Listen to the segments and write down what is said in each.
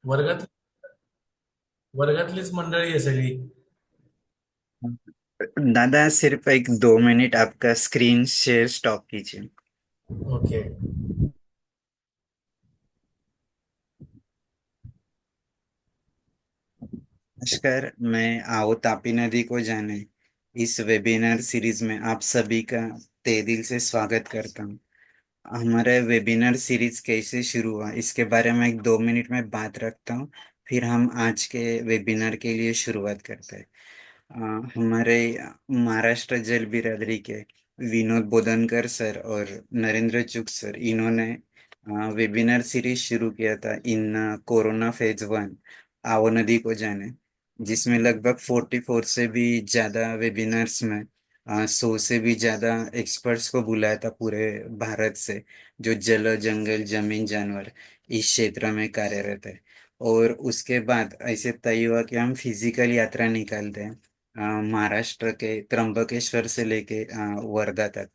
वर्गात वर्गातलीच मंडळी आहे सगळी. दादा सिर्फ एक 2 मिनट आपका स्क्रीन शेयर स्टॉप कीजिए। ओके। नमस्कार, मैं आओ तापी नदी को जाने इस वेबिनार सीरीज में आप सभी का तहे दिल से स्वागत करता हूँ। हमारा वेबिनार सीरीज कैसे शुरू हुआ इसके बारे में एक 2 मिनट में बात रखता हूँ। फिर हम आज के वेबिनार के लिए शुरुआत करते हैं। हमारे महाराष्ट्र जल बिरादरी के विनोद बोधनकर सर और नरेंद्र चुग सर, इन्होंने वेबिनार सीरीज शुरू किया था इन कोरोना फेज 1 आओ नदी को जाने, जिसमें लगभग 44 से भी ज्यादा वेबिनार्स में 100 से भी ज्यादा एक्सपर्ट्स को बुलाया था पूरे भारत से, जो जल जंगल जमीन जानवर इस क्षेत्र में कार्यरत है। और उसके बाद ऐसे तय हुआ कि हम फिजिकल यात्रा निकालते हैं महाराष्ट्र के त्र्यंबकेश्वर से लेके वर्धा तक।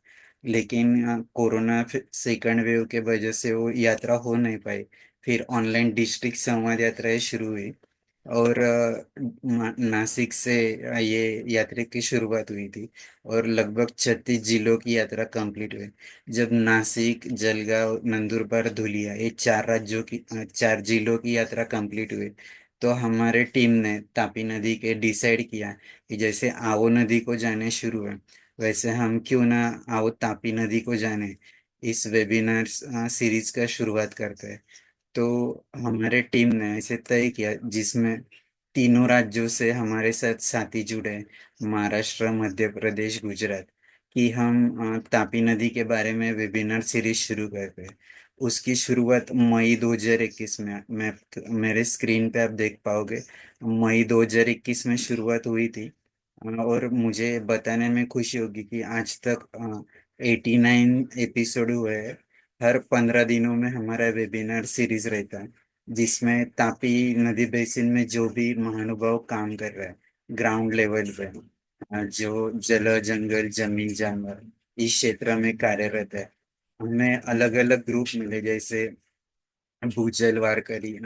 लेकिन कोरोना सेकंड वेव के वजह से वो यात्रा हो नहीं पाई। फिर ऑनलाइन डिस्ट्रिक्ट संवाद यात्राएं शुरू हुई और नासिक से ये यात्रा की शुरुआत हुई थी और लगभग 36 जिलों की यात्रा कंप्लीट हुई। जब नासिक, जलगांव, नंदुरबार, धुलिया ये 4 जिलों की यात्रा कंप्लीट हुई, तो हमारे टीम ने तापी नदी के डिसाइड किया कि जैसे आओ नदी को जाने शुरू है, वैसे हम क्यों ना आओ तापी नदी को जाने इस वेबिनार सीरीज का शुरुआत करते हैं। तो हमारे टीम ने ऐसे तय किया जिसमें तीनों राज्यों से हमारे साथ साथी जुड़े हैं, महाराष्ट्र, मध्य प्रदेश, गुजरात, कि हम तापी नदी के बारे में वेबिनार सीरीज शुरू करते हैं। उसकी शुरुआत मई 2021 में, मैं मेरे स्क्रीन पे आप देख पाओगे, मई 2021 में शुरुआत हुई थी। और मुझे बताने में खुशी होगी कि आज तक 89 एपिसोड हुए हैं। हर 15 दिनों में हमारा वेबिनार सीरीज रहता है, जिसमें तापी नदी बेसिन में जो भी महानुभाव काम कर रहा है ग्राउंड लेवल पे, जो जल जंगल जमीन जानवर इस क्षेत्र में कार्यरत है, हमें अलग अलग ग्रुप मिले, जैसे भूजल वारकरी,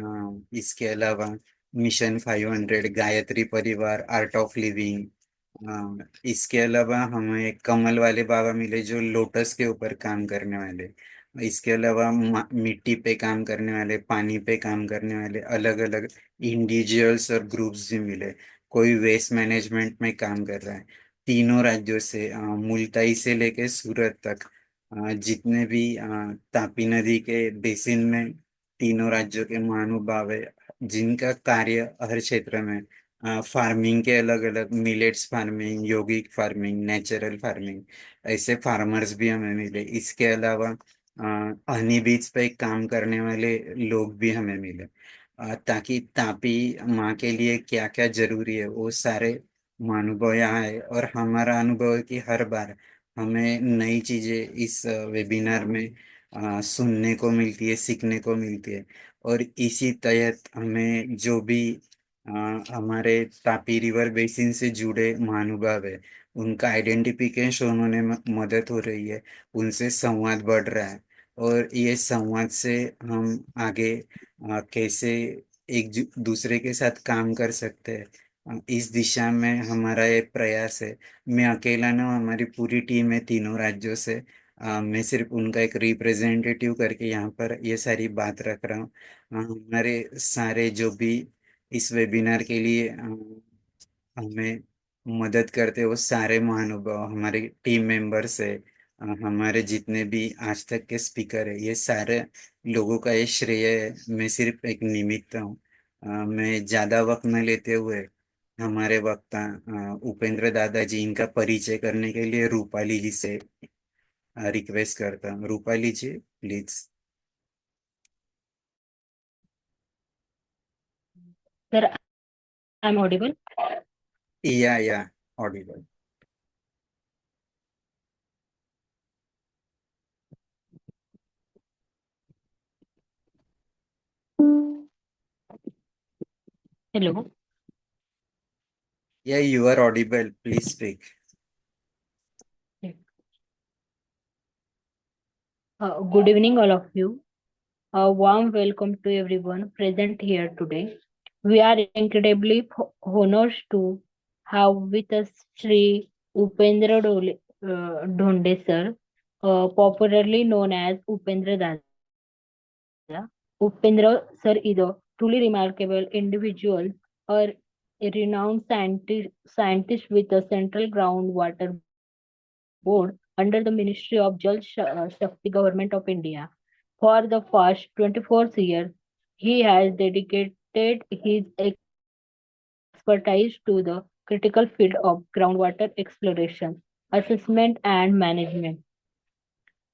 इसके अलावा मिशन 500, गायत्री परिवार, आर्ट ऑफ लिविंग। इसके अलावा हमें कमल वाले बाबा मिले जो लोटस के ऊपर काम करने वाले। इसके अलावा मिट्टी पे काम करने वाले, पानी पे काम करने वाले अलग अलग इंडिविजुअल्स और ग्रुप्स भी मिले। कोई वेस्ट मैनेजमेंट में काम कर रहा है। तीनों राज्यों से मुल्ताई से लेके सूरत तक जितने भी तापी नदी के बेसिन में तीनों राज्यों के महानुभाव है, जिनका कार्य हर क्षेत्र में फार्मिंग के अलग अलग, मिलेट्स फार्मिंग, योगिक फार्मिंग, नेचुरल फार्मिंग, ऐसे फार्मर्स भी हमें मिले। इसके अलावा हनी बीज पे काम करने वाले लोग भी हमें मिले, ताकि तापी माँ के लिए क्या क्या जरूरी है वो सारे महानुभाव यहाँ है। और हमारा अनुभव है कि हर बार हमें नई चीजें इस वेबिनार में सुनने को मिलती है, सीखने को मिलती है। और इसी तहत हमें जो भी अ, हमारे तापी रिवर बेसिन से जुड़े महानुभाव है, उनका आइडेंटिफिकेशन होने में मदद हो रही है, उनसे संवाद बढ़ रहा है। और ये संवाद से हम आगे कैसे दूसरे के साथ काम कर सकते हैं, इस दिशा में हमारा ये प्रयास है। मैं अकेला ना हूँ, हमारी पूरी टीम है तीनों राज्यों से। मैं सिर्फ उनका एक रिप्रेजेंटेटिव करके यहाँ पर ये सारी बात रख रहा हूँ। हमारे सारे जो भी इस वेबिनार के लिए हमें मदद करते वो सारे महानुभाव हमारे टीम मेंबर्स है। हमारे जितने भी आज तक के स्पीकर है, ये सारे लोगों का ये श्रेय है, मैं सिर्फ एक निमित्त हूँ। मैं ज्यादा वक्त न लेते हुए हमारे वक्ता उपेंद्र दादाजी, इनका परिचय करने के लिए रूपाली जी से रिक्वेस्ट करता हूँ। Rupali ji, please. Sir, I'm audible. Yeah audible. Hello. Yeah you are audible, please speak. Good evening, all of you. A warm welcome to everyone present here today. We are incredibly honored to have with us Sri Upendra Dhonde sir, popularly known as Upendra Dada. Upendra sir is a truly remarkable individual, a renowned scientist with a central groundwater board under the Ministry of Shakti Government of India. For the past 24 years, he has dedicated his expertise to the critical field of groundwater exploration, assessment, and management.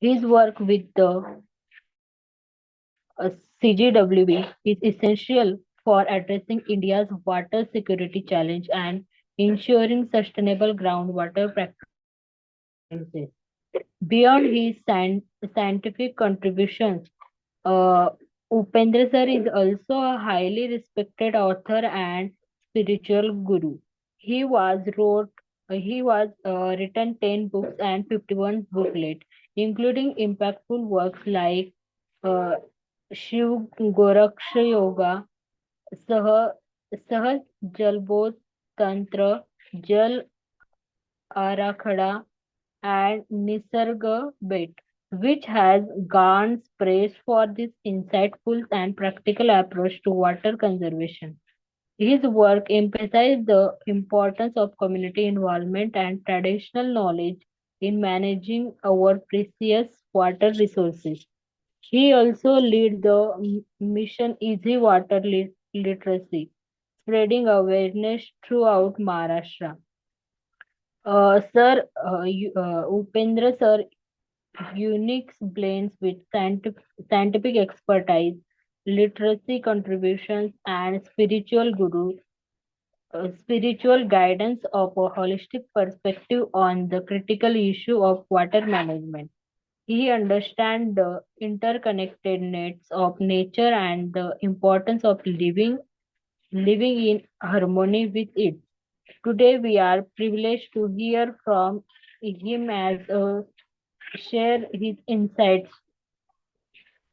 His work with the CGWB is essential for addressing India's water security challenge and ensuring sustainable groundwater practices. Beyond his scientific contributions, uh, Upendra sir is also a highly respected author and spiritual guru. He was wrote he was written 10 books and 51 booklets, including impactful works like uh, Shiv Goraksha Yoga, Sah Sahaj Jalbot Tantra, Jal Arakhada, and Nisarga Bet, which has garnered praise for this insightful and practical approach to water conservation. His work emphasized the importance of community involvement and traditional knowledge in managing our precious water resources. He also led the mission Easy Water Literacy, spreading awareness throughout Maharashtra. Upendra sir unique blends with scientific expertise, literacy contributions, and spiritual guidance of a holistic perspective on the critical issue of water management. He understands the interconnectedness of nature and the importance of living in harmony with it. Today we are privileged to hear from him as share his insights.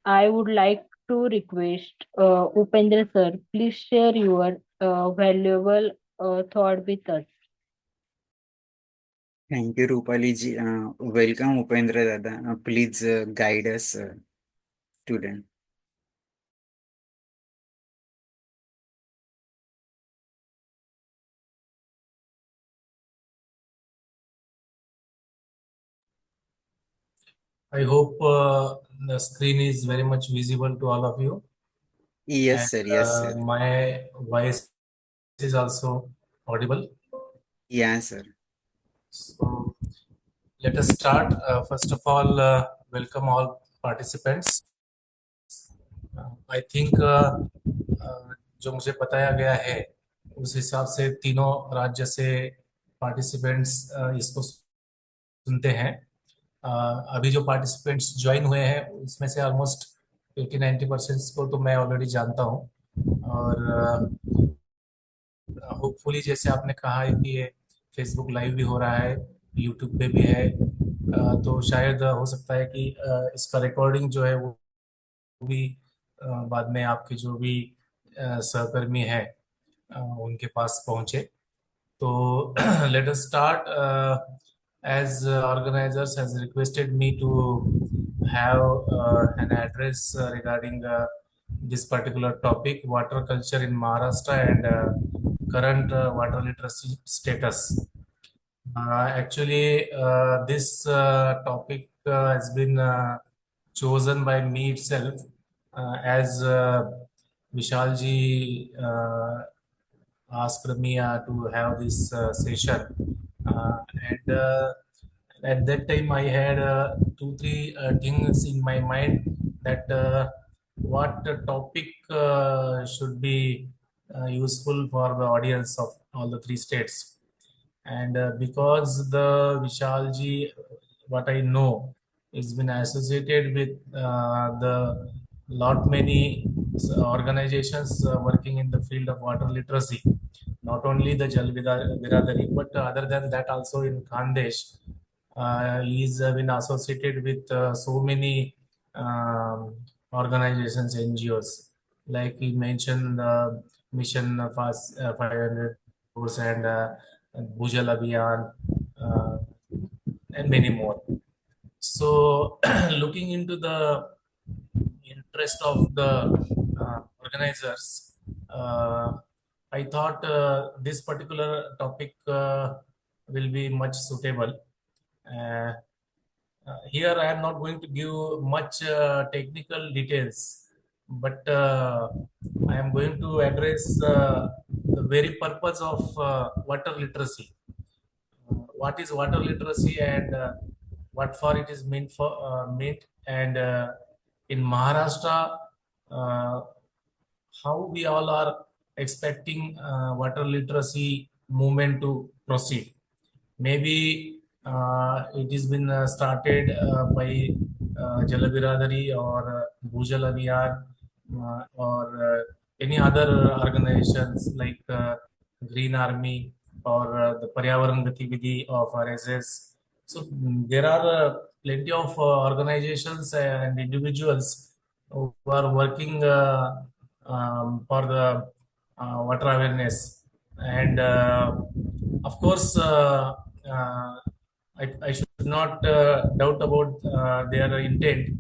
I would like to request Upendra sir, please share your valuable thought with us. Thank you, Rupali ji. Welcome, Upendra Dada. Please guide us today. I hope the screen is very much visible to all of you, and Yes, sir. Yes, sir. my voice is also audible. Yeah, sir. So let us start. First of all, welcome all participants. I think जो मुझे बताया गया है उस हिसाब से तीनों राज्य से पार्टिसिपेंट्स इसको सुनते हैं। अभी जो पार्टिसिपेंट्स ज्वाइन हुए हैं उसमें से ऑलमोस्ट 80-90% को तो मैं ऑलरेडी जानता हूँ और होपफुली जैसे आपने कहा है कि ये फेसबुक लाइव भी हो रहा है, यूट्यूब पे भी है, तो शायद हो सकता है कि इसका रिकॉर्डिंग जो है वो भी बाद में आपके जो भी सहकर्मी है उनके पास पहुंचे। तो let us start. As organizers has requested me to have an address regarding this particular topic, water culture in Maharashtra and current water literacy status. Actually, this topic has been chosen by me itself as Vishalji asked me to have this session. And at that time, I had 2-3 things in my mind that what topic should be useful for the audience of all the three states. And because the Vishalji, what I know, it's been associated with the lot many organizations working in the field of water literacy, not only the Biradari, but other than that also in Khandesh. He's been associated with so many organizations, NGOs. Like he mentioned, Mission Fast 500 course and Bhujal Abhiyan, uh, and many more. So, looking into the interest of the organizers, I thought this particular topic will be much suitable. Uh, Here, I am not going to give much technical details, but I am going to address the very purpose of water literacy. What is water literacy and what for it is meant, and in Maharashtra, uh, how we all are expecting water literacy movement to proceed. Maybe it has been started by Jalabiradari or Bhujal Abhiyan, or any other organizations like Green Army or the Paryavaran Gatividhi of RSS. So there are plenty of organizations and individuals who are working for the water awareness. And of course, I should not doubt about their intent,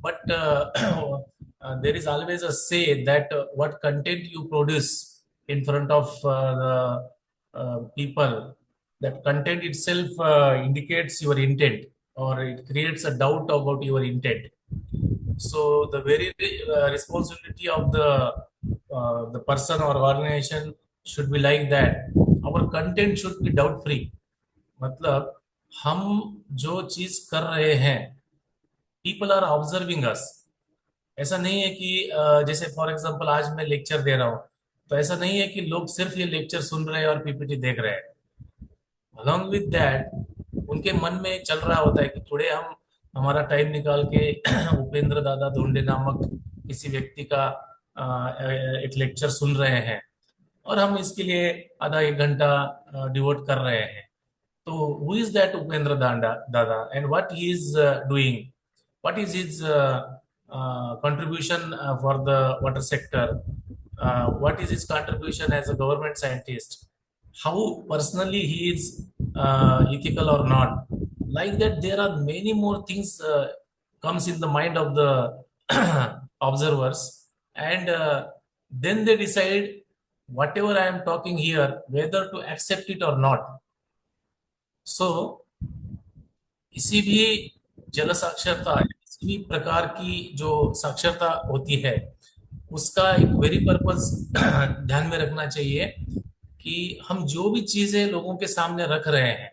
but there is always a say that what content you produce in front of the people, that content itself indicates your intent, or it creates a doubt about your intent. So the very responsibility of the person or organization should be like that. Our content should be doubt free. मतलब हम जो चीज कर रहे हैं, people are observing अस. ऐसा नहीं है कि जैसे फॉर एग्जांपल आज मैं लेक्चर दे रहा हूँ, तो ऐसा नहीं है कि लोग सिर्फ ये लेक्चर सुन रहे हैं और पीपीटी देख रहे हैं. अलॉन्ग विद दैट उनके मन में चल रहा होता है कि थोड़े हम हमारा टाइम निकाल के उपेंद्र दादा धोंडे नामक किसी व्यक्ति का एक लेक्चर सुन रहे हैं, और हम इसके लिए आधा एक घंटा डिवोट कर रहे हैं. तो who is that Upendra Dada, and what he is doing? What is his contribution for the water sector? What is his contribution as a government scientist? How personally he is ethical or not? Like that, there are many more things comes in the mind of the observers, and then they decide whatever I am talking here, whether to accept it or not. सो किसी भी जल साक्षरता, किसी भी प्रकार की जो साक्षरता होती है, उसका एक वेरी पर्पस ध्यान में रखना चाहिए कि हम जो भी चीजें लोगों के सामने रख रहे हैं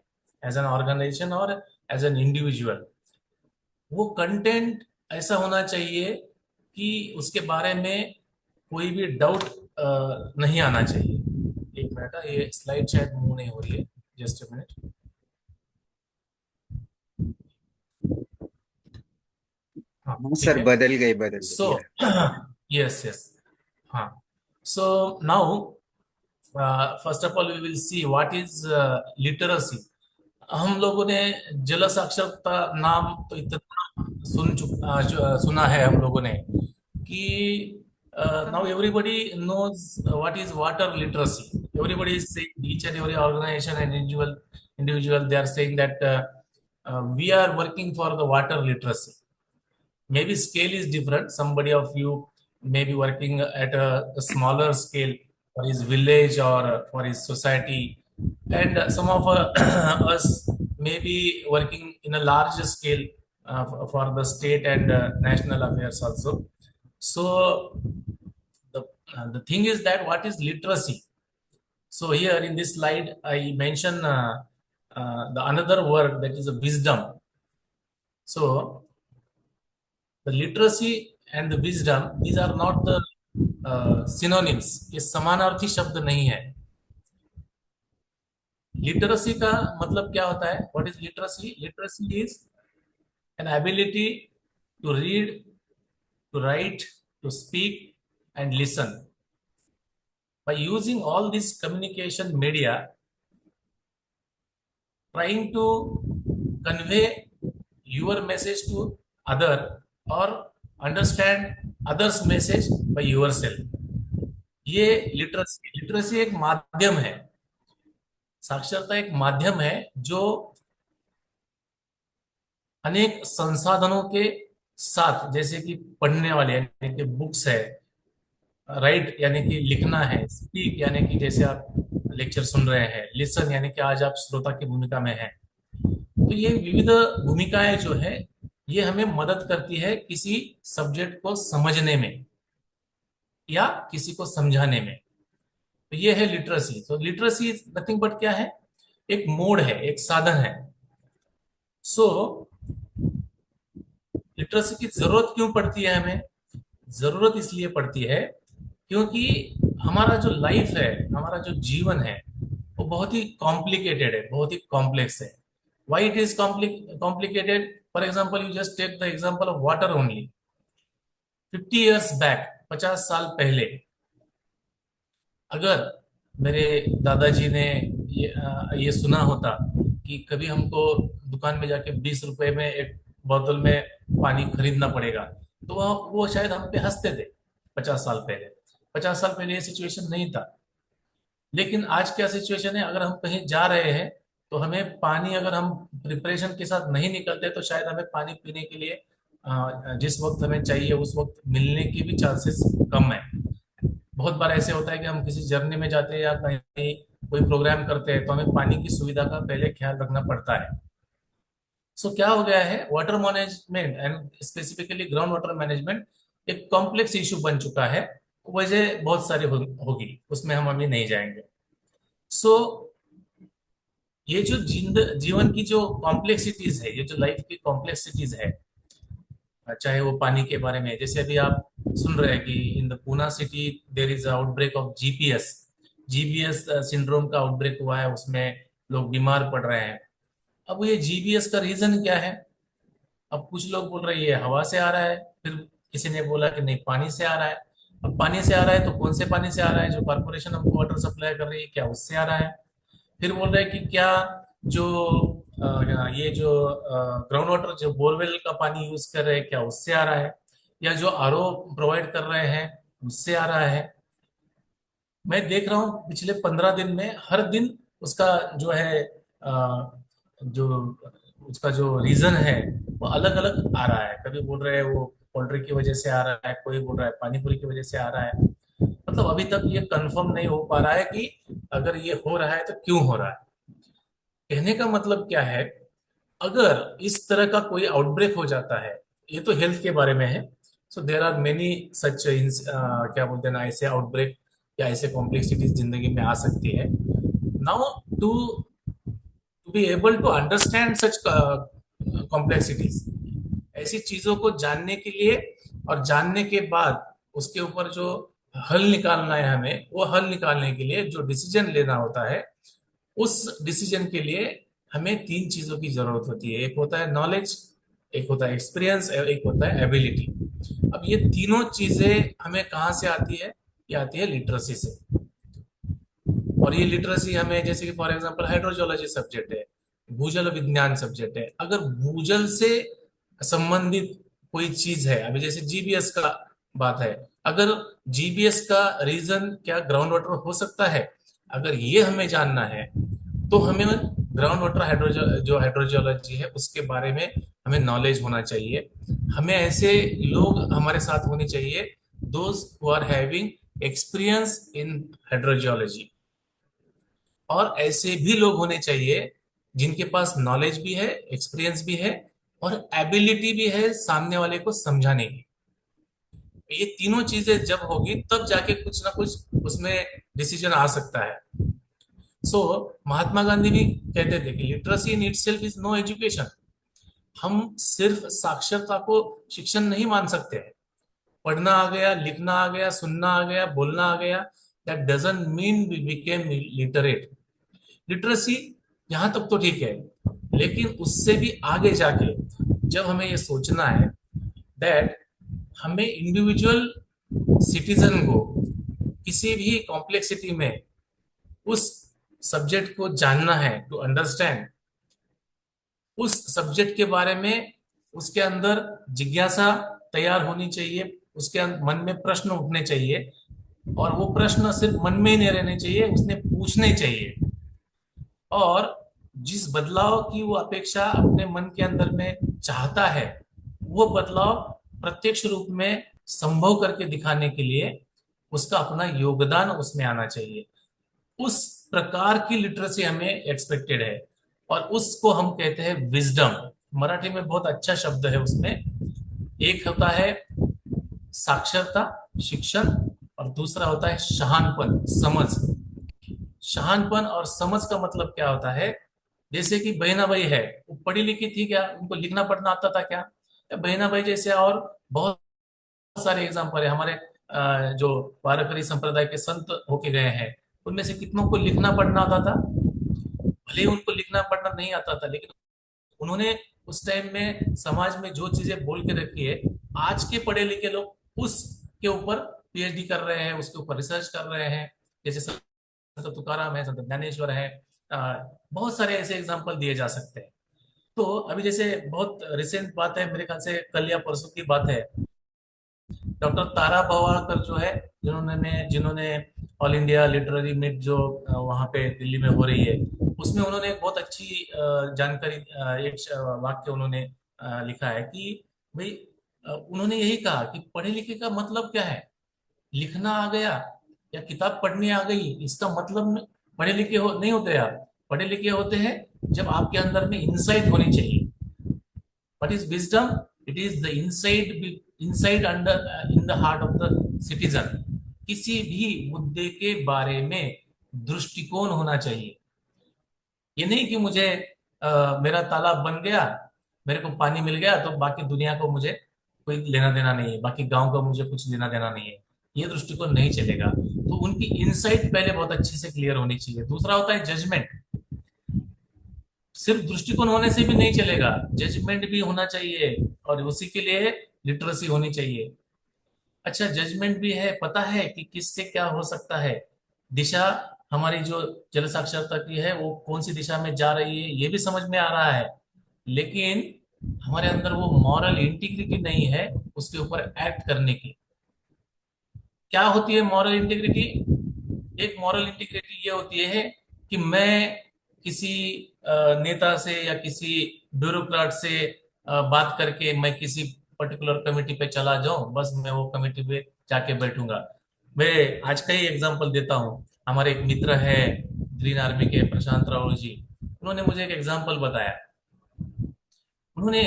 एज एन ऑर्गेनाइजेशन और एज एन इंडिविजुअल, वो कंटेंट ऐसा होना चाहिए कि उसके बारे में कोई भी डाउट नहीं आना चाहिए. एक मिनट, ये स्लाइड शायद मूव नहीं हो रही है, जस्ट अ मिनट. हाँ, हाँ ठीक सर, है. बदल गई So, yes, yes. Huh. So now, first of all, we will see what is literacy. हम लोगों ने जल साक्षरता नाम तो इतना सुना है हम लोगों ने कि now everybody knows what is water literacy. Everybody is saying, each and every organization and individual, they are saying that we are working for the water literacy. Maybe scale is different. Somebody of you may be working at a smaller scale for his village or for his society, and some of us may be working in a larger scale for the state and national affairs also. So the thing is that what is literacy? So here in this slide I mention the another word, that is a wisdom. So the literacy and the wisdom, these are not the synonyms. ये समानार्थी शब्द नहीं है. Literacy का मतलब क्या होता है? What is literacy? Literacy is an ability to read, to write, to speak, and listen. By using all this communication media, trying to convey your message to other, or understand others message by yourself. ये literacy एक माध्यम है, साक्षरता एक माध्यम है जो अनेक संसाधनों के साथ, जैसे कि पढ़ने वाले यानी कि बुक्स है, राइट यानी कि लिखना है, स्पीक यानी कि जैसे आप लेक्चर सुन रहे हैं, लिसन यानी कि आज आप श्रोता की भूमिका में हैं। तो ये विविध भूमिकाएं जो है ये हमें मदद करती है किसी सब्जेक्ट को समझने में या किसी को समझाने में। तो ये है लिटरेसी। तो लिटरेसी नथिंग बट क्या है, एक मोड है, एक साधन है। सो लिटरेसी की जरूरत क्यों पड़ती है हमें? जरूरत इसलिए पड़ती है क्योंकि हमारा जो लाइफ है, हमारा जो जीवन है, वो बहुत ही कॉम्प्लिकेटेड है, बहुत ही कॉम्प्लेक्स है। Why it is complicated? For example, you just take the example of water only. 50 years back, 50 साल पहले, अगर मेरे दादाजी ने ये सुना होता कि कभी हमको दुकान में जाके 20 रुपए में एक बोतल में पानी खरीदना पड़ेगा, तो वो शायद हम पे हंसते थे। 50 साल पहले, 50 साल पहले ये सिचुएशन नहीं था। लेकिन आज क्या सिचुएशन है, अगर हम कहीं जा रहे हैं तो हमें पानी, अगर हम प्रिपरेशन के साथ नहीं निकलते तो शायद हमें पानी पीने के लिए जिस वक्त हमें चाहिए उस वक्त मिलने की भी चांसेस कम है। बहुत बार ऐसे होता है कि हम किसी जर्नी में जाते हैं या कहीं कोई प्रोग्राम करते हैं तो हमें पानी की सुविधा का पहले ख्याल रखना पड़ता है। सो क्या हो गया है, water management and specifically ground water management एक कॉम्प्लेक्स इशू बन चुका है। वजह बहुत सारी होगी, उसमें हम अभी नहीं जाएंगे। सो ये जो जीवन की जो कॉम्प्लेक्सिटीज है, ये जो लाइफ की कॉम्प्लेक्सिटीज है, चाहे वो पानी के बारे में, जैसे अभी आप सुन रहे हैं कि in the Poona city there is outbreak of GPS, GBS syndrome का आउटब्रेक हुआ है, उसमें लोग बीमार पड़ रहे हैं। अब ये जीबीएस का रीजन क्या है? अब कुछ लोग बोल रहे हैं ये हवा से आ रहा है, फिर किसी ने बोला कि नहीं पानी से आ रहा है। अब पानी से आ रहा है तो कौन से पानी से आ रहा है? जो कॉर्पोरेशन हमको वाटर सप्लाई कर रही है, क्या उससे आ रहा है? फिर बोल रहे हैं कि क्या जो ये जो ग्राउंड वाटर जो बोरवेल का पानी यूज कर रहे हैं, क्या उससे आ रहा है? या जो आरओ प्रोवाइड कर रहे हैं उससे आ रहा है? मैं देख रहा हूँ पिछले 15 दिन में हर दिन उसका जो है जो उसका जो रीजन है वो अलग अलग आ रहा है। कभी बोल रहे हैं वो पोल्ट्री की वजह से आ रहा है, कोई बोल रहा है पानी पूरी की वजह से आ रहा है। मतलब अभी तक ये कंफर्म नहीं हो पा रहा है कि अगर ये हो रहा है तो क्यों हो रहा है। कहने का मतलब क्या है, अगर इस तरह का कोई आउटब्रेक हो जाता है, ये तो हेल्थ के बारे में है। सो देर आर मेनी सच क्या बोलते हैं ना, ऐसे आउटब्रेक या ऐसे कॉम्प्लेक्सिटीज जिंदगी में आ सकती है। Now to to be able to understand such complexities, ऐसी चीजों को जानने के लिए और जानने के बाद उसके ऊपर जो हल निकालना है हमें, वो हल निकालने के लिए जो डिसीजन लेना होता है, उस डिसीजन के लिए हमें 3 चीजों की जरूरत होती है। एक होता है नॉलेज, एक होता है एक्सपीरियंस, एक होता है एबिलिटी। अब ये तीनों चीजें हमें कहाँ से आती है? ये आती है लिटरेसी से। और ये लिटरेसी हमें, जैसे कि फॉर एग्जांपल हाइड्रोजोलॉजी सब्जेक्ट है, भूजल विज्ञान सब्जेक्ट है, अगर भूजल से संबंधित कोई चीज है, अभी जैसे जीबीएस का बात है, अगर जीबीएस का रीजन क्या ग्राउंड वाटर हो सकता है, अगर ये हमें जानना है तो हमें ग्राउंड वाटर जो हाइड्रोजियोलॉजी है उसके बारे में हमें नॉलेज होना चाहिए। हमें ऐसे लोग हमारे साथ होने चाहिए, those who are having experience in hydrogeology. और ऐसे भी लोग होने चाहिए जिनके पास नॉलेज भी है, एक्सपीरियंस भी है और एबिलिटी भी है सामने वाले को समझाने की। ये तीनों चीजें जब होगी तब जाके कुछ ना कुछ उसमें डिसीजन आ सकता है। सो महात्मा गांधी भी कहते थे कि literacy in itself is no education. हम सिर्फ साक्षरता को शिक्षण नहीं मान सकते हैं। पढ़ना आ गया, लिखना आ गया, सुनना आ गया, बोलना आ गया, that doesn't mean we became literate. Literacy यहां तक तो ठीक है, लेकिन उससे भी आगे जाके जब हमें ये सोचना है दैट हमें इंडिविजुअल सिटीजन को किसी भी कॉम्प्लेक्सिटी में उस सब्जेक्ट को जानना है, टू अंडरस्टैंड उस सब्जेक्ट के बारे में, उसके अंदर जिज्ञासा तैयार होनी चाहिए, उसके मन में प्रश्न उठने चाहिए, और वो प्रश्न सिर्फ मन में ही नहीं रहने चाहिए, उसने पूछने चाहिए। और जिस बदलाव की वो अपेक्षा अपने मन के अंदर में चाहता है, वो बदलाव प्रत्यक्ष रूप में संभव करके दिखाने के लिए उसका अपना योगदान उसमें आना चाहिए। उस प्रकार की लिटरेसी हमें एक्सपेक्टेड है, और उसको हम कहते हैं विजडम। मराठी में बहुत अच्छा शब्द है उसमें। एक होता है साक्षरता, शिक्षण, और दूसरा होता है शहानपन, समझ। शहानपन और समझ का मतलब क्या होता है? जैसे कि बहनाबाई है, वो पढ़ी लिखी थी क्या? उनको लिखना पढ़ना आता था क्या? या बहनाबाई जैसे और बहुत सारे एग्जाम्पल है हमारे, जो वारकरी संप्रदाय के संत होके गए हैं, उनमें से कितनों को लिखना पढ़ना आता था? भले ही उनको लिखना पढ़ना नहीं आता था, लेकिन उन्होंने उस टाइम में समाज में जो चीजें बोल के रखी है, आज के पढ़े लिखे लोग उसके ऊपर पीएचडी कर रहे हैं, उसके ऊपर रिसर्च कर रहे हैं। जैसे संत तुकाराम है, संत ज्ञानेश्वर है, बहुत सारे ऐसे एग्जाम्पल दिए जा सकते हैं। तो अभी जैसे बहुत रिसेंट बात है, मेरे ख्याल से कल या परसों की बात है, डॉक्टर तारा भवाकर जो है, जिन्होंने जिन्होंने ऑल इंडिया लिटरेरी मीट जो वहाँ पे दिल्ली में हो रही है, उसमें उन्होंने एक बहुत अच्छी जानकारी, एक वाक्य उन्होंने लिखा है कि भाई, उन्होंने यही कहा कि पढ़े लिखे का मतलब क्या है? लिखना आ गया या किताब पढ़नी आ गई, इसका मतलब पढ़े लिखे नहीं होते आप। पढ़े लिखे होते हैं जब आपके अंदर में इंसाइट होनी चाहिए। What is wisdom? It is the inside under in the heart of the citizen. किसी भी मुद्दे के बारे में दृष्टिकोण होना चाहिए। ये नहीं कि मुझे मेरा तालाब बन गया, मेरे को पानी मिल गया, तो बाकी दुनिया को मुझे कोई लेना देना नहीं है, बाकी गांव को मुझे कुछ लेना देना नहीं है। ये दृष्टिकोण नहीं चलेगा। तो उनकी इनसाइट पहले बहुत अच्छे से क्लियर होनी चाहिए। दूसरा होता है जजमेंट। सिर्फ दृष्टिकोण होने से भी नहीं चलेगा, जजमेंट भी होना चाहिए, और उसी के लिए लिटरेसी होनी चाहिए। अच्छा, जजमेंट भी है, पता है कि किससे क्या हो सकता है, दिशा हमारी जो जल साक्षरता की है वो कौन सी दिशा में जा रही है, ये भी समझ में आ रहा है। लेकिन हमारे अंदर वो मॉरल इंटीग्रिटी नहीं है उसके ऊपर एक्ट करने की। क्या होती है मॉरल इंटीग्रिटी? एक मॉरल इंटीग्रिटी ये होती है कि मैं किसी नेता से या किसी ब्यूरोक्रेट से बात करके मैं किसी पर्टिकुलर कमेटी पे चला जाऊं, बस मैं वो कमेटी पे जाके बैठूंगा। मैं आज का ही एग्जांपल देता हूं। हमारे एक मित्र है ग्रीन आर्मी के, प्रशांत राहुल जी, उन्होंने मुझे एक एग्जांपल बताया। उन्होंने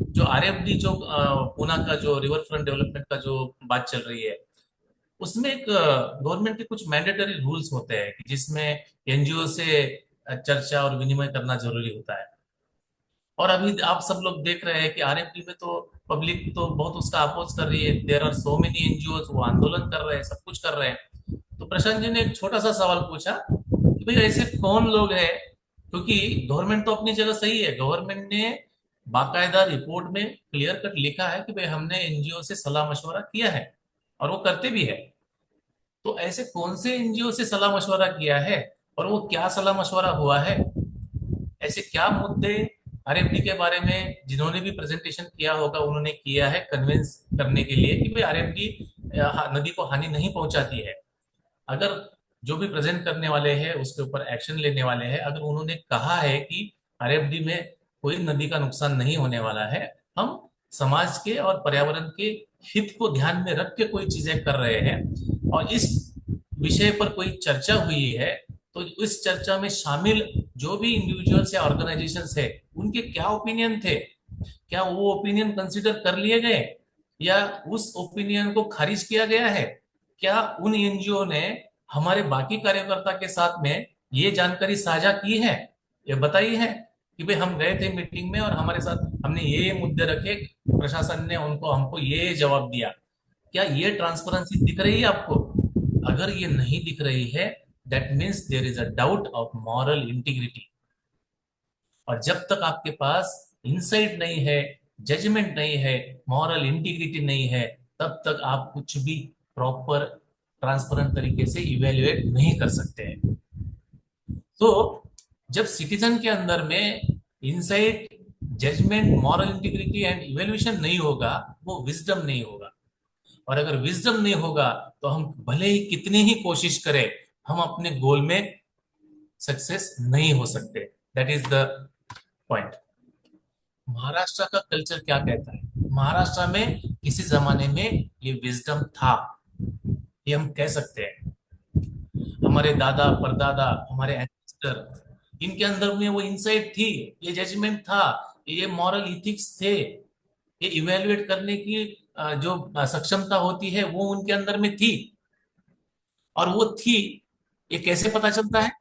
जो आरएफडी, जो पूना का जो रिवर फ्रंट डेवलपमेंट का जो बात चल रही है, उसमें एक गवर्नमेंट के कुछ मैंडेटरी रूल्स होते हैं कि जिसमें एनजीओ से चर्चा और विनिमय करना जरूरी होता है। और अभी आप सब लोग देख रहे हैं कि आरएफडी में तो पब्लिक तो बहुत उसका अपोज कर रही है। There are so many NGO, वो आंदोलन कर रहे हैं, सब कुछ कर रहे हैं। तो प्रशांत जी ने एक छोटा सा सवाल पूछा कि भाई ऐसे कौन लोग हैं, क्योंकि गवर्नमेंट तो अपनी जगह सही है, गवर्नमेंट ने बाकायदा रिपोर्ट में क्लियर कट लिखा है कि भाई हमने एनजीओ से सलाह मशवरा किया है, और वो करते भी है। तो ऐसे कौन से एनजीओ से सलाह मशवरा किया है, और वो क्या सलाह मशवरा हुआ है? ऐसे क्या मुद्दे आरएफडी के बारे में जिन्होंने भी प्रेजेंटेशन किया होगा उन्होंने किया है कन्विंस करने के लिए कि भाई आरएफडी नदी को हानि नहीं पहुंचाती है। अगर जो भी प्रेजेंट करने वाले हैं उसके ऊपर एक्शन लेने वाले हैं, अगर उन्होंने कहा है कि आरएफडी में कोई नदी का नुकसान नहीं होने वाला है, हम समाज के और पर्यावरण के हित को ध्यान में रख के कोई चीजें कर रहे हैं, और इस विषय पर कोई चर्चा हुई है, तो इस चर्चा में शामिल जो भी इंडिविजुअल्स या ऑर्गेनाइजेशंस है उनके क्या ओपिनियन थे, क्या वो ओपिनियन कंसिडर कर लिए गए या उस ओपिनियन को खारिज किया गया है? क्या उन एनजीओ ने हमारे बाकी कार्यकर्ता के साथ में ये जानकारी साझा की है, ये बताई है कि भाई हम गए थे मीटिंग में और हमारे साथ हमने ये मुद्दे रखे, प्रशासन ने उनको हमको ये जवाब दिया? क्या ये ट्रांसपेरेंसी दिख रही है आपको? अगर ये नहीं दिख रही है, that means there is a doubt of moral integrity. और जब तक आपके पास इंसाइट नहीं है, जजमेंट नहीं है, मॉरल इंटीग्रिटी नहीं है, तब तक आप कुछ भी प्रॉपर ट्रांसपेरेंट तरीके से इवेल्युएट नहीं कर सकते हैं। तो जब सिटीजन के अंदर में insight judgement, moral integrity and evaluation नहीं होगा, वो विजडम नहीं होगा। और अगर विजडम नहीं होगा तो हम भले ही कितनी ही कोशिश करें, हम अपने गोल में सक्सेस नहीं हो सकते। That is the point. Maharashtra का कल्चर क्या कहता है? महाराष्ट्र में किसी जमाने में ये विजडम था, ये हम कह सकते हैं। हमारे दादा परदादा, हमारे एंसेस्टर, इनके अंदर में वो इंसाइट थी, ये जजमेंट था, ये मॉरल इथिक्स थे, ये इवेल्युएट करने की जो सक्षमता होती है वो उनके अंदर में थी। और वो थी, ये कैसे पता चलता है?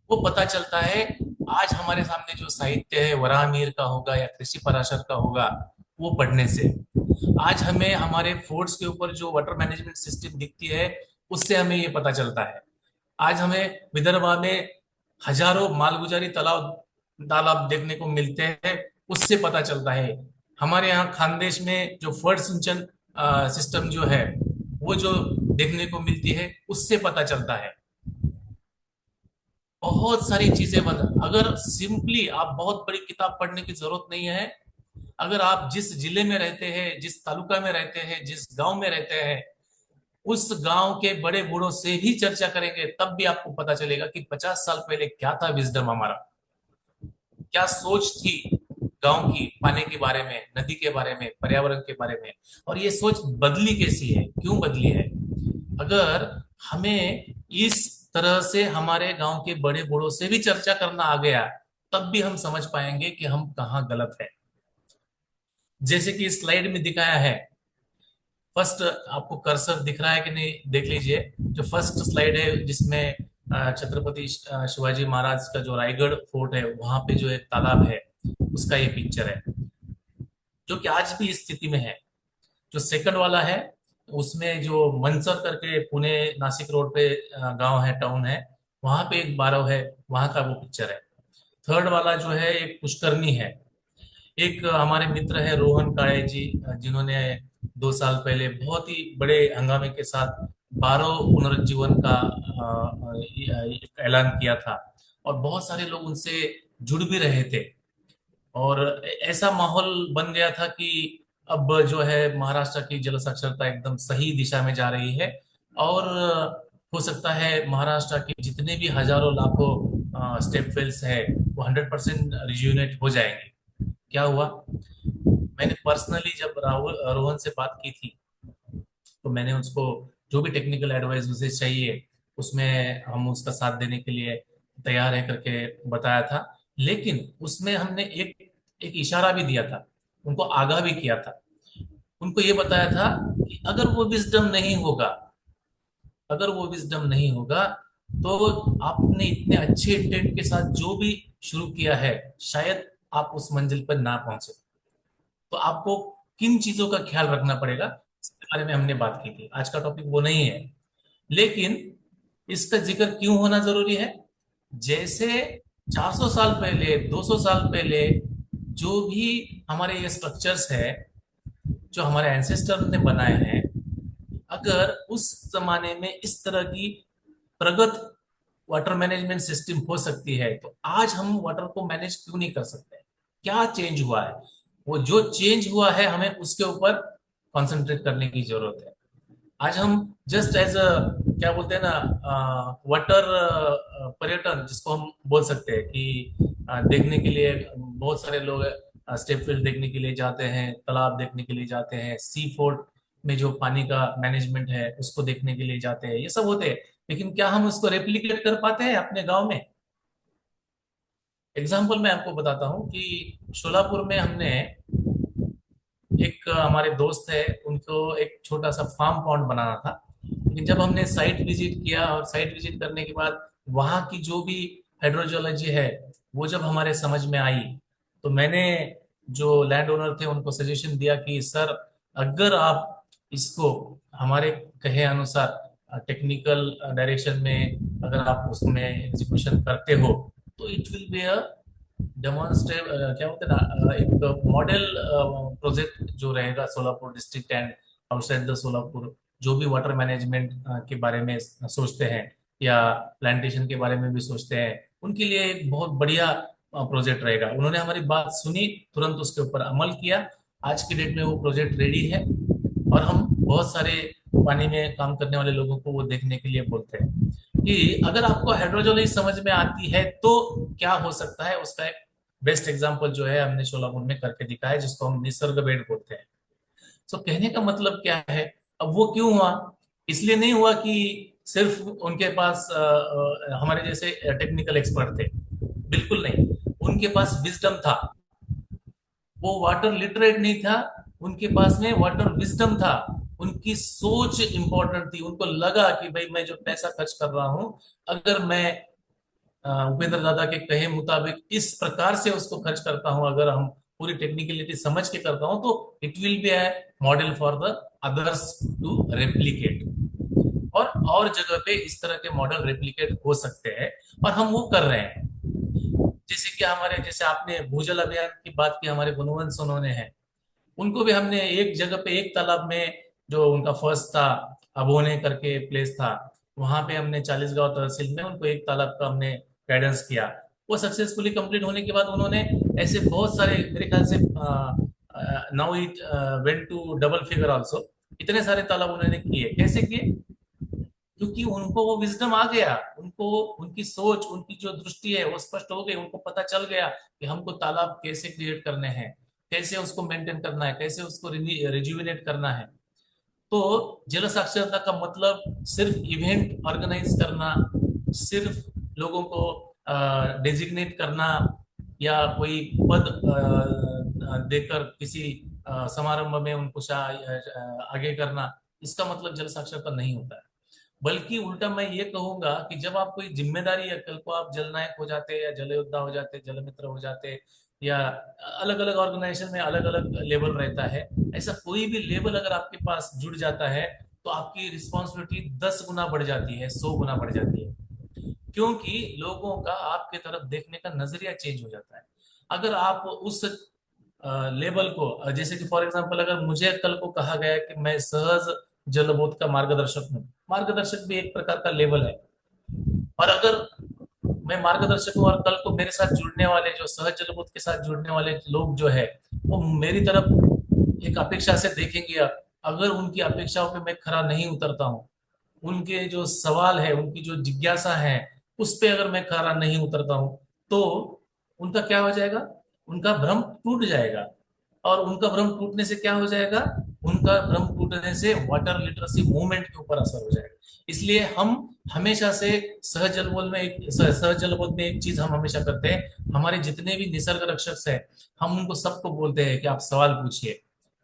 वो पता चलता है आज हमारे सामने जो साहित्य है, वराहमिहिर का होगा या कृषि पराशर का होगा, वो पढ़ने से। आज हमें हमारे फोर्ट्स के ऊपर जो वाटर मैनेजमेंट सिस्टम दिखती है, उससे हमें ये पता चलता है। आज हमें विदर्भा में हजारों मालगुजारी तालाब तालाब देखने को मिलते हैं, उससे पता चलता है। हमारे यहाँ खानदेश में जो फ्लड सिंचन सिस्टम जो है, वो जो देखने को मिलती है, उससे पता चलता है। बहुत सारी चीजें बता, अगर सिंपली आप बहुत बड़ी किताब पढ़ने की जरूरत नहीं है। अगर आप जिस जिले में रहते हैं, जिस तालुका में रहते हैं, जिस गांव में रहते हैं, उस गांव के बड़े बूढ़ों से भी चर्चा करेंगे, तब भी आपको पता चलेगा कि 50 साल पहले क्या था विजडम हमारा, क्या सोच थी गांव की, पानी के बारे में, नदी के बारे में, पर्यावरण के बारे में। और ये सोच बदली कैसी है, क्यों बदली है? अगर हमें इस तरह से हमारे गांव के बड़े बूढ़ों से भी चर्चा करना आ गया, तब भी हम समझ पाएंगे कि हम कहाँ गलत है। जैसे कि स्लाइड में दिखाया है, फर्स्ट, आपको कर्सर दिख रहा है कि नहीं, देख लीजिए। जो फर्स्ट स्लाइड है जिसमें छत्रपति शिवाजी महाराज का जो रायगढ़ फोर्ट है, वहां पे जो एक तालाब है, उसका ये पिक्चर है, जो कि आज भी इस स्थिति में है। जो सेकंड वाला है, उसमें जो मनसर करके पुणे नासिक रोड पे गांव है, टाउन है, वहां पे एक बारव है, वहां का वो पिक्चर है। थर्ड वाला जो है एक पुष्करनी है। एक हमारे मित्र है रोहन काळे जी, जिन्होंने 2 साल पहले बहुत ही बड़े हंगामे के साथ 12 पुनरुज्जीवन का ऐलान किया था, और बहुत सारे लोग उनसे जुड़ भी रहे थे। और ऐसा माहौल बन गया था कि अब जो है महाराष्ट्र की जल साक्षरता एकदम सही दिशा में जा रही है। और हो सकता है महाराष्ट्र के जितने भी हजारों लाखों स्टेप वेल्स है, वो 100% रिज्यूनेट हो जाएंगे। क्या हुआ? मैंने पर्सनली जब राहुल रोहन से बात की थी, तो मैंने उसको जो भी टेक्निकल एडवाइस उसे चाहिए, उसमें हम उसका साथ देने के लिए तैयार है करके बताया था। लेकिन उसमें हमने एक एक इशारा भी दिया था, उनको आगाह भी किया था। उनको ये बताया था कि अगर वो विजडम नहीं होगा, अगर वो विजडम नहीं होगा, तो आपने इतने अच्छे इंटेंट के साथ जो भी शुरू किया है, शायद आप उस मंजिल पर ना पहुंचे। तो आपको किन चीजों का ख्याल रखना पड़ेगा, इसके बारे में हमने बात की थी। आज का टॉपिक वो नहीं है, लेकिन इसका जिक्र क्यों होना जरूरी है? जैसे 400 साल पहले, 200 साल पहले जो भी हमारे ये स्ट्रक्चर्स है, जो हमारे एंसेस्टर ने बनाए हैं, अगर उस जमाने में इस तरह की प्रगत वाटर मैनेजमेंट सिस्टम हो सकती है, तो आज हम वाटर को मैनेज क्यों नहीं कर सकते? क्या चेंज हुआ है? वो जो चेंज हुआ है, हमें उसके ऊपर कंसंट्रेट करने की जरूरत है। आज हम जस्ट एज अ, क्या बोलते हैं ना, वाटर पर्यटन जिसको हम बोल सकते हैं कि देखने के लिए बहुत सारे लोग स्टेप वेल देखने के लिए जाते हैं, तालाब देखने के लिए जाते हैं, सी फोर्ट में जो पानी का मैनेजमेंट है उसको देखने के लिए जाते हैं, ये सब होते हैं। लेकिन क्या हम उसको रेप्लिकेट कर पाते हैं अपने गांव में? एग्जाम्पल मैं आपको बताता हूँ कि शोलापुर में हमने एक हमारे दोस्त है, उनको एक छोटा सा फार्म पॉन्ड बनाना था। लेकिन जब हमने साइट विजिट किया, और साइट विजिट करने के बाद वहाँ की जो भी हाइड्रोजोलॉजी है, वो जब हमारे समझ में आई, तो मैंने जो लैंड ओनर थे उनको सजेशन दिया कि सर, अगर आप इसको हमारे कहे अनुसार टेक्निकल डायरेक्शन में अगर आप उसमें एग्जीक्यूशन करते हो, तो it will be a demonstrate, क्या बोलते हैं ना, एक मॉडल प्रोजेक्ट जो रहेगा Solapur district and outside the Solapur, जो भी वाटर मैनेजमेंट के बारे में सोचते हैं या प्लांटेशन के बारे में भी सोचते हैं, उनके लिए एक बहुत बढ़िया प्रोजेक्ट रहेगा। उन्होंने हमारी बात सुनी, तुरंत उसके ऊपर अमल किया। आज की डेट में वो प्रोजेक्ट रेडी है और हम बहुत सारे पानी में काम करने वाले लोगों को वो देखने के लिए बोलते हैं कि अगर आपको हाइड्रोजोलॉजी समझ में आती है तो क्या हो सकता है। उसका एक बेस्ट एग्जांपल जो है हमने शोलापुर में करके दिखाया, जिसको हम निसर्ग बेड बोलते हैं। तो कहने का मतलब क्या है, अब वो क्यों हुआ? इसलिए नहीं हुआ कि सिर्फ उनके पास हमारे जैसे टेक्निकल एक्सपर्ट थे, बिल्कुल नहीं। उनके पास विजडम था, वो वाटर लिटरेट नहीं था, उनके पास में वाटर विजडम था। उनकी सोच इंपॉर्टेंट थी। उनको लगा कि भाई मैं जो पैसा खर्च कर रहा हूं, अगर मैं उपेंद्र दादा के कहे मुताबिक इस प्रकार से उसको खर्च करता हूं, अगर हम पूरी टेक्निकलिटी समझ के करता हूं, तो it will be a model for the others to replicate. और जगह पे इस तरह के मॉडल रेप्लिकेट हो सकते हैं और हम वो कर रहे हैं। जैसे कि हमारे, जैसे आपने भूजल अभियान की बात की, हमारे गुणवंत उन्होंने है, उनको भी हमने एक जगह पे, एक तालाब में जो उनका फर्स्ट था, अबोने करके प्लेस था, वहां पे हमने 40 गांव तहसील में उनको एक तालाब का हमने गाइडेंस किया। वो सक्सेसफुली कंप्लीट होने के बाद उन्होंने ऐसे बहुत सारे, मेरे ख्याल से now it went to double figure also, इतने सारे तालाब उन्होंने किए। कैसे किए? क्योंकि उनको वो विजडम आ गया, उनको उनकी सोच, उनकी जो दृष्टि है वो स्पष्ट हो गई। उनको पता चल गया कि हमको तालाब कैसे क्रिएट करने हैं, कैसे उसको मेंटेन करना है, कैसे उसको रिजुविनेट करना है। तो जल साक्षरता का मतलब सिर्फ इवेंट ऑर्गेनाइज करना, सिर्फ लोगों को डेजिग्नेट करना, या कोई पद देकर किसी समारंभ में उनको आगे करना, इसका मतलब जल साक्षरता नहीं होता है। बल्कि उल्टा मैं ये कहूंगा कि जब आप कोई जिम्मेदारी है, कल को आप जल नायक हो जाते हैं या जल योद्धा हो जाते, जल मित्र हो जाते, या अलग अलग ऑर्गेनाइजेशन में अलग अलग लेवल रहता है, ऐसा कोई भी लेवल अगर आपके पास जुड़ जाता है तो आपकी रिस्पॉन्सिबिलिटी 10 गुना बढ़ जाती है, 100 गुना बढ़ जाती है। क्योंकि लोगों का आपके तरफ देखने का नजरिया चेंज हो जाता है। अगर आप उस लेवल को, जैसे कि फॉर एग्जांपल अगर मुझे कल को कहा गया कि मैं सहज जलबोध का मार्गदर्शक हूँ, मार्गदर्शक भी एक प्रकार का लेवल है, और अगर मैं मार्गदर्शक हूँ और कल को मेरे साथ जुड़ने वाले, जो सहज जलबोध के साथ जुड़ने वाले लोग जो है, वो मेरी तरफ एक अपेक्षा से देखेंगे, अगर उनकी अपेक्षाओं पे मैं खरा नहीं उतरता हूँ, उनके जो सवाल है, उनकी जो जिज्ञासा है, उस पे अगर मैं खरा नहीं उतरता हूँ, तो उनका क्या हो जाएगा? उनका भ्रम टूट जाएगा। और उनका भ्रम टूटने से क्या हो जाएगा? उनका भ्रम टूटने से वाटर लिटरेसी मूवमेंट के ऊपर असर हो जाएगा। इसलिए हम हमेशा से सहज जलबोध में एक चीज हम हमेशा करते हैं, हमारे जितने भी निसर्ग रक्षक है, हम उनको सबको बोलते हैं कि आप सवाल पूछिए,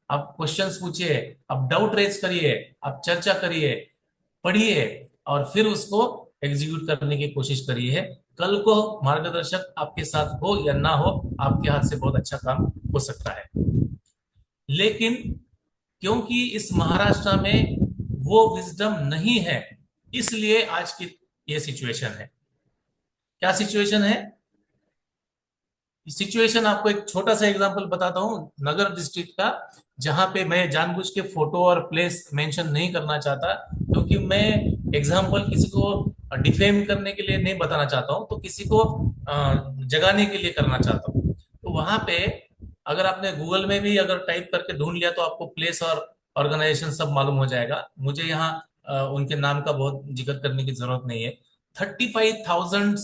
आप क्वेश्चंस पूछिए, आप डाउट रेज करिए, आप चर्चा करिए, पढ़िए, और फिर उसको एग्जीक्यूट करने की कोशिश करिए। कल को मार्गदर्शक आपके साथ हो या ना हो, आपके हाथ से बहुत अच्छा काम हो सकता है। लेकिन क्योंकि इस महाराष्ट्र में वो विजडम नहीं है, इसलिए आज की ये सिचुएशन है। क्या सिचुएशन है? सिचुएशन आपको एक छोटा सा एग्जांपल बताता हूँ नगर डिस्ट्रिक्ट का, जहां पे मैं जानबूझ के फोटो और प्लेस मेंशन नहीं करना चाहता, क्योंकि मैं एग्जांपल किसी को डिफेम करने के लिए नहीं बताना चाहता हूँ, तो किसी को जगाने के लिए करना चाहता हूँ। तो वहां पे अगर आपने गूगल में भी अगर टाइप करके ढूंढ लिया, तो आपको प्लेस और ऑर्गेनाइजेशन सब मालूम हो जाएगा। मुझे यहाँ उनके नाम का बहुत जिक्र करने की जरूरत नहीं है। 35,000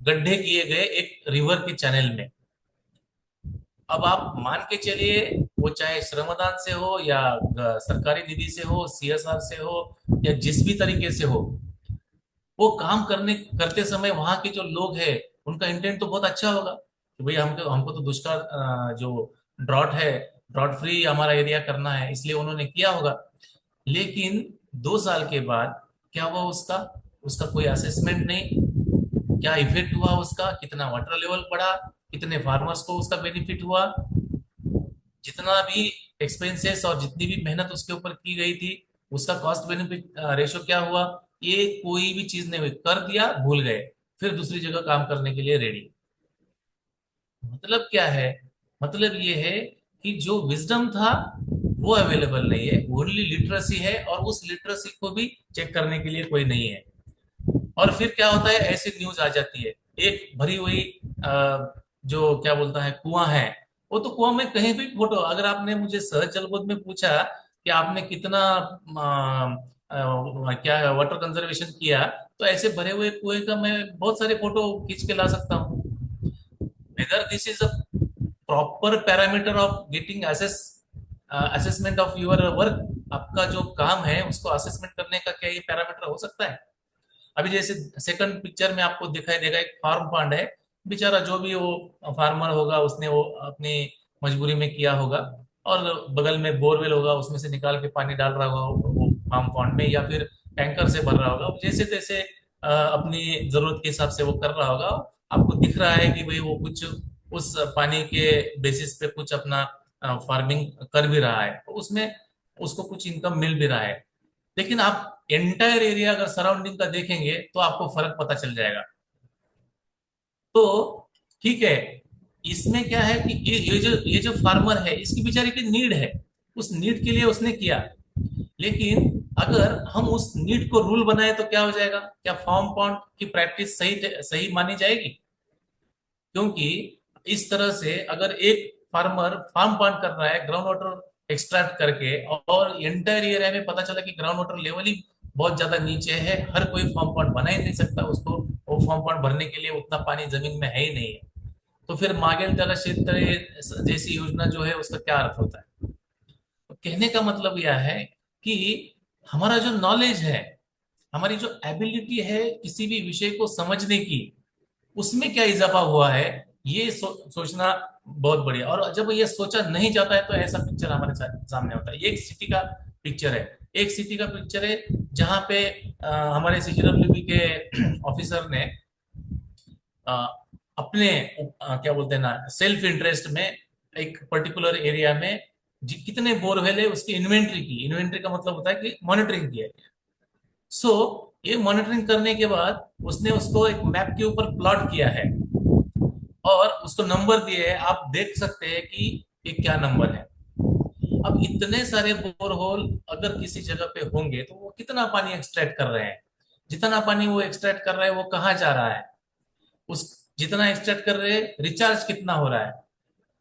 गड्ढे किए गए एक रिवर के चैनल में। अब आप मान के चलिए, वो चाहे श्रमदान से हो या सरकारी निधि से हो, सीएसआर से हो, या जिस भी तरीके से हो, वो काम करते समय वहां के जो लोग हैं, उनका इंटेंट तो बहुत अच्छा होगा कि भाई हमको हमको तो दुष्काल, जो ड्रॉट है, ड्रॉट फ्री हमारा एरिया करना है, इसलिए उन्होंने किया होगा। लेकिन 2 साल के बाद क्या हुआ? उसका उसका कोई असेसमेंट नहीं। क्या इफेक्ट हुआ उसका? कितना वाटर लेवल बढ़ा? कितने फार्मर्स को उसका बेनिफिट हुआ? जितना भी एक्सपेंसेस और जितनी भी मेहनत उसके ऊपर की गई थी, उसका कॉस्ट बेनिफिट रेशो क्या हुआ? ये कोई भी चीज नहीं हुई। कर दिया, भूल गए, फिर दूसरी जगह काम करने के लिए रेडी। मतलब क्या है? मतलब ये है कि जो विजडम था वो अवेलेबल नहीं है, ओनली लिटरेसी है, और उस लिटरेसी को भी चेक करने के लिए कोई नहीं है। और फिर क्या होता है? ऐसी न्यूज आ जाती है, एक भरी हुई जो क्या बोलता है कुआं है, वो तो कुआं में कहीं भी फोटो, अगर आपने मुझे सहज जलपोत में पूछा कि आपने कितना क्या वाटर कंजर्वेशन किया, तो ऐसे भरे हुए कुएं का मैं बहुत सारे फोटो खींच के ला सकता हूँ। Whether this is a proper parameter of getting assessment of your work, आपका जो काम है उसको असेसमेंट करने का क्या ये पैरामीटर हो सकता है? अभी जैसे सेकंड पिक्चर में आपको दिखाई देगा एक फार्म पांड है, बेचारा जो भी वो फार्मर होगा उसने वो अपनी मजबूरी में किया होगा, और बगल में बोरवेल होगा उसमें से निकाल के पानी डाल रहा होगा वो फार्म पॉन्ड में, या फिर टैंकर से भर रहा होगा, जैसे तैसे अपनी जरूरत के हिसाब से वो कर रहा होगा। आपको दिख रहा है कि भाई वो कुछ उस पानी के बेसिस पे कुछ अपना फार्मिंग कर भी रहा है, तो उसमें उसको कुछ इनकम मिल भी रहा है। लेकिन आप एंटायर एरिया अगर सराउंडिंग का देखेंगे तो आपको फर्क पता चल जाएगा। तो ठीक है, इसमें क्या है कि ये जो फार्मर है इसकी बेचारे की नीड है, उस नीड के लिए उसने किया। लेकिन अगर हम उस नीड को रूल बनाए तो क्या हो जाएगा? क्या फार्म पॉन्ड की प्रैक्टिस सही सही मानी जाएगी? क्योंकि इस तरह से अगर एक फार्मर फार्म पॉन्ड कर रहा है ग्राउंड वाटर एक्सट्रैक्ट करके, और एंटायर एरिया में पता चला कि ग्राउंड वाटर लेवल ही बहुत ज्यादा नीचे है, हर कोई फार्म पॉन्ड बना ही नहीं सकता, उसको वो फार्म पॉन्ड भरने के लिए उतना पानी जमीन में है ही नहीं है, तो फिर मागेल जल क्षेत्र जैसी योजना जो है उसका क्या अर्थ होता है? तो कहने का मतलब यह है कि हमारा जो नॉलेज है, हमारी जो एबिलिटी है किसी भी विषय को समझने की, उसमें क्या इजाफा हुआ है, ये सोचना बहुत बढ़िया। और जब ये सोचा नहीं जाता है तो ऐसा पिक्चर हमारे सामने होता है। ये एक सिटी का पिक्चर है, एक सिटी का पिक्चर है जहाँ पे हमारे सीजीडब्ल्यूबी के ऑफिसर ने अ, अपने क्या बोलते हैं ना, सेल्फ इंटरेस्ट में एक पर्टिकुलर एरिया में कितने बोरवेल है उसकी इन्वेंट्री की। इन्वेंट्री का मतलब होता है कि मॉनिटरिंग किया। सो ये मॉनिटरिंग करने के बाद उसने उसको एक मैप के ऊपर प्लॉट किया है और उसको नंबर दिए हैं, आप देख सकते हैं कि ये क्या नंबर है। अब इतने सारे बोरहोल अगर किसी जगह पे होंगे तो वो कितना पानी एक्सट्रैक्ट कर रहे हैं, जितना पानी वो एक्सट्रैक्ट कर रहा है वो कहाँ जा रहा है, उस जितना एक्सट्रैक्ट कर रहे हैं रिचार्ज कितना हो रहा है,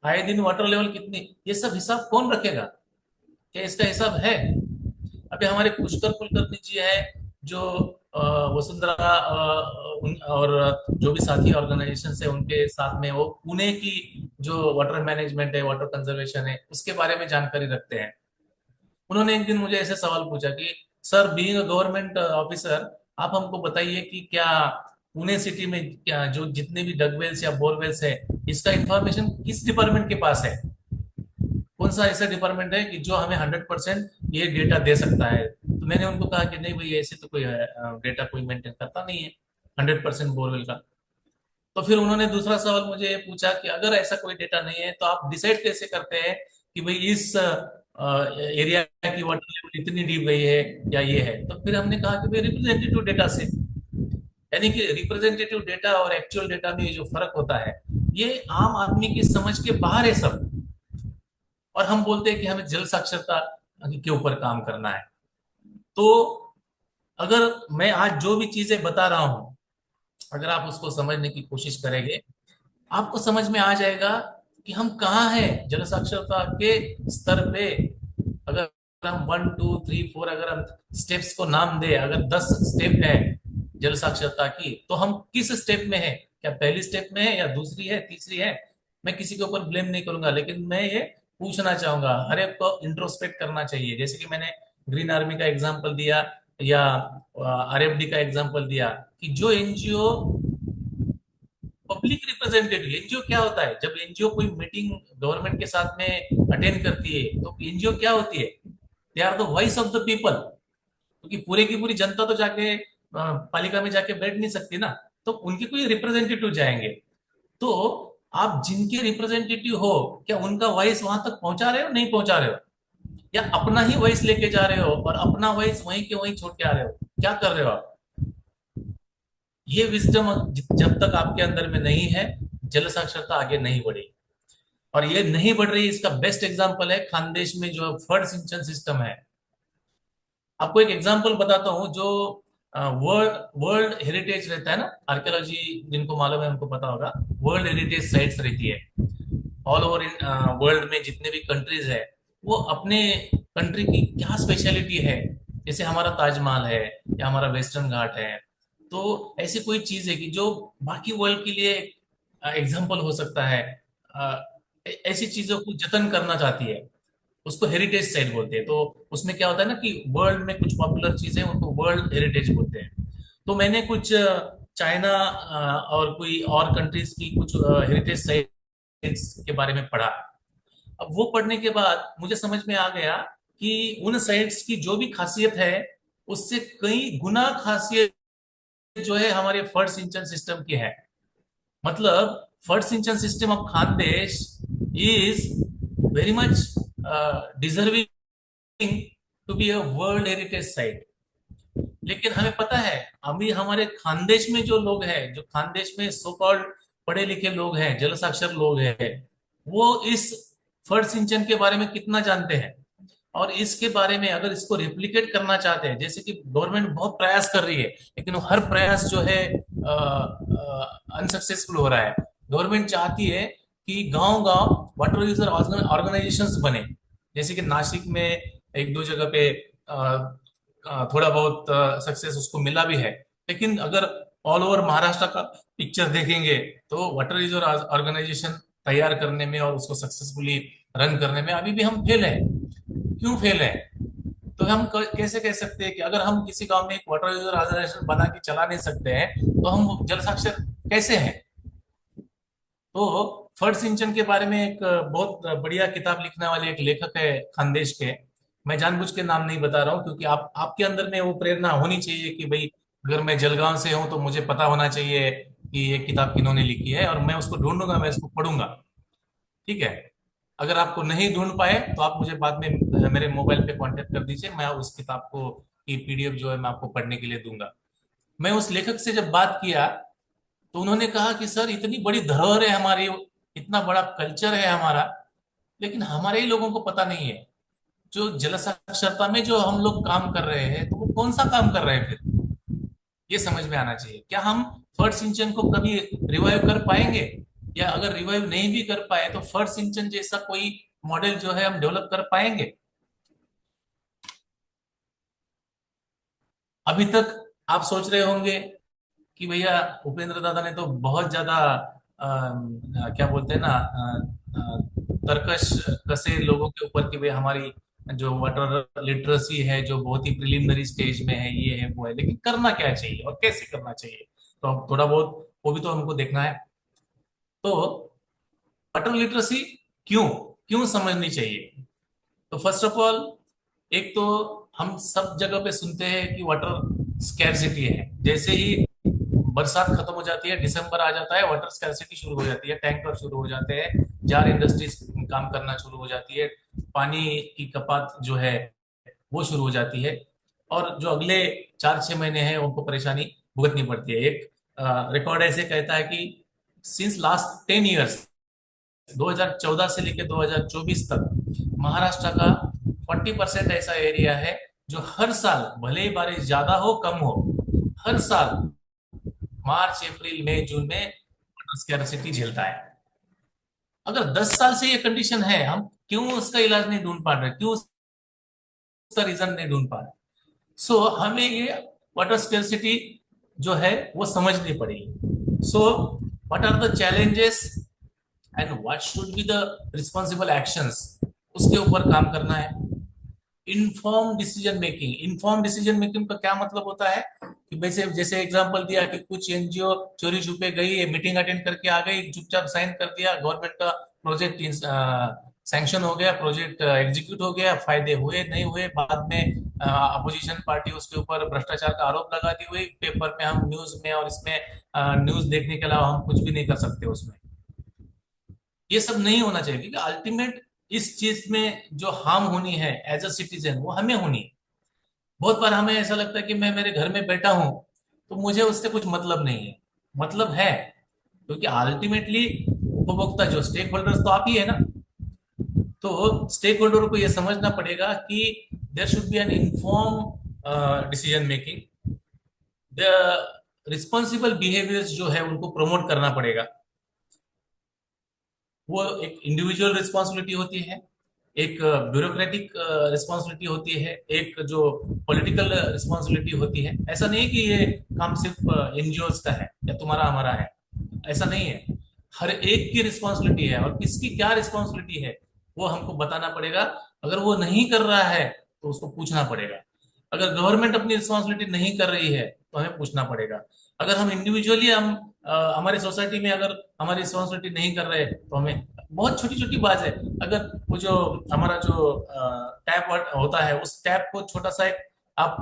आए दिन वाटर लेवल कितनी, ये सब हिसाब कौन रखेगा? क्या इसका हिसाब है? अभी हमारे पुष्कर कुलकर्णी जी है जो वसुंधरा और जो भी साथी ऑर्गेनाइजेशन है उनके साथ में, वो पुणे की जो वाटर मैनेजमेंट है, वाटर कंजर्वेशन है, उसके बारे में जानकारी रखते हैं। उन्होंने एक दिन मुझे ऐसे सवाल पूछा कि sir, being a government officer, आप हमको बताइए कि क्या पुणे सिटी में क्या जो जितने भी डगवेल्स या बोरवेल्स है, इसका इंफॉर्मेशन किस डिपार्टमेंट के पास है? कौन सा ऐसा डिपार्टमेंट है कि जो हमें 100% ये डेटा दे सकता है? तो मैंने उनको कहा कि नहीं भाई, ऐसे तो कोई डेटा कोई मेंटेन करता नहीं है 100% बोरवेल का। तो फिर उन्होंने दूसरा सवाल मुझे ये पूछा कि अगर ऐसा कोई डेटा नहीं है तो आप डिसाइड कैसे करते हैं कि भाई इस एरिया की वाटर लेवल इतनी डीप गई है या ये है? तो फिर हमने कहा कि भाई रिप्रेजेंटेटिव डेटा से, यानी कि रिप्रेजेंटेटिव डेटा और एक्चुअल डेटा में ये जो फर्क होता है, ये आम आदमी की समझ के बाहर है सब। और हम बोलते हैं कि हमें जल साक्षरता के ऊपर काम करना है। तो अगर मैं आज जो भी चीजें बता रहा हूं, अगर आप उसको समझने की कोशिश करेंगे, आपको समझ में आ जाएगा कि हम कहाँ हैं जल साक्षरता के स्तर पे। अगर हम 1 2 3 4 अगर हम स्टेप्स को नाम दे, अगर 10 स्टेप है जल साक्षरता की, तो हम किस स्टेप में है? क्या पहली स्टेप में है या दूसरी है, तीसरी है? मैं किसी के ऊपर ब्लेम नहीं करूंगा, लेकिन मैं ये पूछना चाहूंगा, हर एक को इंट्रोस्पेक्ट करना चाहिए। जैसे कि मैंने ग्रीन आर्मी का एग्जांपल दिया या आरएफडी का एग्जांपल दिया, कि जो एनजीओ पब्लिक रिप्रेजेंटेटिव, एनजीओ क्या होता है? जब एनजीओ कोई मीटिंग गवर्नमेंट के साथ में अटेंड करती है तो एनजीओ क्या होती है? They are the voice of the people. क्योंकि पूरे की पूरी जनता तो जाके पालिका में जाके बैठ नहीं सकती ना, तो उनके कोई रिप्रेजेंटेटिव जाएंगे। तो आप जिनके रिप्रेजेंटेटिव हो, क्या उनका वॉइस वहां तक पहुंचा रहे हो, नहीं पहुंचा रहे हो? या अपना ही वॉइस लेके जा रहे हो और अपना वॉइस वहीं के वहीं छोड़ के आ रहे हो? क्या कर रहे हो आप? ये विजडम जब तक आपके अंदर में नहीं है, जल साक्षरता आगे नहीं बढ़ेगी। और ये नहीं बढ़ रही, इसका बेस्ट एग्जांपल है खानदेश में जो फ्लड सिंचन सिस्टम है। आपको एक एग्जांपल बताता हूँ। जो वर्ल्ड वर्ल्ड हेरिटेज रहता है ना, आर्कियोलॉजी जिनको मालूम है उनको पता होगा, वर्ल्ड हेरिटेज साइट्स रहती है ऑल ओवर इन वर्ल्ड में। जितने भी कंट्रीज है वो अपने कंट्री की क्या स्पेशलिटी है, जैसे हमारा ताजमहल है या हमारा वेस्टर्न घाट है, तो ऐसी कोई चीज है कि जो बाकी वर्ल्ड के लिए एग्जाम्पल हो सकता है, ऐसी चीजों को जतन करना चाहती है, उसको हेरिटेज साइट बोलते हैं। तो उसमें क्या होता है ना कि वर्ल्ड में कुछ पॉपुलर चीजें उनको वर्ल्ड हेरिटेज बोलते हैं। तो मैंने कुछ चाइना और कोई और कंट्रीज की कुछ हेरिटेज साइट्स के बारे में पढ़ा। अब वो पढ़ने के बाद मुझे समझ में आ गया कि उन साइट्स की जो भी खासियत है उससे कई गुना खासियत जो है हमारे फर्स्ट सिंचन सिस्टम की है। मतलब फर्स्ट सिंचन system of Khandesh is very much deserving to be a world heritage site. लेकिन हमें पता है अभी हमारे खानदेश में जो लोग हैं, जो खानदेश में सो कॉल्ड पढ़े लिखे लोग हैं, जल साक्षर लोग हैं, वो इस फर्स्ट सिंचन के बारे में कितना जानते हैं। और इसके बारे में अगर इसको रिप्लिकेट करना चाहते हैं, जैसे कि गवर्नमेंट बहुत प्रयास कर रही है लेकिन वो हर प्रयास जो है अनसक्सेसफुल हो रहा है। गवर्नमेंट चाहती है कि गांव गांव वाटर यूजर ऑर्गेनाइजेशंस बने, जैसे कि नासिक में एक दो जगह पे थोड़ा बहुत सक्सेस उसको मिला भी है। लेकिन अगर ऑल ओवर महाराष्ट्र का पिक्चर देखेंगे तो वाटर यूजर ऑर्गेनाइजेशन तैयार करने में और उसको सक्सेसफुली रन करने में अभी भी हम फेल हैं। क्यों फेल है? तो हम कैसे कह सकते हैं कि अगर हम किसी गांव में एक वाटर यूजर ऑर्गेनाइजेशन बना के चला नहीं सकते हैं तो हम जल साक्षर कैसे हैं? तो फर्स्ट सिंचन के बारे में एक बहुत बढ़िया किताब लिखने वाले एक लेखक है खानदेश के। मैं जानबूझ के नाम नहीं बता रहा हूँ क्योंकि आप आपके अंदर में वो प्रेरणा होनी चाहिए कि भाई अगर मैं जलगांव से हूं तो मुझे पता होना चाहिए कि ये किताब किन्होंने लिखी है, और मैं उसको ढूंढूंगा, मैं उसको पढ़ूंगा। ठीक है? अगर आपको नहीं ढूंढ पाए तो आप मुझे बाद में मेरे मोबाइल पे कांटेक्ट कर दीजिए, मैं उस किताब को की पीडीएफ जो है मैं आपको पढ़ने के लिए दूंगा। मैं उस लेखक से जब बात किया तो उन्होंने कहा कि सर इतनी बड़ी धरोहर है हमारी, इतना बड़ा कल्चर है हमारा, लेकिन हमारे ही लोगों को पता नहीं है। जो जल साक्षरता में जो हम लोग काम कर रहे हैं तो वो कौन सा काम कर रहे हैं फिर, ये समझ में आना चाहिए। क्या हम फर्स्ट सिंचन को कभी रिवाइव कर पाएंगे? या अगर रिवाइव नहीं भी कर पाए तो फर्स्ट सिंचन जैसा कोई मॉडल जो है हम डेवलप कर पाएंगे? अभी तक आप सोच रहे होंगे कि भैया उपेंद्र दादा ने तो बहुत ज्यादा क्या बोलते हैं ना तरकश कसे लोगों के ऊपर कि भाई हमारी जो वाटर लिटरेसी है जो बहुत ही प्रिलिमिनरी स्टेज में है, ये है वो है, लेकिन करना क्या चाहिए और कैसे करना चाहिए, तो हम थोड़ा बहुत वो भी तो हमको देखना है। तो वाटर लिटरेसी क्यों क्यों समझनी चाहिए? तो फर्स्ट ऑफ ऑल, एक तो हम सब जगह पे सुनते हैं कि वाटर स्कैरसिटी है। जैसे ही बरसात खत्म हो जाती है, दिसंबर आ जाता है, वाटर स्कैरसिटी शुरू हो जाती है, टैंकर शुरू हो जाते हैं, जार इंडस्ट्रीज काम करना शुरू हो जाती है, पानी की खपत जो है वो शुरू हो जाती है, और जो अगले 4-6 महीने हैं उनको परेशानी भुगतनी पड़ती है। एक रिकॉर्ड ऐसे कहता है कि सिंस लास्ट 10 ईयर्स, 2014 से लेकर 2024 तक महाराष्ट्र का 40% ऐसा एरिया है जो हर साल, भले ही बारिश ज्यादा हो कम हो, हर साल मार्च अप्रैल मई जून में वाटर स्कैरसिटी झेलता है। अगर 10 साल से ये कंडीशन है, हम क्यों उसका इलाज नहीं ढूंढ पा रहे, क्यों उसका रीजन नहीं ढूंढ पा रहे? सो हमें ये वाटर स्कैरसिटी जो है वो समझनी पड़ेगी। So what are the challenges and what should be the responsible actions, उसके ऊपर काम करना है। Inform decision making, inform decision making का क्या मतलब होता है कि वैसे जैसे एग्जांपल दिया कि कुछ एनजीओ चोरी छुपे गई, मीटिंग अटेंड करके आ गई, चुपचाप साइन कर दिया, गवर्नमेंट का प्रोजेक्ट सैंक्शन हो गया, प्रोजेक्ट एग्जीक्यूट हो गया, फायदे हुए नहीं हुए, बाद में अपोजिशन पार्टी उसके ऊपर भ्रष्टाचार का आरोप लगाती हुई, पेपर में हम न्यूज में और इसमें न्यूज देखने के अलावा हम कुछ भी नहीं कर सकते उसमें। ये सब नहीं होना चाहिए क्योंकि अल्टीमेट इस चीज में जो हार्म होनी है एज अ सिटीजन वो हमें होनी है। बहुत बार हमें ऐसा लगता है कि मैं मेरे घर में बैठा हूं तो मुझे उससे कुछ मतलब नहीं है। मतलब है, क्योंकि अल्टीमेटली उपभोक्ता जो स्टेक होल्डर्स तो आप ही है ना। तो स्टेक होल्डर को यह समझना पड़ेगा कि there should be an inform decision making, responsible behaviours जो है उनको प्रमोट करना पड़ेगा। वो एक इंडिविजुअल रिस्पॉन्सिबिलिटी होती है, एक ब्यूरोक्रेटिक रिस्पॉन्सिबिलिटी होती है, एक जो पॉलिटिकल रिस्पॉन्सिबिलिटी होती है। ऐसा नहीं कि ये काम सिर्फ एनजीओज का है या तुम्हारा हमारा है, ऐसा नहीं है। हर एक की रिस्पॉन्सिबिलिटी है, और किसकी क्या रिस्पॉन्सिबिलिटी है वो हमको बताना पड़ेगा। अगर वो नहीं कर रहा है तो उसको पूछना पड़ेगा। अगर गवर्नमेंट अपनी रिस्पॉन्सिबिलिटी नहीं कर रही है तो हमें पूछना पड़ेगा। अगर हम इंडिविजुअली हमारी सोसाइटी में अगर हमारी रिस्पॉन्सिबिलिटी नहीं कर रहे तो हमें, बहुत छोटी छोटी बात है। अगर वो जो हमारा जो टैप होता है, उस टैप को छोटा सा एक आप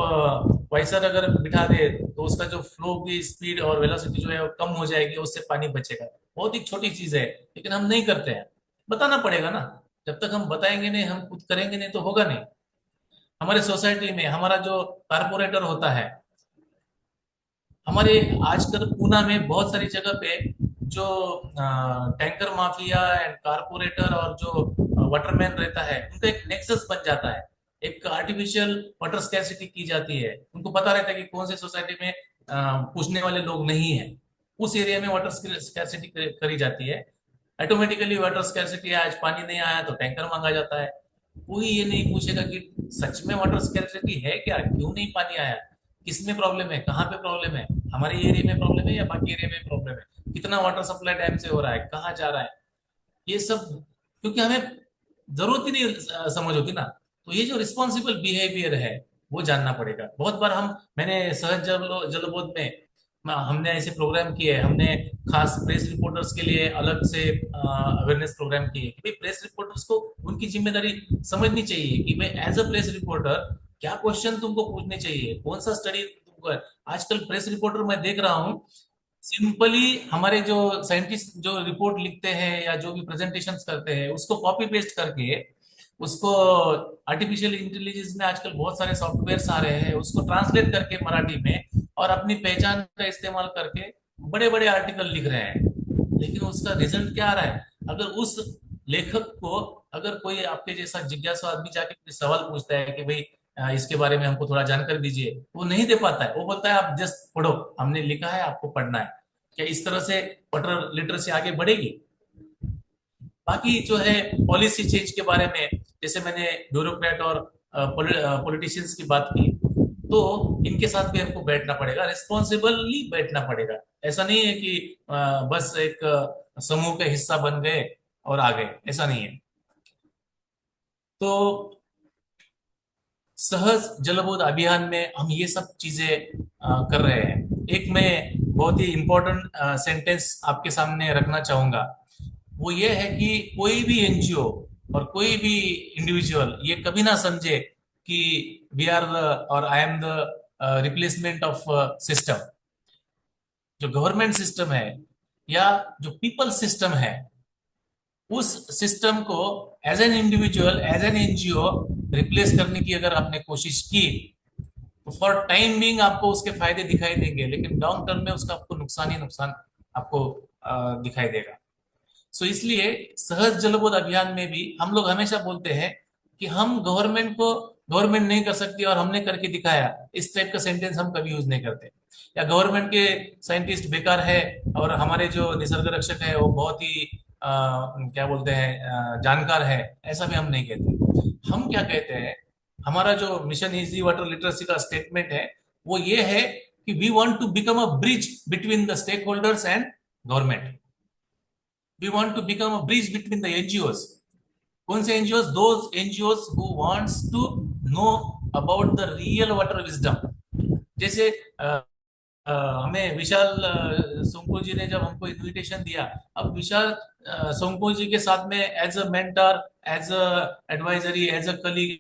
वाइसर अगर बिठा दे तो उसका जो फ्लो की स्पीड और वेलोसिटी जो है वो कम हो जाएगी, उससे पानी बचेगा। बहुत ही छोटी चीज है, लेकिन हम नहीं करते हैं। बताना पड़ेगा ना। जब तक हम बताएंगे नहीं, हम खुद करेंगे नहीं, तो होगा नहीं। हमारे सोसाइटी में हमारा जो कारपोरेटर होता है, हमारे आजकल पूना में बहुत सारी जगह पे जो टैंकर माफिया एंड कारपोरेटर और जो वाटरमैन रहता है, उनका एक नेक्सस बन जाता है। एक आर्टिफिशियल वाटर स्कैर्सिटी की जाती है। उनको पता रहता है कि कौन से सोसाइटी में पूछने वाले लोग नहीं है, उस एरिया में वाटर स्कैर्सिटी करी जाती है। ऑटोमेटिकली वाटर स्कैर्सिटी है, आज पानी नहीं आया तो टैंकर मांगा जाता है। कोई ये नहीं पूछेगा कि सच में वाटर स्कैर्सिटी है क्या, क्यों नहीं पानी आया, किस में प्रॉब्लम है, कहाँ पे प्रॉब्लम है, हमारे एरिया में प्रॉब्लम है या बाकी एरिया में प्रॉब्लम है, कितना वाटर सप्लाई डैम से हो रहा है, कहाँ जा रहा है, ये सब। क्योंकि हमें जरूरत ही नहीं समझ होती ना। तो ये जो रिस्पॉन्सिबल बिहेवियर है वो जानना पड़ेगा। बहुत बार मैंने सहज जलबोध में हमने ऐसे प्रोग्राम किए हैं। हमने खास प्रेस रिपोर्टर्स के लिए अलग से अवेयरनेस प्रोग्राम किए कि भाई प्रेस रिपोर्टर्स को उनकी जिम्मेदारी समझनी चाहिए कि भाई एज अ प्रेस रिपोर्टर क्या क्वेश्चन तुमको पूछने चाहिए, कौन सा स्टडी तुमको। आजकल प्रेस रिपोर्टर मैं देख रहा हूँ, सिंपली हमारे जो साइंटिस्ट जो रिपोर्ट लिखते हैं या जो भी प्रेजेंटेशंस करते हैं उसको कॉपी पेस्ट करके, उसको आर्टिफिशियल इंटेलिजेंस में आजकल बहुत सारे सॉफ्टवेयर्स आ रहे हैं, उसको ट्रांसलेट करके मराठी में और अपनी पहचान का इस्तेमाल करके बड़े बड़े आर्टिकल लिख रहे हैं। लेकिन उसका रिजल्ट क्या आ रहा है? अगर उस लेखक को, अगर कोई आपके जैसा जिज्ञासु आदमी जाके सवाल पूछता है कि भाई इसके बारे में हमको थोड़ा जानकारी दीजिए, वो नहीं दे पाता है। वो बोलता है आप जस्ट पढ़ो, हमने लिखा है, आपको पढ़ना है। क्या इस तरह से वाटर लिटरेसी आगे बढ़ेगी? बाकी जो है पॉलिसी चेंज के बारे में, जैसे मैंने ब्यूरोक्रेट और पॉलिटिशियंस की बात की, तो इनके साथ भी हमको बैठना पड़ेगा, रिस्पॉन्सिबली बैठना पड़ेगा। ऐसा नहीं है कि बस एक समूह का हिस्सा बन गए और आ गए, ऐसा नहीं है। तो सहज जलबोध अभियान में हम ये सब चीजें कर रहे हैं। एक मैं बहुत ही इंपॉर्टेंट सेंटेंस आपके सामने रखना चाहूंगा। वो ये है कि कोई भी एनजीओ और कोई भी इंडिविजुअल ये कभी ना समझे कि वी आर द और I am the replacement of system. जो गवर्नमेंट सिस्टम है या जो पीपल सिस्टम है, उस सिस्टम को as an individual, as an NGO replace करने की अगर आपने कोशिश की तो फॉर टाइम बीइंग आपको उसके फायदे दिखाई देंगे, लेकिन लॉन्ग टर्म में उसका आपको नुकसान ही नुकसान आपको दिखाई देगा। सो इसलिए सहज जलबोध अभियान में भी हम लोग हमेशा बोलते हैं कि हम गवर्नमेंट नहीं कर सकती और हमने करके दिखाया, इस टाइप का सेंटेंस हम कभी यूज नहीं करते। या गवर्नमेंट के साइंटिस्ट बेकार है और हमारे जो निसर्ग रक्षक है वो बहुत ही क्या बोलते हैं जानकार है, ऐसा भी हम नहीं कहते। हम क्या कहते हैं, हमारा जो मिशन इजी वाटर लिटरेसी का स्टेटमेंट है वो ये है कि we want to become a bridge between the stakeholders and government. We want to become a bridge between the NGOs. कौन से NGOs? Those NGOs who wants to know about the real water wisdom. जैसे हमें विशाल सोमको जी ने जब हमको invitation दिया, अब विशाल सोमको जी के साथ में as a mentor, as a advisory, as a colleague,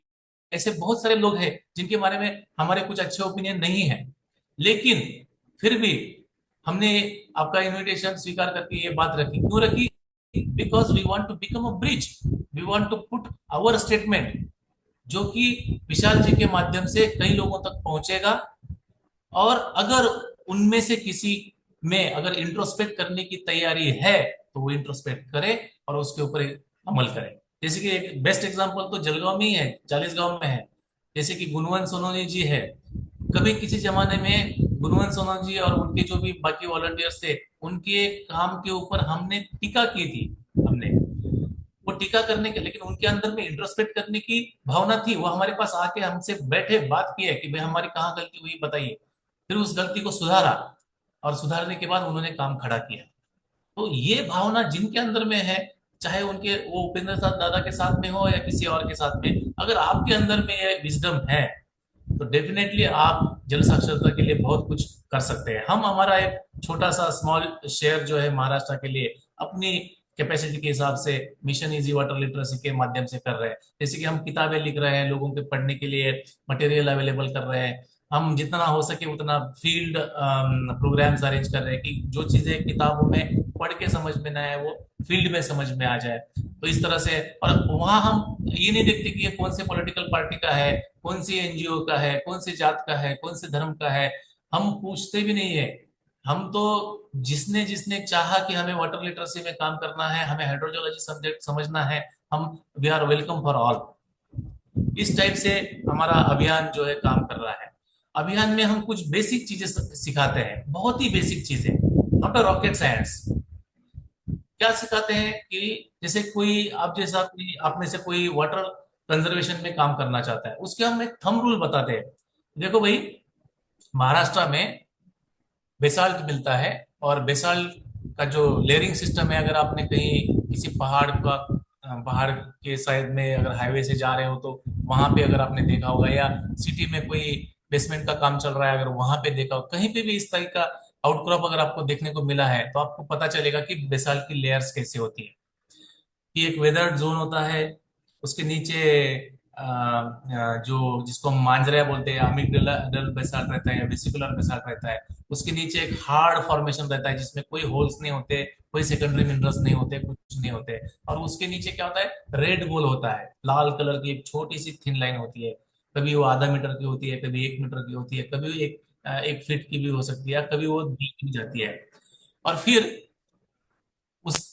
ऐसे बहुत सारे लोग हैं जिनके बारे में हमारे कुछ अच्छे ओपिनियन नहीं है। लेकिन फिर भी हमने आपका इनविटेशन स्वीकार करके ये बात रखी। क्यों रखी? Because we want to become a bridge, we want to put our statement, जो कि विशाल जी के माध्यम से कई लोगों तक पहुंचेगा। और अगर उनमें से किसी में अगर इंट्रोस्पेक्ट करने की तैयारी है तो वो इंट्रोस्पेक्ट करे और उसके ऊपर अमल करे। जैसे कि एक बेस्ट एग्जांपल तो जलगांव में ही है, 40 गांव में है। जैसे कि गुणवंत सोनोनी जी है, कभी किसी जमाने में गुणवंत सोनम जी और उनके जो भी बाकी वॉलंटियर्स थे, उनके काम के ऊपर हमने टीका की थी। हमने वो टीका करने के, लेकिन उनके अंदर में इंट्रोस्पेक्ट करने की भावना थी। वो हमारे पास आके हमसे बैठे, बात किए कि भाई हमारी कहाँ गलती हुई बताइए। फिर उस गलती को सुधारा, और सुधारने के बाद उन्होंने काम खड़ा किया। तो ये भावना जिनके अंदर में है, चाहे उनके वो उपेंद्र साथ दादा के साथ में हो या किसी और के साथ में, अगर आपके अंदर में ये विजडम है तो डेफिनेटली आप जल साक्षरता के लिए बहुत कुछ कर सकते हैं। हम हमारा एक छोटा सा स्मॉल शेयर जो है महाराष्ट्र के लिए अपनी कैपेसिटी के हिसाब से मिशन इजी वाटर लिटरेसी के माध्यम से कर रहे हैं। जैसे कि हम किताबें लिख रहे हैं, लोगों के पढ़ने के लिए मटेरियल अवेलेबल कर रहे हैं। हम जितना हो सके उतना फील्ड प्रोग्राम्स अरेंज कर रहे हैं कि जो चीजें किताबों में पढ़ के समझ में ना आए वो फील्ड में समझ में आ जाए। तो इस तरह से, और वहां हम ये नहीं देखते कि ये कौन से पॉलिटिकल पार्टी का है, कौन सी एनजीओ का है, कौन सी जात का है, कौन से धर्म का है, हम पूछते भी नहीं है। हम तो जिसने जिसने चाहा कि हमें वाटर लिटरेसी में काम करना है, हमें हाइड्रोलॉजी सब्जेक्ट समझना है, हम we are welcome for all. इस टाइप से हमारा अभियान जो है काम कर रहा है। अभियान में हम कुछ बेसिक चीजें सिखाते हैं, बहुत ही बेसिक चीजें, नॉट अ रॉकेट साइंस। क्या सिखाते हैं कि जैसे कोई आप जैसा कोई आप में से कोई वाटर कंजर्वेशन में काम करना चाहता है, उसके हम एक थंब रूल बताते हैं। देखो भाई, महाराष्ट्र में बेसाल्ट मिलता है, और बेसाल्ट का जो लेयरिंग सिस्टम है, अगर आपने कहीं किसी पहाड़ के साइड में अगर हाईवे से जा रहे हो तो वहां पे अगर आपने देखा होगा, या सिटी में कोई बेसमेंट का काम चल रहा है अगर वहां पे देखा हो, कहीं पे भी इस तरह का आउटक्रॉप अगर आपको देखने को मिला है, तो आपको पता चलेगा कि बेसाल्ट की लेयर्स कैसे होती है। कि एक वेदर्ड जोन होता है, उसके नीचे जो जिसको हम मांजरा बोलते हैं, अमिगडाला बेसाल्ट रहता है या वेसिकुलर बेसाल्ट रहता है। उसके नीचे एक हार्ड फॉर्मेशन रहता है जिसमें कोई होल्स नहीं होते, कोई सेकेंडरी मिनरल्स नहीं होते, कुछ नहीं होते। और उसके नीचे क्या होता है, रेड गोल होता है, लाल कलर की एक छोटी सी थिन लाइन होती है। कभी वो आधा मीटर की होती है, कभी 1 मीटर की होती है, कभी एक 1 फीट की भी हो सकती है, कभी वो 2 भी जाती है। और फिर उस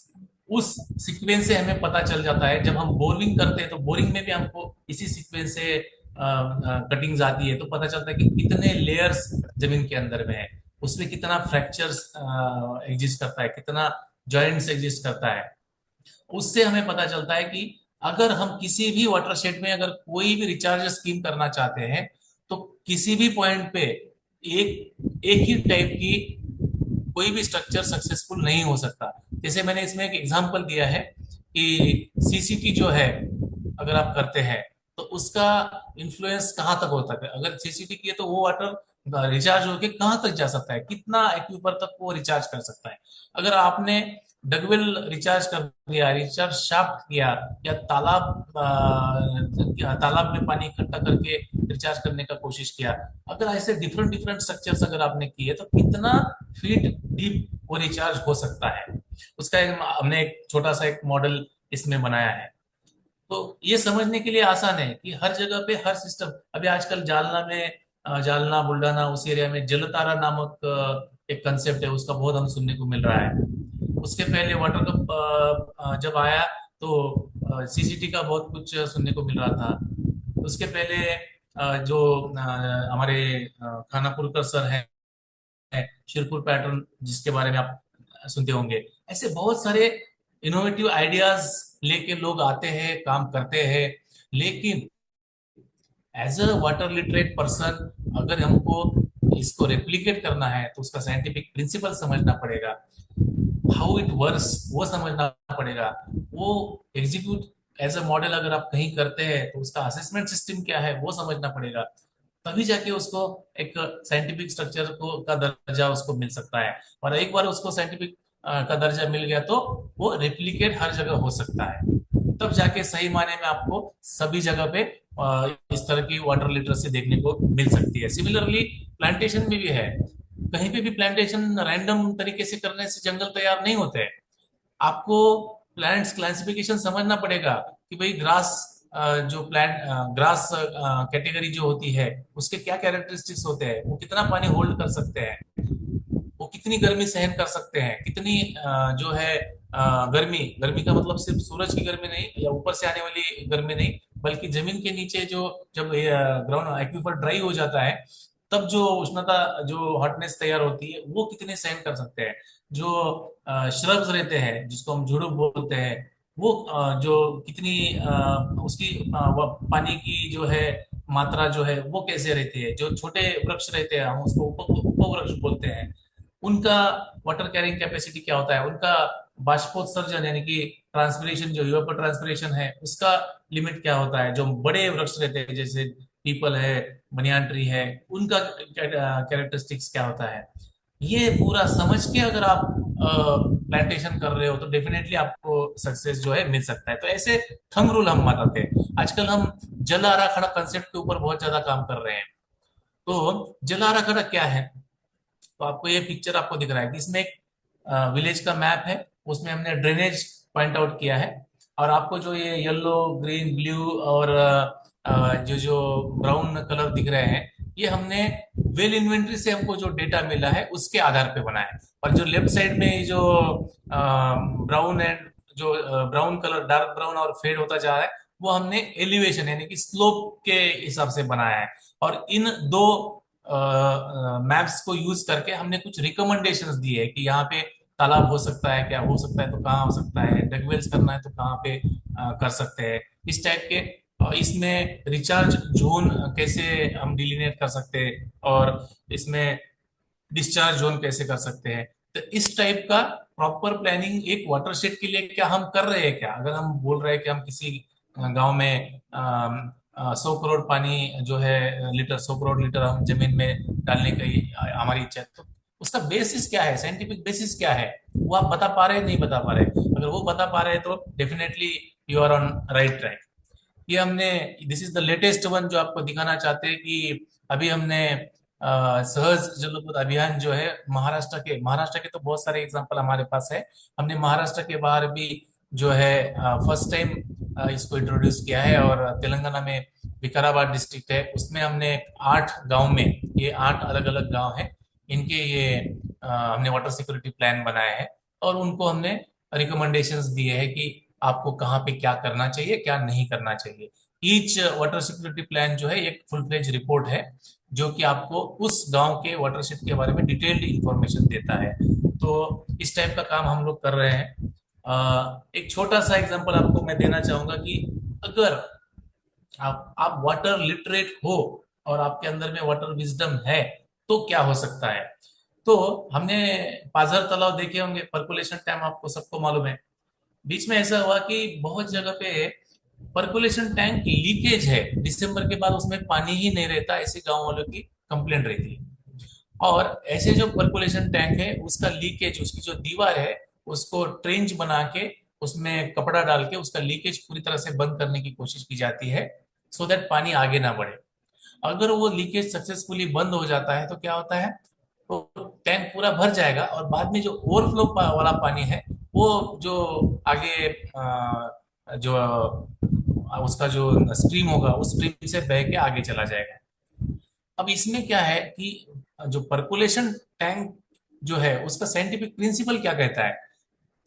उस सीक्वेंस से हमें पता चल जाता है, जब हम बोरिंग करते हैं तो बोरिंग में भी हमको इसी सीक्वेंस से कटिंग्स आती है, तो पता चलता है कि कितने लेयर्स जमीन के अंदर में है, उसमें कितना फ्रैक्चर्स एग्जिस्ट करता है, कितना जॉइंट्स एग्जिस्ट करता है। उससे हमें पता चलता है कि अगर हम किसी भी वाटरशेड में अगर कोई भी रिचार्ज स्कीम करना चाहते हैं, तो किसी भी पॉइंट पे एक एक ही टाइप की कोई भी स्ट्रक्चर सक्सेसफुल नहीं हो सकता। जैसे मैंने इसमें एक एग्जांपल दिया है कि सीसीटी जो है अगर आप करते हैं, तो उसका इन्फ्लुएंस कहाँ तक होता है। अगर सीसीटी किए तो वो वाटर रिचार्ज होके कहाँ तक जा सकता है, कितना एक्यूपर तक वो रिचार्ज कर सकता है। अगर आपने डगवेल रिचार्ज कर दिया, रिचार्ज शाफ्ट किया, या तालाब में पानी इकट्ठा करके रिचार्ज करने का कोशिश किया, अगर ऐसे डिफरेंट डिफरेंट स्ट्रक्चर्स अगर आपने किए, तो कितना फीट डीप वो रिचार्ज हो सकता है। उसका हमने एक छोटा सा एक मॉडल इसमें बनाया है। तो ये समझने के लिए आसान है कि हर जगह पे हर सिस्टम, अभी आजकल जालना में जालना बुल्ढाना उस एरिया में जलतारा नामक एक कंसेप्ट है, उसका बहुत हम सुनने को मिल रहा है। उसके पहले वाटर कप जब आया तो सीसीटी का बहुत कुछ सुनने को मिल रहा था। उसके पहले जो हमारे खानापुरकर सर है, शिरपुर पैटर्न जिसके बारे में आप सुनते होंगे, ऐसे बहुत सारे इनोवेटिव आइडियाज लेके लोग आते हैं, काम करते हैं। लेकिन as a water literate person, अगर हमको इसको रेप्लिकेट करना है तो उसका साइंटिफिक प्रिंसिपल समझना पड़ेगा, हाउ इट वर्क्स वो समझना पड़ेगा, वो एग्जीक्यूट एज अ मॉडल अगर आप कहीं करते हैं तो उसका असेसमेंट सिस्टम क्या है वो समझना पड़ेगा। तभी जाके उसको एक साइंटिफिक स्ट्रक्चर को का दर्जा उसको मिल सकता है। और एक बार उसको साइंटिफिक का दर्जा मिल गया तो वो रेप्लिकेट हर जगह हो सकता है। तब जाके सही मायने में आपको सभी जगह पे इस तरह की वाटर लिटरेसी देखने को मिल सकती है। सिमिलरली प्लांटेशन में भी है। कहीं पे भी प्लांटेशन रैंडम तरीके से करने से जंगल तैयार नहीं होते हैं। आपको प्लांट्स क्लासिफिकेशन समझना पड़ेगा कि भाई ग्रास जो प्लांट ग्रास कैटेगरी जो होती है, उसके क्या कैरेक्टरिस्टिक्स होते हैं, वो कितना पानी होल्ड कर सकते हैं, वो कितनी गर्मी सहन कर सकते हैं, कितनी जो है गर्मी, गर्मी का मतलब सिर्फ सूरज की गर्मी नहीं या ऊपर से आने वाली गर्मी नहीं, बल्कि जमीन के नीचे जो जब ग्राउंड एक्वीफर ड्राई हो जाता है तब जो उष्णता, जो हॉटनेस तैयार होती है, वो कितने सहन कर सकते हैं। जो श्रब्स रहते हैं जिसको हम झुड़ुप बोलते हैं, वो जो कितनी उसकी वो पानी की जो है मात्रा जो है वो कैसे रहती है। जो छोटे वृक्ष रहते हैं हम उसको उपवृक्ष बोलते हैं, उनका वाटर कैरिंग कैपेसिटी क्या होता है, उनका बाष्पोत्सर्जन यानी कि ट्रांसपिरेशन, जो इवेपोर ट्रांसपिरेशन है, उसका लिमिट क्या होता है। जो बड़े वृक्ष रहते हैं जैसे पीपल है, बनियान ट्री है, उनका कैरेक्टरिस्टिक्स क्या होता है। ये पूरा समझ के अगर आप प्लांटेशन कर रहे हो तो डेफिनेटली आपको सक्सेस जो है मिल सकता है। तो ऐसे थंब रूल हम बताते हैं। आजकल हम जल आराखड़ा कंसेप्ट के ऊपर बहुत ज्यादा काम कर रहे हैं। तो जल आराखड़ा क्या है, तो आपको ये पिक्चर आपको दिख रहा है कि इसमें एक विलेज का मैप है, उसमें हमने ड्रेनेज पॉइंट आउट किया है। और आपको जो ये येलो, ग्रीन, ब्लू और जो जो ब्राउन कलर दिख रहे हैं, ये हमने वेल इन्वेंट्री से हमको जो डेटा मिला है उसके आधार पे बना है। और जो लेफ्ट साइड में जो ब्राउन एंड जो ब्राउन कलर, डार्क ब्राउन और फेड होता जा रहा है, वो हमने एलिवेशन यानी कि स्लोप के हिसाब से बनाया है। और इन दो मैप्स को यूज करके हमने कुछ रिकमेंडेशंस दिए है कि यहाँ पे तालाब हो सकता है, क्या हो सकता है तो कहाँ हो सकता है, डगवेल्स करना है तो कहाँ पे कर सकते हैं, इस टाइप के। इसमें रिचार्ज जोन कैसे हम डिलीनेट कर सकते हैं, और इसमें डिस्चार्ज जोन कैसे कर सकते हैं। तो इस टाइप का प्रॉपर प्लानिंग एक वाटरशेड के लिए क्या हम कर रहे हैं क्या। अगर हम बोल रहे हैं कि हम किसी गांव में 100 करोड़ पानी जो है लीटर, 100 करोड़ लीटर हम जमीन में डालने की हमारी इच्छा है, तो उसका बेसिस क्या है, साइंटिफिक बेसिस क्या है, वो आप बता पा रहे हैं नहीं बता पा रहे। अगर वो बता पा रहे हैं तो definitely you are on right track. ये हमने, this is the latest one जो आपको दिखाना चाहते हैं कि अभी हमने सहज जलपोत अभियान जो है महाराष्ट्र के तो बहुत सारे एग्जांपल हमारे पास है। हमने महाराष्ट्र के बाहर भी जो है फर्स्ट टाइम इसको इंट्रोड्यूस किया है। और तेलंगाना में विकाराबाद डिस्ट्रिक्ट है, उसमें हमने 8 गांव में, ये 8 अलग अलग गांव हैं, इनके ये हमने वाटर सिक्योरिटी प्लान बनाए हैं। और उनको हमने रिकमेंडेशंस दिए हैं कि आपको कहाँ पे क्या करना चाहिए, क्या नहीं करना चाहिए। ईच वाटर सिक्योरिटी प्लान जो है एक फुल फ्लेज रिपोर्ट है, जो कि आपको उस गांव के वाटरशेड के बारे में डिटेल्ड इंफॉर्मेशन देता है। तो इस टाइप का काम हम लोग कर रहे हैं। एक छोटा सा एग्जांपल आपको मैं देना चाहूंगा कि अगर आप वाटर लिटरेट हो और आपके अंदर में वाटर विजडम है तो क्या हो सकता है। तो हमने पाझर तालाब देखे होंगे, पर्कुलेशन टैंक आपको सबको मालूम है। बीच में ऐसा हुआ कि बहुत जगह पे पर्कुलेशन टैंक लीकेज है, दिसंबर के बाद उसमें पानी ही नहीं रहता, ऐसे गांव वालों की कंप्लेंट रहती है। और ऐसे जो पर्कुलेशन टैंक है उसका लीकेज, उसकी जो दीवार है उसको ट्रेंच बना के उसमें कपड़ा डाल के उसका लीकेज पूरी तरह से बंद करने की कोशिश की जाती है, सो दैट पानी आगे ना बढ़े। अगर वो लीकेज सक्सेसफुली बंद हो जाता है तो क्या होता है, तो टैंक पूरा भर जाएगा और बाद में जो ओवरफ्लो वाला पानी है वो जो आगे जो उसका जो स्ट्रीम होगा उस स्ट्रीम से बह के आगे चला जाएगा। अब इसमें क्या है कि जो पर्कुलेशन टैंक जो है उसका साइंटिफिक प्रिंसिपल क्या कहता है।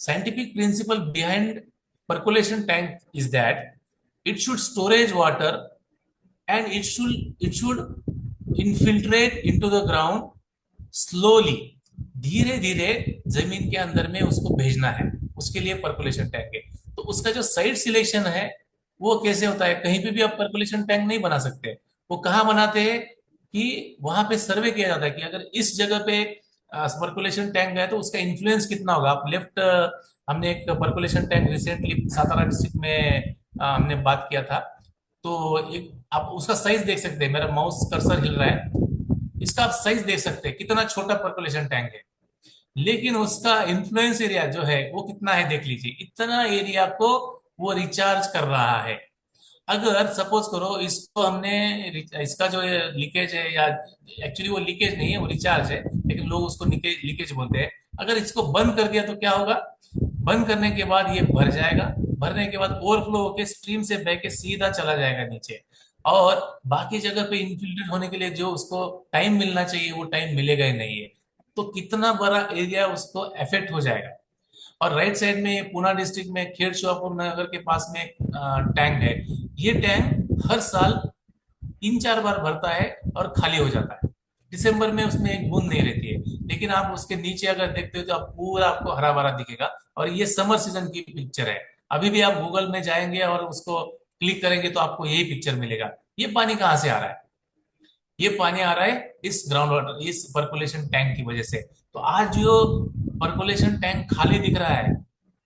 Scientific principle behind percolation tank is that it should storage water and it should infiltrate into the ground slowly, धीरे धीरे जमीन के अंदर में उसको भेजना है, उसके लिए पर्कुलेशन टैंक है। तो उसका जो साइट सिलेक्शन है वो कैसे होता है, कहीं पे भी आप पर्कुलेशन टैंक नहीं बना सकते। वो कहाँ बनाते हैं कि वहां पे सर्वे किया जाता है कि अगर इस जगह पे पर्कुलेशन टैंक है तो उसका इन्फ्लुएंस कितना होगा। आप लेफ्ट, हमने एक percolation tank recently Satara district में हमने बात किया था। तो एक आप उसका साइज देख सकते हैं, मेरा माउस कर्सर हिल रहा है, इसका आप साइज देख सकते हैं कितना छोटा पर्कुलेशन टैंक है। लेकिन उसका इन्फ्लुएंस एरिया जो है वो कितना है देख लीजिए, इतना एरिया को वो रिचार्ज कर रहा है। अगर सपोज करो इसको हमने, इसका जो लीकेज है, या एक्चुअली वो लीकेज नहीं है वो रिचार्ज है, लेकिन लोग उसको लीकेज बोलते हैं। अगर इसको बंद कर दिया तो क्या होगा, बंद करने के बाद ये भर जाएगा, भरने के बाद ओवरफ्लो होके स्ट्रीम से बह के सीधा चला जाएगा नीचे। और बाकी जगह पे इन्फिल्ट्रेट होने के लिए जो उसको टाइम मिलना चाहिए वो टाइम मिलेगा ही नहीं है। तो कितना बड़ा एरिया उसको अफेक्ट हो जाएगा। और राइट साइड में पूना डिस्ट्रिक्ट में खेड़ शिवापुर नगर के पास में एक टैंक है। ये टैंक हर साल 3-4 बार भरता है और खाली हो जाता है। दिसंबर में उसमें एक बूंद नहीं रहती है। लेकिन आप उसके नीचे अगर देखते हो तो आप पूरा आपको हरा भरा दिखेगा। और ये समर सीजन की पिक्चर है। अभी भी आप गूगल में जाएंगे और उसको क्लिक करेंगे तो आपको यही पिक्चर मिलेगा। ये पानी कहाँ से आ रहा है? ये पानी आ रहा है इस ग्राउंड वाटर, इस पर्कुलेशन टैंक की वजह से। तो आज जो पर्कुलेशन टैंक खाली दिख रहा है,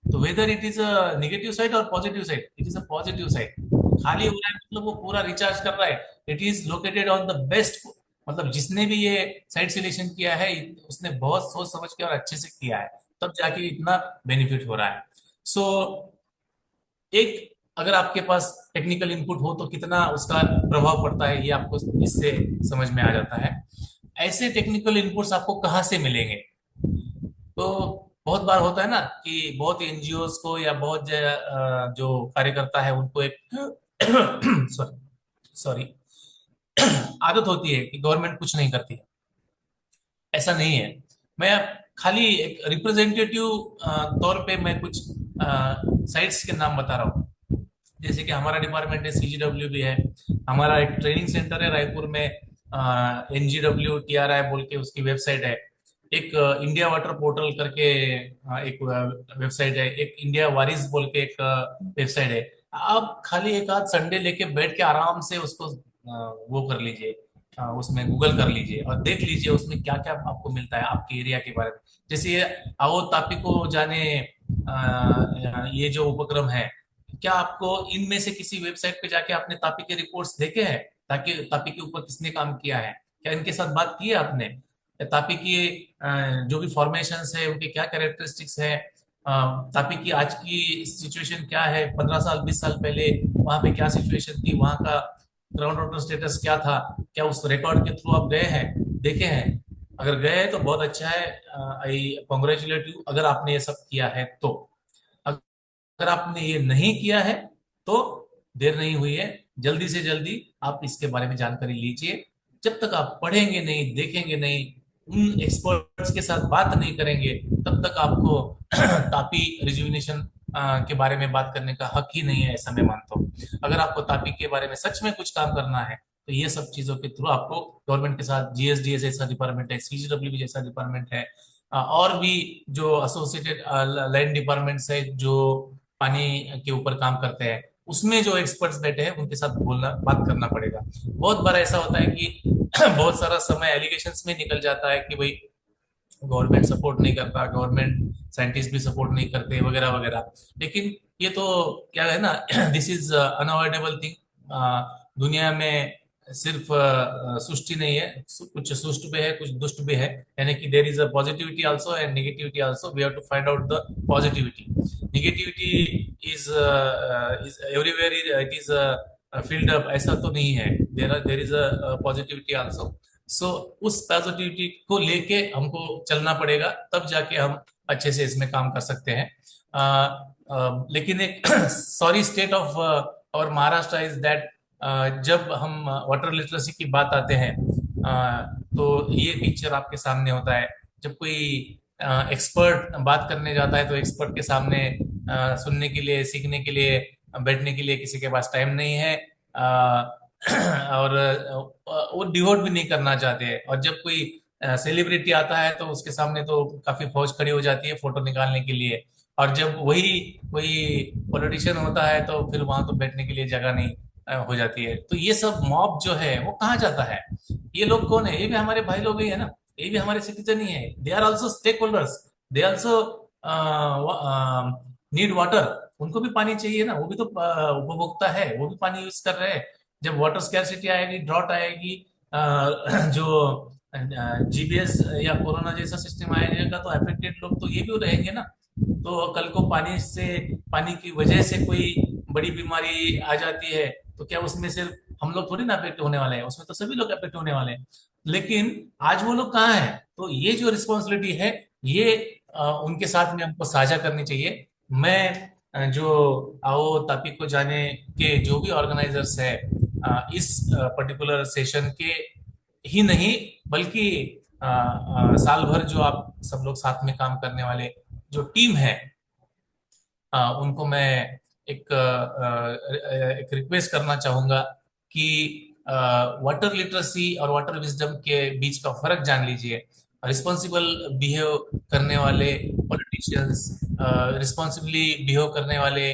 तो whether it is a negative side और positive side, it is a positive side. खाली हो रहा है मतलब वो पूरा रिचार्ज कर रहा है। It is located on the best. मतलब जिसने भी ये साइट सिलेक्शन किया है, उसने बहुत सोच समझ के और अच्छे से किया है, तब जाके इतना बेनिफिट हो रहा है। सो एक, अगर आपके पास टेक्निकल इनपुट हो तो कितना उसका प्रभाव पड़ता है, ये आपको इससे समझ में आ जाता है। ऐसे टेक्निकल इनपुट्स आपको कहाँ से मिलेंगे? तो बहुत बार होता है ना कि बहुत एनजीओस को या बहुत जो कार्यकर्ता है उनको एक सॉरी सॉरी आदत होती है कि गवर्नमेंट कुछ नहीं करती है। ऐसा नहीं है। मैं खाली एक रिप्रेजेंटेटिव तौर पे मैं कुछ साइट्स के नाम बता रहा हूँ। जैसे कि हमारा डिपार्टमेंट है, सीजीडब्ल्यू भी है। हमारा एक ट्रेनिंग सेंटर है रायपुर में, एनजीडब्ल्यू टीआरआई बोल के उसकी वेबसाइट है। एक इंडिया वाटर पोर्टल करके एक वेबसाइट है। एक इंडिया वारिस बोल के एक वेबसाइट है। आप खाली एक आध संडे लेके बैठ के आराम से उसको वो कर लीजिए, उसमें गूगल कर लीजिए और देख लीजिए उसमें क्या क्या आपको मिलता है आपके एरिया के बारे में। जैसे ये आओ तापी को जाने, ये जो उपक्रम है, क्या आपको इनमें से किसी वेबसाइट पे जाके आपने तापी के रिपोर्ट्स देखे हैं? ताकि तापी के ऊपर किसने काम किया है, क्या इनके साथ बात की है आपने? तापी की जो भी फॉर्मेशंस है उनके क्या कैरेक्टरिस्टिक्स है, तापी की आज की सिचुएशन क्या है, 15 साल 20 साल पहले वहां पे क्या सिचुएशन थी, वहां का ग्राउंड वाटर स्टेटस क्या था? क्या उस रिकॉर्ड के थ्रू आप गए हैं, देखे हैं? अगर गए हैं तो बहुत अच्छा है। आई कॉन्ग्रेचुलेट यू अगर आपने ये सब किया है तो। अगर आपने ये नहीं किया है तो देर नहीं हुई है, जल्दी से जल्दी आप इसके बारे में जानकारी लीजिए। जब तक आप पढ़ेंगे नहीं, देखेंगे नहीं, उन एक्सपर्ट्स के साथ बात नहीं करेंगे, तब तक आपको तापी रिजुविनेशन के बारे में बात करने का हक ही नहीं है, ऐसा मैं मानता हूँ। अगर आपको तापी के बारे में सच में कुछ काम करना है तो ये सब चीजों के थ्रू आपको गवर्नमेंट के साथ, जीएसडीए जैसा डिपार्टमेंट है, सीजीडब्ल्यू जैसा डिपार्टमेंट है, और भी जो एसोसिएटेड लैंड डिपार्टमेंट्स है जो पानी के ऊपर काम करते हैं, उसमें जो एक्सपर्ट्स बैठे हैं उनके साथ बोलना, बात करना पड़ेगा। बहुत बार ऐसा होता है कि बहुत सारा समय एलिगेशंस में निकल जाता है कि भाई गवर्नमेंट सपोर्ट नहीं करता, गवर्नमेंट साइंटिस्ट भी सपोर्ट नहीं करते, वगैरह वगैरह। लेकिन ये तो क्या है ना, दिस इज अनअवॉइडेबल थिंग। दुनिया में सिर्फ सृष्टि नहीं है, कुछ सुष्ट भी है, कुछ दुष्ट भी है। यानी कि there is a positivity also and negativity also, we have to find out the positivity. Negativity is is everywhere, it is filled up, ऐसा तो नहीं है। There is a positivity also. So उस पॉजिटिविटी को लेके हमको चलना पड़ेगा, तब जाके हम अच्छे से इसमें काम कर सकते हैं। लेकिन एक सॉरी स्टेट ऑफ और महाराष्ट्र इज दैट, जब हम वाटर लिटरेसी की बात आते हैं, तो ये पिक्चर आपके सामने होता है। जब कोई एक्सपर्ट बात करने जाता है तो एक्सपर्ट के सामने सुनने के लिए, सीखने के लिए, बैठने के लिए किसी के पास टाइम नहीं है। और वो डिवोट भी नहीं करना चाहते हैं। और जब कोई सेलिब्रिटी आता है तो उसके सामने तो काफी फौज खड़ी हो जाती है फोटो निकालने के लिए। और जब वही कोई पॉलिटिशियन होता है तो फिर वहां तो बैठने के लिए जगह नहीं हो जाती है। तो ये सब मॉब जो है वो कहाँ जाता है? ये लोग कौन है? ये भी हमारे भाई लोग ही है ना, ये भी हमारे सिटीजन ही है। They are also stakeholders, they also need water. उनको भी पानी चाहिए ना, वो भी तो उपभोक्ता है, वो भी पानी यूज कर रहे हैं। जब वाटर स्कैरसिटी आएगी, ड्रॉट आएगी, जो जीबीएस या कोरोना जैसा सिस्टम आएगा, तो अफेक्टेड लोग तो ये भी रहेंगे ना। तो कल को पानी से, पानी की वजह से कोई बड़ी बीमारी आ जाती है, तो क्या उसमें सिर्फ हम लोग थोड़ी ना अफेक्ट होने वाले हैं, उसमें तो सभी लोग अफेक्ट होने वाले हैं। लेकिन आज वो लोग कहाँ हैं? तो ये जो रिस्पॉन्सिबिलिटी है, ये उनके साथ में हमको साझा करनी चाहिए। मैं जो आओ तापी को जाने के जो भी ऑर्गेनाइजर्स है, इस पर्टिकुलर सेशन के ही नहीं, बल्कि साल भर जो आप सब लोग साथ में काम करने वाले जो टीम है, उनको मैं एक एक रिक्वेस्ट करना चाहूंगा कि वाटर लिटरेसी और वाटर विजडम के बीच का फर्क जान लीजिए। रिस्पॉन्सिबल बिहेव करने वाले पॉलिटिशियंस, रिस्पॉन्सिबली बिहेव करने वाले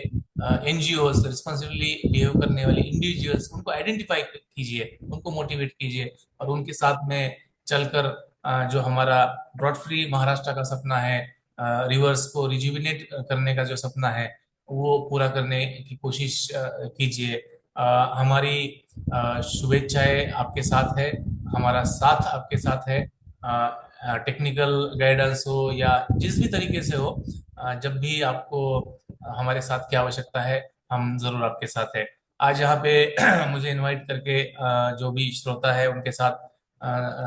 एनजीओज, रिस्पॉन्सिबली बिहेव करने वाले इंडिविजुअल्स, उनको आइडेंटिफाई कीजिए, उनको मोटिवेट कीजिए और उनके साथ में चलकर जो हमारा ड्रॉट फ्री महाराष्ट्र का सपना है, रिवर्स को रिजुविनेट करने का जो सपना है, वो पूरा करने की कोशिश कीजिए। हमारी शुभेच्छाएं आपके साथ है, हमारा साथ आपके साथ है। टेक्निकल गाइडेंस हो या जिस भी तरीके से हो, जब भी आपको हमारे साथ की आवश्यकता है, हम जरूर आपके साथ है। आज यहाँ पे मुझे इनवाइट करके जो भी श्रोता है उनके साथ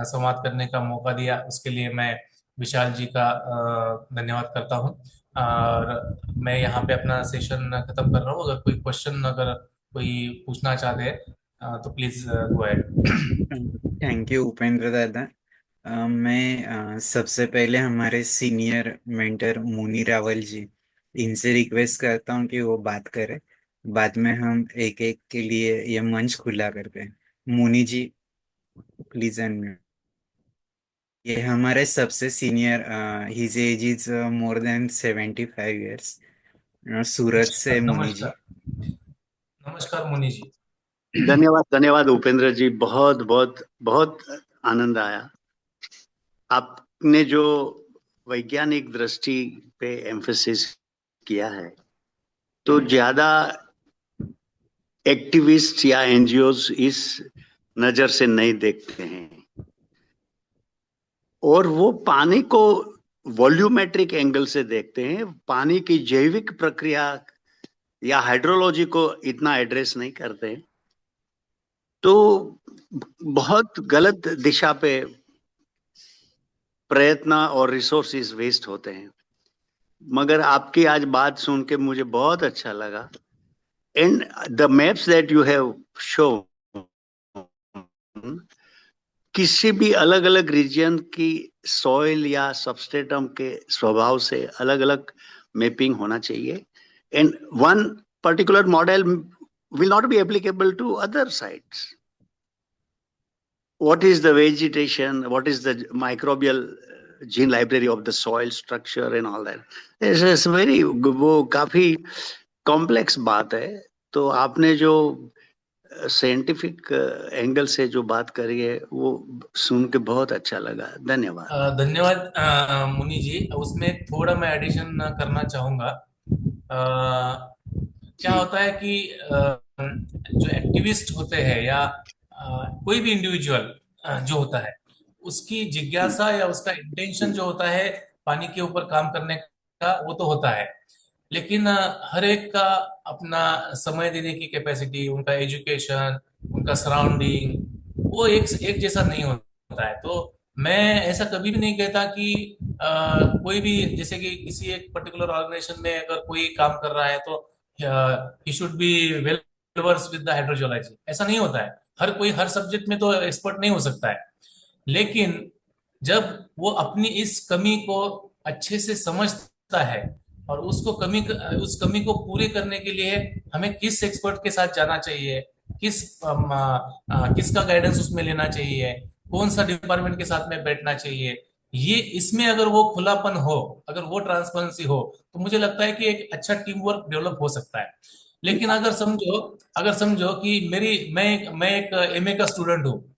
संवाद करने का मौका दिया, उसके लिए मैं विशाल जी का धन्यवाद करता हूँ। और मैं यहाँ पे अपना सेशन खत्म कर रहा हूँ। अगर कोई क्वेश्चन, अगर कोई पूछना चाहते हैं तो please go ahead. Thank you Upendra दादा। मैं सबसे पहले हमारे सीनियर मेंटर मुनि रावल जी, इनसे रिक्वेस्ट करता हूँ कि वो बात करें। बाद में हम एक एक के लिए ये मंच खुला करते हैं। मुनि जी, प्लीज अनम्यूट। ये हमारे सबसे senior, his age is more than 75 years, सूरत से मुनि जी। नमस्कार, नमस्कार मुनि जी। धन्यवाद, धन्यवाद उपेंद्र जी, बहुत बहुत बहुत आनंद आया। आपने जो वैज्ञानिक दृष्टि पे एम्फेसिस किया है, तो ज्यादा एक्टिविस्ट या एनजीओज इस नजर से नहीं देखते हैं, और वो पानी को वॉल्यूमेट्रिक एंगल से देखते हैं, पानी की जैविक प्रक्रिया या हाइड्रोलॉजी को इतना एड्रेस नहीं करते। तो बहुत गलत दिशा पे प्रयत्न और रिसोर्सेज वेस्ट होते हैं। मगर आपकी आज बात सुन के मुझे बहुत अच्छा लगा। And the maps that you have show, किसी भी अलग अलग रीजन की सॉइल या सबस्ट्रेटम के स्वभाव से अलग अलग मैपिंग होना चाहिए। And one particular model will not be applicable to other sites. What is the vegetation? What is the microbial gene library of the soil structure and all that? It's very, वो काफी complex बात है। तो आपने जो scientific angle से जो बात करी है, वो सुन के बहुत अच्छा लगा। धन्यवाद। धन्यवाद मुनि जी। उसमें थोड़ा मैं एडिशन करना चाहूंगा। क्या जी। होता है कि जो एक्टिविस्ट होते हैं या कोई भी इंडिविजुअल जो होता है, उसकी जिज्ञासा या उसका इंटेंशन जो होता है पानी के ऊपर काम करने का, वो तो होता है। लेकिन हर एक का अपना समय देने की कैपेसिटी, उनका एजुकेशन, उनका सराउंडिंग, वो एक जैसा नहीं होता है। तो मैं ऐसा कभी भी नहीं कहता कि कोई भी, जैसे कि किसी एक पर्टिकुलर ऑर्गेनाइजेशन में अगर कोई काम कर रहा है तो he should be well versed with the hydrogeology, ऐसा नहीं होता है। हर कोई हर सब्जेक्ट में तो एक्सपर्ट नहीं हो सकता है। लेकिन जब वो अपनी इस कमी को अच्छे से समझता है और उस कमी को पूरी करने के लिए हमें किस एक्सपर्ट के साथ जाना चाहिए, किसका गाइडेंस उसमें लेना चाहिए, कौन सा डिपार्टमेंट के साथ में बैठना चाहिए, ये इसमें अगर वो खुलापन हो, अगर वो ट्रांसपेरेंसी हो, तो मुझे लगता है कि एक अच्छा टीम वर्क डेवलप हो सकता है। लेकिन अगर समझो कि मैं एक एमए का स्टूडेंट हूँ,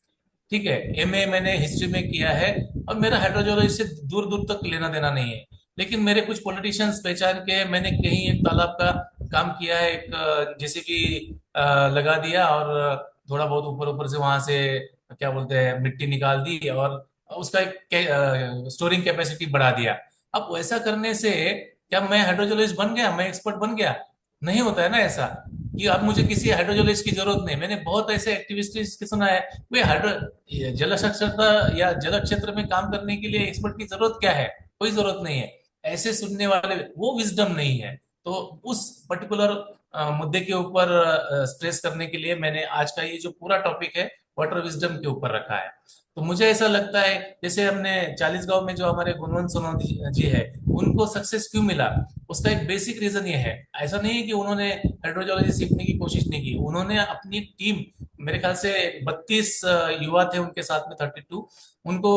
ठीक है, एमए मैंने हिस्ट्री में किया है और मेरा हाइड्रोलॉजी से दूर दूर तक लेना देना नहीं है। लेकिन मेरे कुछ पॉलिटिशियंस पहचान के मैंने कहीं एक तालाब का काम किया है, एक जेसीबी लगा दिया और थोड़ा बहुत ऊपर ऊपर से वहां से क्या बोलते हैं मिट्टी निकाल दी और उसका एक स्टोरिंग कैपेसिटी बढ़ा दिया। अब वैसा करने से क्या मैं हाइड्रोलॉजिस्ट बन गया, मैं एक्सपर्ट बन गया? नहीं होता है ना ऐसा कि अब मुझे किसी हाइड्रोलॉजिस्ट की जरूरत नहीं। मैंने बहुत ऐसे एक्टिविस्ट सुना है, वे हाइड्रो जल साक्षरता या जल क्षेत्र में काम करने के लिए एक्सपर्ट की जरूरत क्या है? कोई जरूरत नहीं है। ऐसे सुनने वाले, वो विजडम नहीं है। तो उस पर्टिकुलर मुद्दे के ऊपर स्ट्रेस करने के लिए मैंने आज का ये जो पूरा टॉपिक है वाटर विजडम के ऊपर रखा है। तो मुझे ऐसा लगता है जैसे हमने 40 गांव में जो हमारे गुणवंत सोनोनी जी है, उनको सक्सेस क्यों मिला, उसका एक बेसिक रीजन ये है। ऐसा नहीं है कि उन्होंने हाइड्रोलॉजी सीखने की कोशिश नहीं की, उन्होंने अपनी टीम मेरे ख्याल से 32 युवा थे उनके साथ में, 32 उनको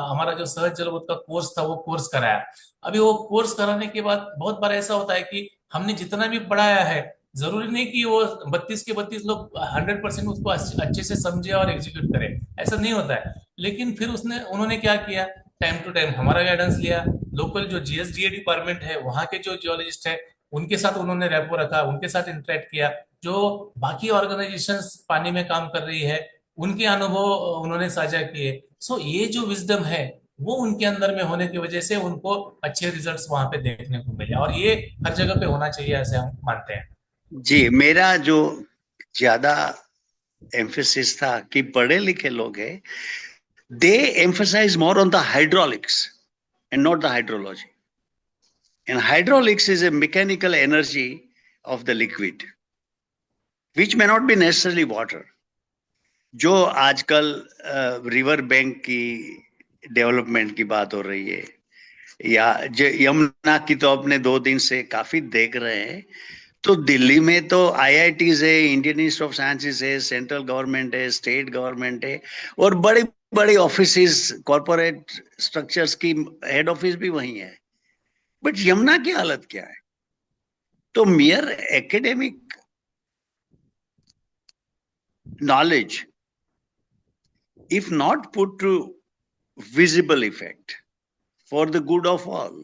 हमारा जो सहज जलविद्युत का कोर्स था वो कोर्स कराया। अभी वो कोर्स कराने के बाद बहुत बार ऐसा होता है कि हमने जितना भी पढ़ाया है, जरूरी नहीं कि वो 32 के 32 लोग 100% उसको अच्छे से समझे और एग्जीक्यूट करें, ऐसा नहीं होता है। लेकिन फिर उन्होंने क्या किया, टाइम टू टाइम हमारा गाइडेंस लिया। लोकल जो जीएसडीए डिपार्टमेंट है वहाँ के जो जियोलॉजिस्ट है उनके साथ उन्होंने रेपो रखा, उनके साथ इंटरेक्ट किया। जो बाकी ऑर्गेनाइजेशंस पानी में काम कर रही है उनके अनुभव उन्होंने साझा किए। सो ये जो विजडम है वो उनके अंदर में होने की वजह से उनको अच्छे रिजल्ट्स वहां पे देखने को मिले, और ये हर जगह पे होना चाहिए ऐसे हम मानते हैं। जी, मेरा जो ज्यादा एम्फेसिस था कि पढ़े लिखे लोग हैं, they emphasize more on the hydraulics and not the hydrology. And hydraulics is a mechanical energy of the liquid which may not be necessarily water. जो आजकल रिवर बैंक की डेवलपमेंट की बात हो रही है, या यमुना की तो अपने 2 दिन से काफी देख रहे हैं। तो दिल्ली में तो आईआईटीज है, इंडियन इंस्टीट्यूट ऑफ साइंसेज है, सेंट्रल गवर्नमेंट है, स्टेट गवर्नमेंट है, और बड़ी बड़ी ऑफिसेस, कॉर्पोरेट स्ट्रक्चर्स की हेड ऑफिस भी वही है। बट यमुना की हालत क्या है? तो मियर academic knowledge, if not put to visible effect for the good of all,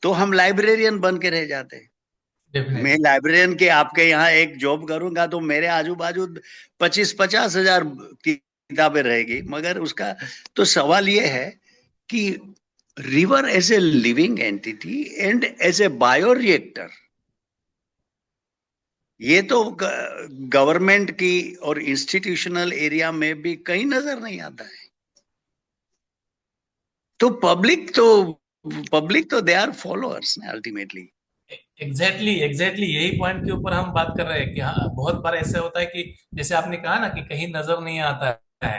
तो हम लाइब्रेरियन बन के रह जाते हैं। मैं लाइब्रेरियन के आपके यहाँ एक जॉब करूंगा तो मेरे आजू बाजू 25-50 हजार किताबें रहेगी, मगर उसका तो सवाल ये है कि river as a living entity and as a bioreactor, ये तो गवर्नमेंट की और इंस्टीट्यूशनल एरिया में भी कहीं नजर नहीं आता है। तो पब्लिक तो they are followers ultimately. Exactly यही पॉइंट के ऊपर हम बात कर रहे हैं कि हाँ, बहुत बार ऐसा होता है कि जैसे आपने कहा ना कि कहीं नजर नहीं आता है,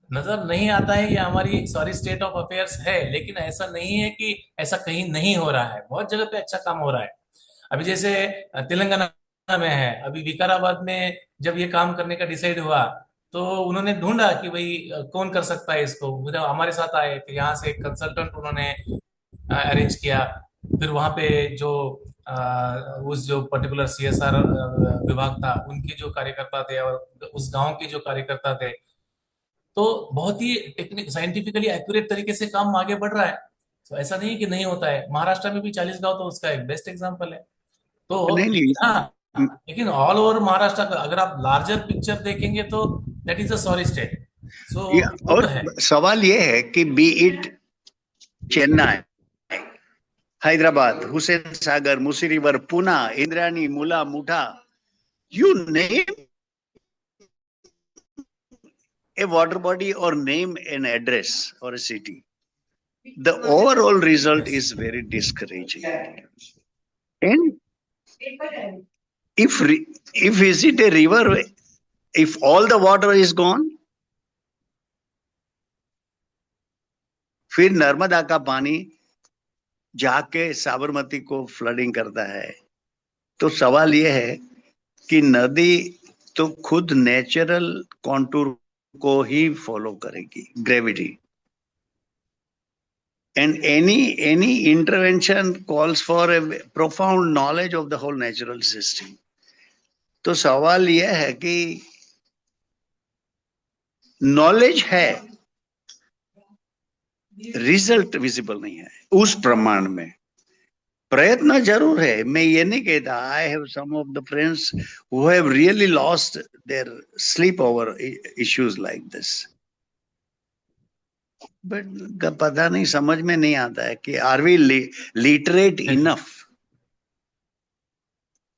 नजर नहीं आता है, ये हमारी सॉरी स्टेट ऑफ अफेयर्स है। लेकिन ऐसा नहीं है कि ऐसा कहीं नहीं हो रहा है, बहुत जगह पे अच्छा काम हो रहा है। अभी जैसे तेलंगाना में है, अभी विकाराबाद में जब ये काम करने का डिसाइड हुआ तो उन्होंने ढूंढा कि भाई कौन कर सकता है इसको, हमारे साथ आए, फिर यहाँ से एक कंसल्टेंट उन्होंने अरेंज किया। फिर वहां पे जो उस जो पर्टिकुलर सीएसआर विभाग था उनके जो कार्यकर्ता थे और उस गांव के जो कार्यकर्ता थे, तो बहुत ही टेक्निक साइंटिफिकली एक्यूरेट तरीके से काम आगे बढ़ रहा है। तो ऐसा नहीं कि नहीं होता है। महाराष्ट्र में भी 40 गांव तो उसका एक बेस्ट एग्जांपल है। तो नहीं नहीं, हाँ, लेकिन ऑल ओवर महाराष्ट्र का अगर आप लार्जर पिक्चर देखेंगे तो that is a sorry state. So वो और तो है। सवाल ये है कि be it Chennai, Hyderabad, Hussain Sagar, Musi river, Pune, Indrayani, Mula, Mutha, you name a water body or name an address or a city, the overall result is very discouraging. And if is it a river, if all the water is gone, फिर नर्मदा का पानी जाके साबरमती को flooding करता है। तो सवाल यह है कि नदी तो खुद नेचुरल कॉन्टूर को ही फॉलो करेगी, gravity, and any intervention calls for a profound knowledge of the whole natural system. तो सवाल यह है कि नॉलेज है, रिजल्ट विजिबल नहीं है उस प्रमाण में। प्रयत्न जरूर है, मैं ये नहीं कहता। I have some of the friends who have really lost their sleep over issues like this, but पता नहीं, समझ में नहीं आता है कि are we literate enough.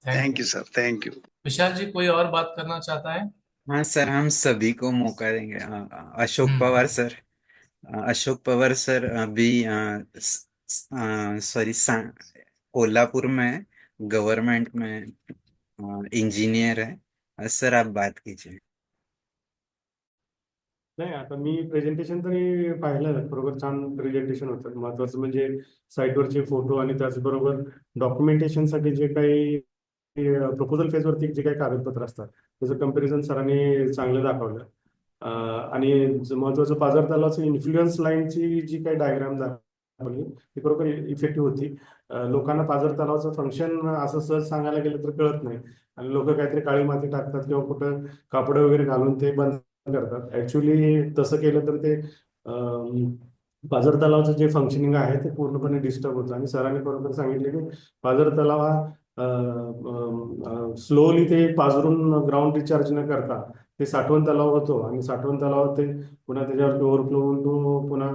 Thank you sir, thank you. Vishal ji कोई और बात करना चाहता है? हाँ सर, हम सभी को मौका देंगे। अशोक पवार सर, अशोक पवार सर अभी सॉरी कोल्हापुर में गवर्नमेंट में इंजीनियर है। सर आप बात कीजिए। नाही, आता मी प्रेझेंटेशन तरी पाहिलं, बरोबर छान प्रेझेंटेशन होतं. महत्वाचं म्हणजे साईटवरचे फोटो आणि त्याचबरोबर डॉक्युमेंटेशनसाठी जे काही प्रपोजल फेजवरती जे काही कागदपत्र असतात त्याचं कंपॅरिझन सरांनी चांगलं दाखवलं. आणि महत्वाचं पाझर तलावाचं इन्फ्लुएन्स लाईनची जी काही डायग्राम दाखवली ती बरोबर इफेक्टिव्ह होती. लोकांना पाझर तलावाचं फंक्शन असं सहज सांगायला गेलं तर कळत नाही आणि लोक काहीतरी काळी माती टाकतात किंवा कुठं कापड वगैरे घालून ते बंद करतात. ऍक्च्युली तसं केलं तर ते पाझर तलावाचं जे फंक्शनिंग आहे ते पूर्णपणे डिस्टर्ब होतं आणि सरांनी बरोबर सांगितले की पाझर तलाव हा स्लोली ते पाझरून ग्राउंड रिचार्ज न करता ते साठवण तलाव होतो आणि साठवण तलाव ते पुन्हा त्याच्यावरती ओव्हरफ्लो होऊन तो पुन्हा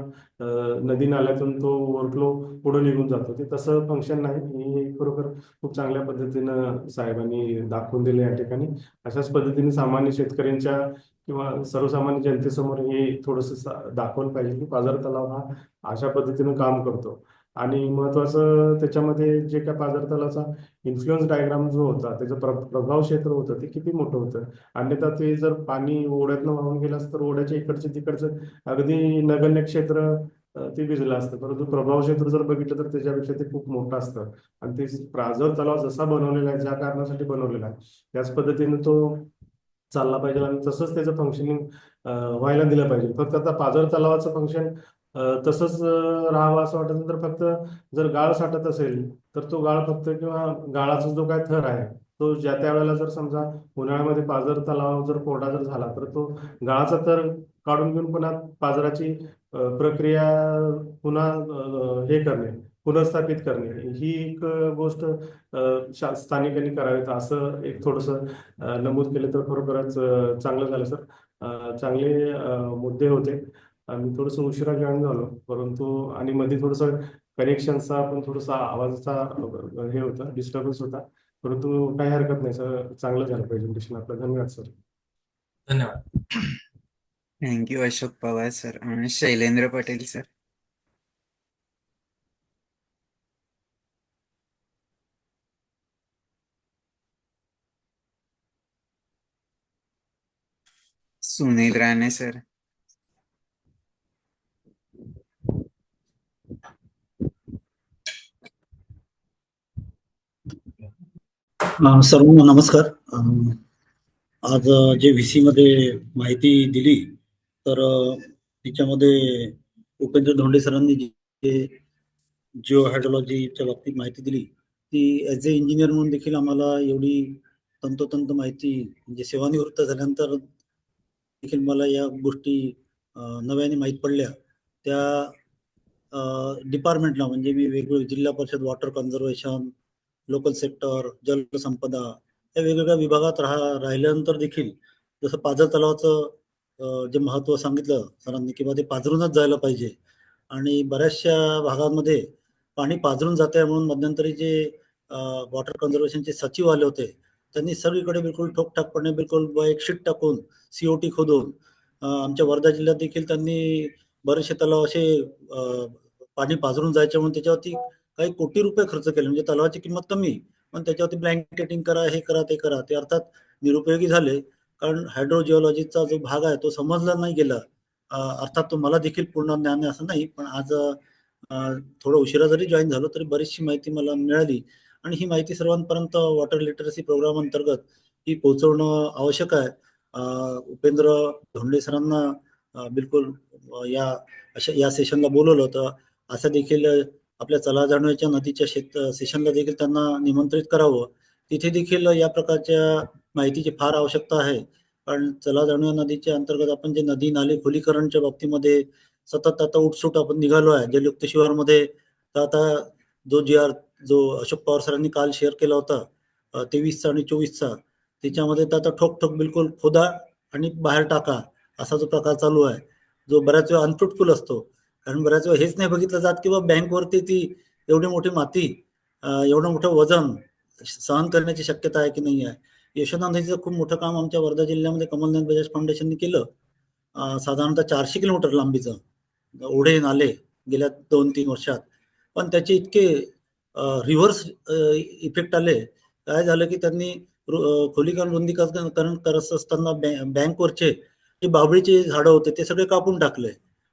नदी नाल्यातून तो ओव्हरफ्लो पुढे निघून जातो. ते तसं फंक्शन नाही. हे खरोखर खूप चांगल्या पद्धतीनं साहेबांनी दाखवून दिले या ठिकाणी. अशाच पद्धतीने सामान्य शेतकऱ्यांच्या किंवा सर्वसामान्य जनतेसमोर हे थोडंसं दाखवलं पाहिजे की पाझर तलाव हा अशा पद्धतीनं काम करतो. आणि महत्वाचं त्याच्यामध्ये जे काय पाझर तलावाचा इन्फ्लुएन्स डायग्राम जो होता त्याचं प्रभाव क्षेत्र होतं ते किती मोठं होतं. अन्यथा ते जर पाणी ओढ्यातनं वाहून गेलं असतं तर ओढ्याच्या इकडचं तिकडचं अगदी नगण्य क्षेत्र ते भिजलं असतं. परंतु प्रभाव क्षेत्र जर बघितलं तर त्याच्यापेक्षा ते खूप मोठं असतं आणि ते पाझर तलाव जसा बनवलेला आहे ज्या कारणासाठी बनवलेला आहे त्याच पद्धतीने तो चालला पाहिजे आणि तसंच त्याचं फंक्शनिंग व्हायला दिलं पाहिजे. फक्त आता पाझर तलावाचं फंक्शन तसंच राहावं असं वाटत तर फक्त जर गाळ साठत असेल तर तो गाळ फक्त किंवा गाळाचा जो काय थर आहे तो ज्या त्या वेळेला जर समजा उन्हाळ्यामध्ये पाझर तलाव जर कोरडा जर झाला तर तो गाळाचा थर काढून घेऊन पुन्हा पाझराची प्रक्रिया पुन्हा हे करणे पुनर्स्थापित करणे ही एक गोष्ट स्थानिकांनी करावीत असं एक थोडंसं नमूद केले तर खरोखरच चांगलं झालं सर. चांगले मुद्दे होते. मी थोडंसं उशिरा जॉईन झालो परंतु आणि मध्ये थोडंसं कनेक्शनचा पण थोडासा आवाजाचा हे होता डिस्टर्बन्स होता परंतु काही हरकत नाही सर. चांगलं झालं प्रेझेंटेशन आपलं. धन्यवाद सर. धन्यवाद. Thank you Ashok Pawar sir. आणि शैलेंद्र पटेल सर. सुनील राणे सर. सर्वांना नमस्कार. आज जे व्हीसी मध्ये माहिती दिली तर त्याच्यामध्ये उपेंद्र धोंडे सरांनी जे जिओ हायड्रोलॉजीच्या बाबतीत माहिती दिली ती ॲज ए इंजिनियर म्हणून देखील आम्हाला एवढी तंतोतंत माहिती म्हणजे सेवानिवृत्त झाल्यानंतर देखील मला या गोष्टी नव्याने माहीत पडल्या. त्या डिपार्टमेंटला म्हणजे मी वेगवेगळे जिल्हा परिषद वॉटर कन्झर्वेशन लोकल सेक्टर जलसंपदा या वेगवेगळ्या विभागात राहिल्यानंतर देखील जसं पाझर तलावाचं जे महत्त्व सांगितलं सरांनी किंवा ते पाझरूनच जायला पाहिजे आणि बऱ्याचशा भागांमध्ये पाणी पाझरून जाते म्हणून मध्यंतरी जे वॉटर कन्झर्वेशनचे सचिव आले होते त्यांनी सगळीकडे बिलकुल ठोकठाकपणे बिलकुल एक शीट टाकून COT खोदून आमच्या वर्धा जिल्ह्यात देखील त्यांनी बरेचसे तलाव असे पाणी पाझरून जायचे म्हणून त्याच्यावरती काही कोटी रुपये खर्च केले. म्हणजे तलावाची किंमत कमी पण त्याच्यावरती ब्लँकेटिंग करा हे करा ते करा ते अर्थात निरुपयोगी झाले कारण हायड्रोजिओलॉजीचा जो भाग आहे तो समजला नाही गेला. अर्थात तो मला देखील पूर्ण ज्ञान आहे असं नाही पण आज थोडं उशिरा जरी जॉईन झालो तरी बरीचशी माहिती मला मिळाली आणि ही माहिती सर्वांपर्यंत वॉटर लिटरसी प्रोग्राम अंतर्गत ही पोहोचवणं आवश्यक आहे. उपेंद्र धोंडे सरांना बिलकुल या सेशनला बोलवलं होतं. असं देखील आपल्या चला जाणवायच्या नदीच्या सेशनला देखील त्यांना निमंत्रित करावं. तिथे देखील या प्रकारच्या माहितीची फार आवश्यकता आहे कारण चला जाणव्या नदीच्या अंतर्गत आपण जे नदी नाले खोलीकरणच्या बाबतीमध्ये सतत आता उठसूट आपण निघालो आहे. जलयुक्त शिवारमध्ये तर आता जो अशोक पवार सरांनी काल शेअर केला होता 23चा आणि 24चा त्याच्यामध्ये तर आता ठोक बिलकुल खोदा आणि बाहेर टाका असा जो प्रकार चालू आहे जो बऱ्याच वेळा अनफ्रुटफुल असतो कारण बऱ्याच वेळा हेच नाही बघितलं जात किंवा बँकवरती ती एवढी मोठी माती एवढं मोठं वजन सहन करण्याची शक्यता आहे की नाही आहे. यशोदा नदीचं खूप मोठं काम आमच्या वर्धा जिल्ह्यामध्ये कमलनाथ बजाज फाउंडेशनने केलं. साधारणतः 400 किलोमीटर लांबीचं ओढे नाले गेल्या 2-3 वर्षात पण त्याचे इतके रिव्हर्स इफेक्ट आले. काय झालं की त्यांनी खोलीकरण रुंदीकरण करत असताना बँकवरचे जे बाभळीचे झाडं होते ते सगळे कापून टाकले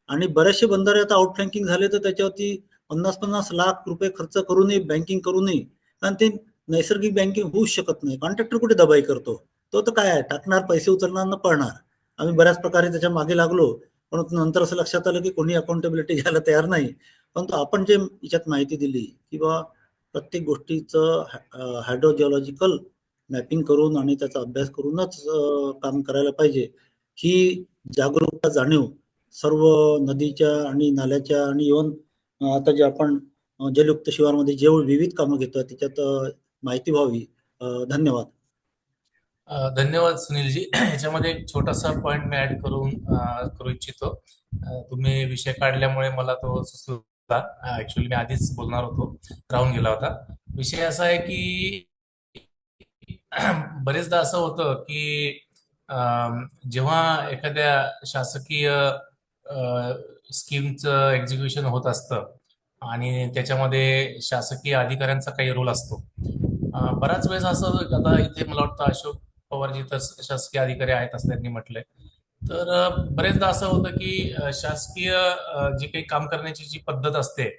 आणि बरेचसे बंधारे आता आउटफ्लँकिंग झाले तर त्याच्यावरती 50-50 लाख रुपये खर्च करूनही बँकिंग करूनही कारण ते नैसर्गिक बँकिंग होऊच शकत नाही. कॉन्ट्रॅक्टर कुठे दबाई करतो तो तर काय आहे, टाकणार, पैसे उचलणार न पळणार. आम्ही बऱ्याच प्रकारे त्याच्या मागे लागलो, परंतु नंतर असं लक्षात आलं की कोणी अकाउंटेबिलिटी घ्यायला तयार नाही. परंतु आपण जे याच्यात माहिती दिली की बा प्रत्येक गोष्टीचं हायड्रोजिओलॉजिकल मॅपिंग करून आणि त्याचा अभ्यास करूनच काम करायला पाहिजे, ही जागरूकता, जाणीव सर्व नदीच्या आणि नाल्याच्या आणि इव्हन आता जे आपण जलयुक्त शिवारमध्ये जे विविध कामं घेतोय त्याच्यात माहिती व्हावी. धन्यवाद. धन्यवाद सुनीलजी. ह्याच्यामध्ये एक छोटासा पॉइंट मी ऍड करू इच्छितो. तुम्ही विषय काढल्यामुळे मला तो सुचला. ऍक्च्युली मी आधीच बोलणार होतो, राहून गेला होता. विषय असा आहे की बरेचदा असं होतं की जेव्हा एखाद्या शासकीय स्कीमचं एक्झिक्युशन होत असतं आणि त्याच्यामध्ये शासकीय अधिकाऱ्यांचा काही रोल असतो. बराच वेळेस असं, आता इथे मला वाटतं अशोक पवारजी तर शासकीय अधिकारी आहेत असं त्यांनी म्हटलंय. तर बरेचदा असं होतं की शासकीय जी काही काम करण्याची जी पद्धत असते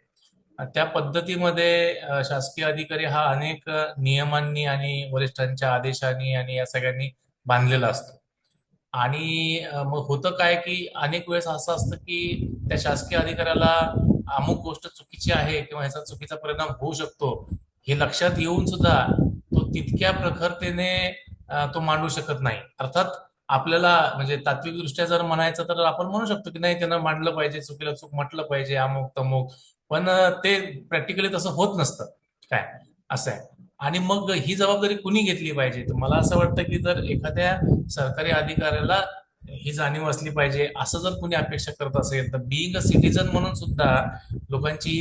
त्या पद्धतीमध्ये शासकीय अधिकारी हा अनेक नियमांनी आणि वरिष्ठांच्या आदेशांनी आणि या सगळ्यांनी बांधलेला असतो. आणि मग होतं काय की अनेक वेळेस असं असतं की त्या शासकीय अधिकाऱ्याला अमुक गोष्ट चुकीची आहे किंवा ह्याचा चुकीचा परिणाम होऊ शकतो हे लक्षात येऊन सुद्धा तो तितक्या प्रखरतेने तो मांडू शकत नाही. अर्थात आपल्याला म्हणजे तात्विकदृष्ट्या जर म्हणायचं तर आपण म्हणू शकतो की नाही, त्यानं मांडलं पाहिजे, चुकीला चूक म्हटलं पाहिजे, अमुक तमुक. पण ते प्रॅक्टिकली तसं होत नसतं काय, असं आहे. आणि मग ही जबाबदारी कुणी घेतली पाहिजे? तर मला असं वाटतं की जर एखाद्या सरकारी अधिकाऱ्याला ही जाणीव असली पाहिजे, असं जर कुणी अपेक्षा करत असेल तर बिईंग अ सिटीजन म्हणून सुद्धा लोकांची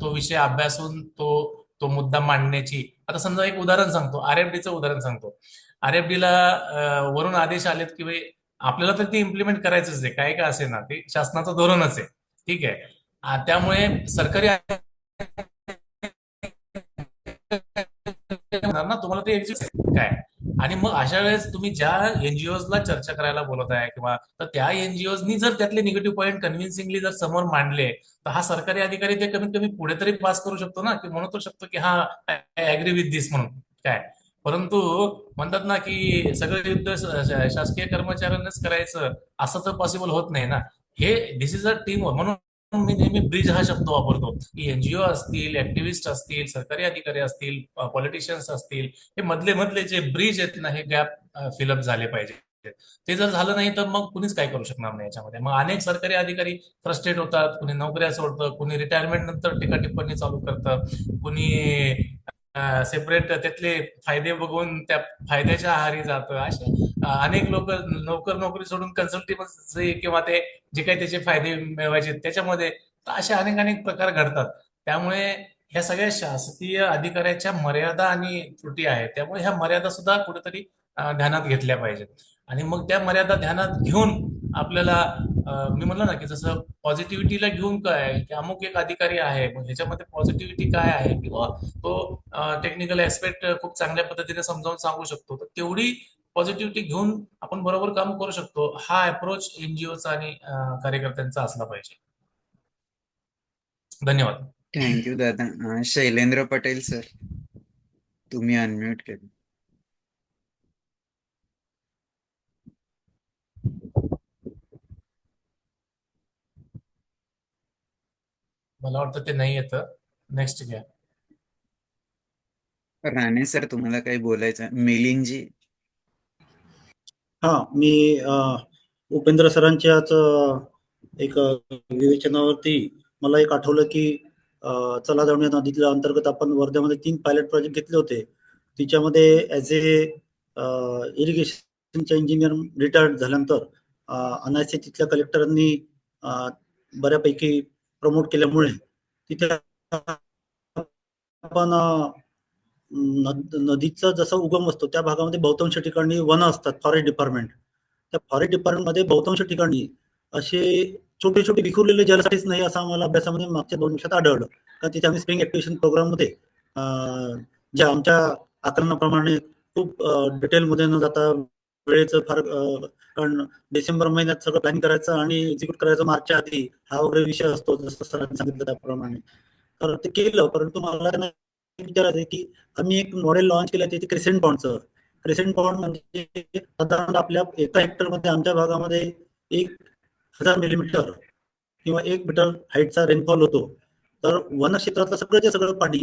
तो विषय अभ्यासून तो मुद्दा मांडण्याची. आता समजा एक उदाहरण सांगतो, आरएफडीचं उदाहरण सांगतो. आरएफडीला वरून आदेश आलेत की भाई आपल्याला तर ते इम्प्लिमेंट करायचंच आहे, काय का असे ना, ते शासनाचं धोरणच आहे, ठीक आहे. त्यामुळे सरकारी ना तुम्हाला ते काय. आणि मग अशा वेळेस तुम्ही ज्या एनजीओजला चर्चा करायला बोलत आहे किंवा तर त्या एनजीओजनी जर त्यातले निगेटिव्ह पॉईंट कन्व्हिन्सिंगली जर समोर मांडले तर हा सरकारी अधिकारी ते कमीत कमी पुढे तरी पास करू शकतो ना, की म्हणू तो शकतो की हा ऍग्री विथ दिस म्हणून काय. परंतु म्हणतात ना की सगळं युद्ध शासकीय कर्मचाऱ्यांनाच करायचं असं तर पॉसिबल होत नाही ना. हे this is a team work. म्हणून मी नेहमी ब्रिज हा शब्द वापरतो की एनजीओ असतील, ऍक्टिव्हिस्ट असतील, सरकारी अधिकारी असतील, पॉलिटिशियन्स असतील, हे मधले मधले जे ब्रिज आहेत ना, हे गॅप फिलअप झाले पाहिजे. ते जर झालं नाही तर मग कुणीच काय करू शकणार नाही याच्यामध्ये. मग अनेक सरकारी अधिकारी फ्रस्ट्रेट होतात, कुणी नोकऱ्या सोडतं, कुणी रिटायरमेंट नंतर टीका टिप्पणी चालू करतं, कुणी सेपरेट त्यातले फायदे बघून त्या फायद्याच्या आहारी जातं. असे अनेक लोक नोकरी सोडून कन्सल्टिंग किंवा ते जे काही त्याचे फायदे मिळवायचे त्याच्यामध्ये, तर असे अनेक अनेक प्रकार घडतात. त्यामुळे ह्या सगळ्या शासकीय अधिकाऱ्याच्या मर्यादा आणि त्रुटी आहेत. त्यामुळे ह्या मर्यादा सुद्धा कुठेतरी ध्यानात घेतल्या पाहिजेत. आणि मग त्या मर्यादा ध्यानात घेऊन आपल्याला मी म्हणलं ना की जसं पॉझिटिव्हिटीला घेऊन काय की अमुक एक अधिकारी आहे, मग ह्याच्यामध्ये पॉझिटिव्हिटी काय आहे किंवा तो टेक्निकल ऍस्पेक्ट खूप चांगल्या पद्धतीने समजावून सांगू शकतो, तर तेवढी पॉझिटिव्हिटी घेऊन आपण बरोबर काम करू शकतो. हा अप्रोच एनजीओचा आणि कार्यकर्त्यांचा असला पाहिजे. धन्यवाद. थँक्यू दादा. शैलेंद्र पटेल सर, तुम्ही अनम्यूट केलं. मला वाटतं ते नाही येतं. नेक्स्ट घ्या. राणे सर, तुम्हाला काही बोलायचं? मिलिंदजी. हा, मी उपेंद्र सरांच्याच एक विवेचनावरती मला एक आठवलं की चला जाऊन या नदीतल्या अंतर्गत आपण वर्ध्यामध्ये 3 पायलट प्रोजेक्ट घेतले होते. तिच्यामध्ये ऍज ए इरिगेशनच्या इंजिनियर रिटायर्ड झाल्यानंतर अनायसे तिथल्या कलेक्टरांनी बऱ्यापैकी प्रमोट केल्यामुळे तिथे आपण नदीचा जसा उगम असतो त्या भागामध्ये बहुतांश ठिकाणी वन असतात, फॉरेस्ट डिपार्टमेंट. त्या फॉरेस्ट डिपार्टमेंटमध्ये बहुतांश ठिकाणी असे छोटे छोटे विखुरलेले जलसाठीच नाही असं आम्हाला अभ्यासामध्ये मागच्या 2 वर्षात आढळलं. कारण तिथे आम्ही स्प्रिंग ऍक्टिव्हेशन प्रोग्राममध्ये ज्या आमच्या आकलनाप्रमाणे खूप डिटेलमध्ये न जाता वेळेचं फार कारण डिसेंबर महिन्यात सगळं प्लॅनिंग करायचं आणि एक्झिक्यूट करायचं मार्चच्या आधी, हा वगैरे विषय असतो जसं सरांनी सांगितलं त्याप्रमाणे. तर ते केलं, परंतु मला विचारायचं की आम्ही एक मॉडेल लॉन्च केलं ते क्रिसेंट बॉन्डचं. क्रिसेंट पॉइंट म्हणजे साधारणतः आपल्या एका हेक्टरमध्ये आमच्या भागामध्ये 1000 मिलीमीटर किंवा 1 मीटर हाईटचा रेनफॉल होतो. तर वन क्षेत्रातलं सगळंच्या सगळं पाणी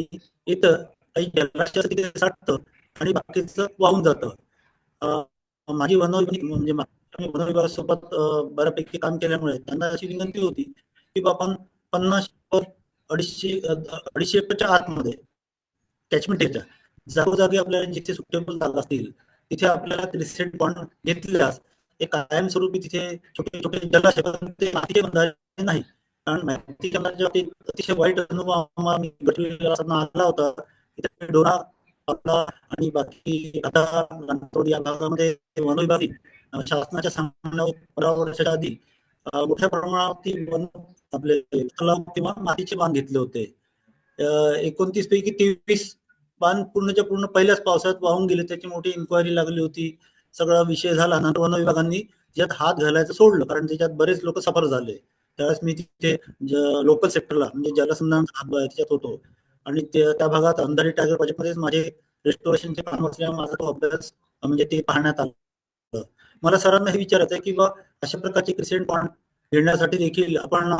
येतं, काही जलाशयात तिथे साठतं आणि बाकीचं वाहून जातं. माझी म्हणजे वन विभागासोबत बऱ्यापैकी काम केल्यामुळे त्यांना अशी विनंती होती की आपण 50 250 एकरच्या आतमध्ये कॅचमेंट एरिया जागोजागी आपल्याला जिथे सुटेबल जागा असतील तिथे आपल्याला क्रिसेंट पॉइंट घेतल्यास एक कायमस्वरूपी तिथे छोटे छोटे जलाशय, ते मातीचे बंधारे नाही. कारण मातीच्या बंधाऱ्याच्या बाबतीत अतिशय वाईट अनुभव आम्हाला गटविलेला आला होता. तिथे डोरा आपला आणि बाकी आता रानतोड या भागामध्ये वन विभाग शासनाच्या सांगण्यावर 15 वर्षाच्या आधी मोठ्या प्रमाणात वन आपले तलाव किंवा मातीचे बांध घेतले होते. 29 पैकी 23 बांध पूर्णच्या पूर्ण पहिल्याच पावसाळ्यात वाहून गेले. त्याची मोठी इन्क्वायरी लागली होती. सगळा विषय झाला. नंतर वन विभागांनी त्याच्यात हात घालायचं सोडलं, कारण त्याच्यात बरेच लोक सफर झाले. त्यावेळेस मी तिथे लोकल सेक्टरला म्हणजे जलसंधारण त्याच्यात होतो आणि त्या भागात अंधारी टायगर प्रोजेक्टमध्येच माझे रेस्टोरेशनचे काम असल्यामुळे माझा तो अभ्यास म्हणजे ते पाहण्यात आलं. मला सरांना हे विचारायचं आहे की बा अशा प्रकारचे क्रिसेंट पॉइंट घेण्यासाठी देखील आपण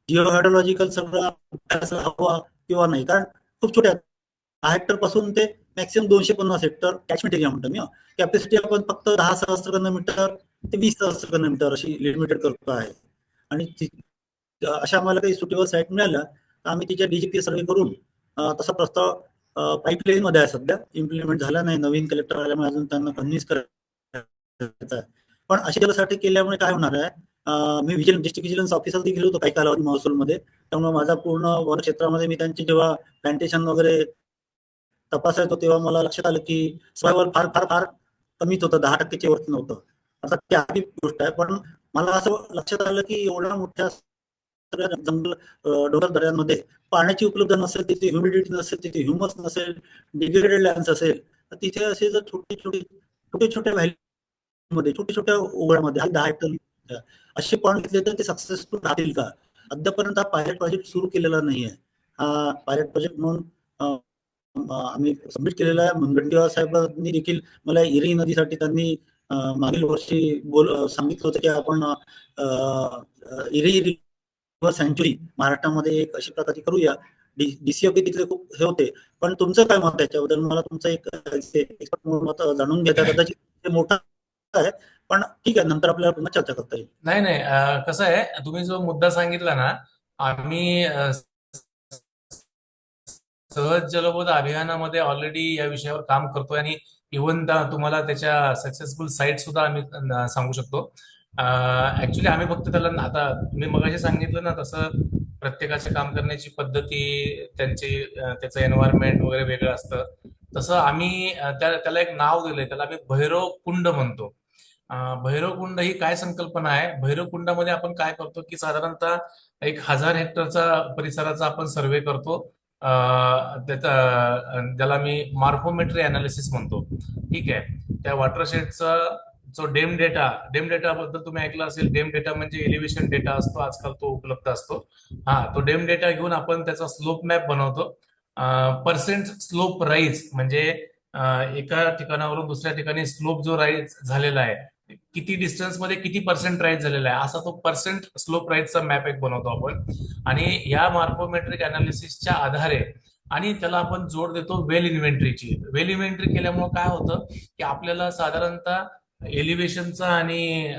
जिओहायड्रोलॉजिकल सगळा अभ्यास हवा किंवा नाही, कारण खूप छोट्या 10 हेक्टर पासून ते मॅक्सिमम 250 हेक्टर कॅचमेंट एरिया म्हणतो मी. कॅपॅसिटी आपण फक्त 10 सहस्त्र घनमीटर ते 20 सहस्त्र घनमीटर अशी लिमिटेड करतो आहे. आणि अशा आम्हाला काही सुटेबल साईट मिळाल्या तर आम्ही तिच्या डीजीपी सर्वे करून तसा प्रस्ताव पाईपलाईन मध्ये आहे. सध्या इम्प्लिमेंट झाला नाही, नवीन कलेक्टर आल्यामुळे अजून त्यांना कन्व्हिन्स करायचं आहे. पण अशी त्यासाठी केल्यामुळे काय होणार आहे, मी डिस्ट्रिक्ट विजिलन्स ऑफिसर गेलो होतो काही कालावधी महसूलमध्ये. त्यामुळे माझा पूर्ण वन क्षेत्रामध्ये मी त्यांची जेव्हा प्लांटेशन वगैरे तपासायचो तेव्हा मला लक्षात आलं की सर्वायवल फार फार फार कमीच होतं, 10%च्या वरती नव्हतं. आता ती आधी गोष्ट आहे, पण मला असं लक्षात आलं की एवढ्या मोठ्या सगळ्या जंगल डोंगर दऱ्यांमध्ये पाण्याची उपलब्ध नसेल, तिथे ह्युमिडिटी नसेल, तिथे ह्युमस नसेल, डिग्रेडेड लँड्स असेल, तर तिथे असे जर छोटे छोट्या व्हॅलीमध्ये छोट्या छोट्या ओघळामध्ये 10 हेक्टर असे पॉइंट घेतले तर ते सक्सेसफुल राहतील का? अद्यापर्यंत हा पायलट प्रोजेक्ट सुरू केलेला नाहीये. हा पायलट प्रोजेक्ट म्हणून आम्ही सबमिट केलेला आहे. मुनगंटीवार साहेबांनी देखील मला इरी नदीसाठी त्यांनी मागील वर्षी सांगितलं होतं की आपण इरी रिव्हर सँच्युरी महाराष्ट्रामध्ये एक अशी प्रकारची करूया. डीसीओपी तिथले खूप हे होते. पण तुमचं काय मत त्याच्याबद्दल? मला तुमचं एक एक्सपर्ट मत जाणून घ्यायचं. कदाचित ते मोठं आहे, पण ठीक आहे, नंतर आपल्याला पुन्हा चर्चा करता येईल. नाही, कसं आहे, तुम्ही जो मुद्दा सांगितला ना, आम्ही सहज जलबोध अभियानामध्ये ऑलरेडी या विषयावर काम करतोय आणि इव्हन तुम्हाला त्याच्या सक्सेसफुल साईट सुद्धा आम्ही सांगू शकतो. ऍक्च्युली आम्ही फक्त त्याला आता मी मगाशी सांगितलं ना तसं प्रत्येकाचे काम करण्याची पद्धती, त्याचं एन्व्हायरमेंट वगैरे वेगळं असतं. तसं आम्ही त्याला एक नाव दिलंय, त्याला आम्ही भैरव कुंड म्हणतो. भैरव कुंड ही काय संकल्पना आहे? भैरव कुंडामध्ये आपण काय करतो की साधारणतः 1000 हेक्टरचा परिसराचा आपण सर्वे करतो. ज्याला मी मार्फोमेट्री अनालिसिस म्हणतो. ठीक आहे. त्या वॉटरशेडचा जो डेम डेटा बद्दल तुम्ही ऐकलं असेल. डेम डेटा म्हणजे एलिव्हेशन डेटा असतो, आजकाल तो उपलब्ध असतो. तो डेम डेटा घेऊन आपण त्याचा स्लोप मॅप बनवतो. पर्सेंट स्लोप राईज म्हणजे एका ठिकाणावरून दुसऱ्या ठिकाणी स्लोप जो राईज झालेला आहे, किती डिस्टन्स मध्ये किती पर्सेंट राईज झालेला आहे, असा तो पर्सेंट स्लोप राईजचा मॅप एक बनवतो आपण. आणि या मार्फोमेट्रिक अनालिसिसच्या आधारे आणि त्याला आपण जोड देतो वेल इन्व्हेंटरीची. वेल इन्व्हेंटरी केल्यामुळे काय होतं की आपल्याला साधारणतः एलिव्हेशनचा आणि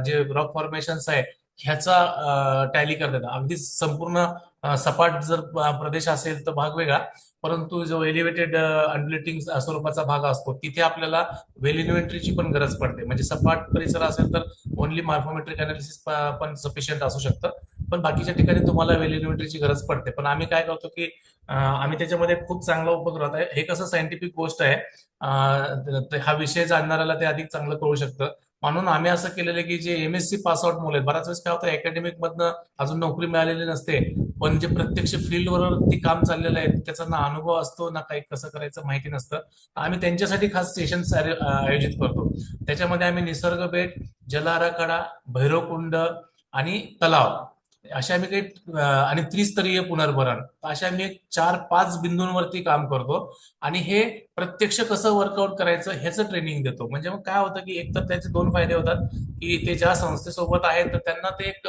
जे रॉक फॉर्मेशन्स आहे ह्याचा टॅली करता येतं. अगदी संपूर्ण सपाट जर प्रदेश असेल तर भाग वेगळा, परंतु जो एलिव्हेटेड अंडलेटिंग स्वरूपाचा भाग असतो तिथे आपल्याला वेल इन्व्हेंटरीची पण गरज पडते. म्हणजे सपाट परिसर असेल तर ओनली मार्फोमेट्रिक अनालिसिस पण सफिशियंट असू शकतं, पण बाकीच्या ठिकाणी तुम्हाला वेल इन्व्हेंटरीची गरज पडते. पण आम्ही काय करतो की आम्ही त्याच्यामध्ये खूप चांगला उपक्रम आहे. हे कसं सायंटिफिक गोष्ट आहे, हा विषय जाणणाऱ्याला ते अधिक चांगलं कळू शकतं. म्हणून आम्ही असं केलेलं की जे MSc पास आउट मुलं आहेत, बऱ्याच वेळेस काय होतं अकॅडमिक मधनं अजून नोकरी मिळालेली नसते, पण जे प्रत्यक्ष फील्डवर ती काम चाललेलं आहे त्याचा ना अनुभव असतो ना काही कसं करायचं माहिती नसतं. आम्ही त्यांच्यासाठी खास सेशन आयोजित करतो. त्याच्यामध्ये आम्ही निसर्ग बेट, जल आराखडा, भैरवकुंड आणि तलाव अशा आम्ही काही आणि त्रिस्तरीय पुनर्भरण अशा आम्ही 4-5 बिंदूंवरती काम करतो आणि हे प्रत्यक्ष कसं वर्कआउट करायचं ह्याचं ट्रेनिंग देतो. म्हणजे मग काय होतं की एक तर त्याचे 2 फायदे होतात की ते ज्या संस्थेसोबत आहेत तर त्यांना ते एक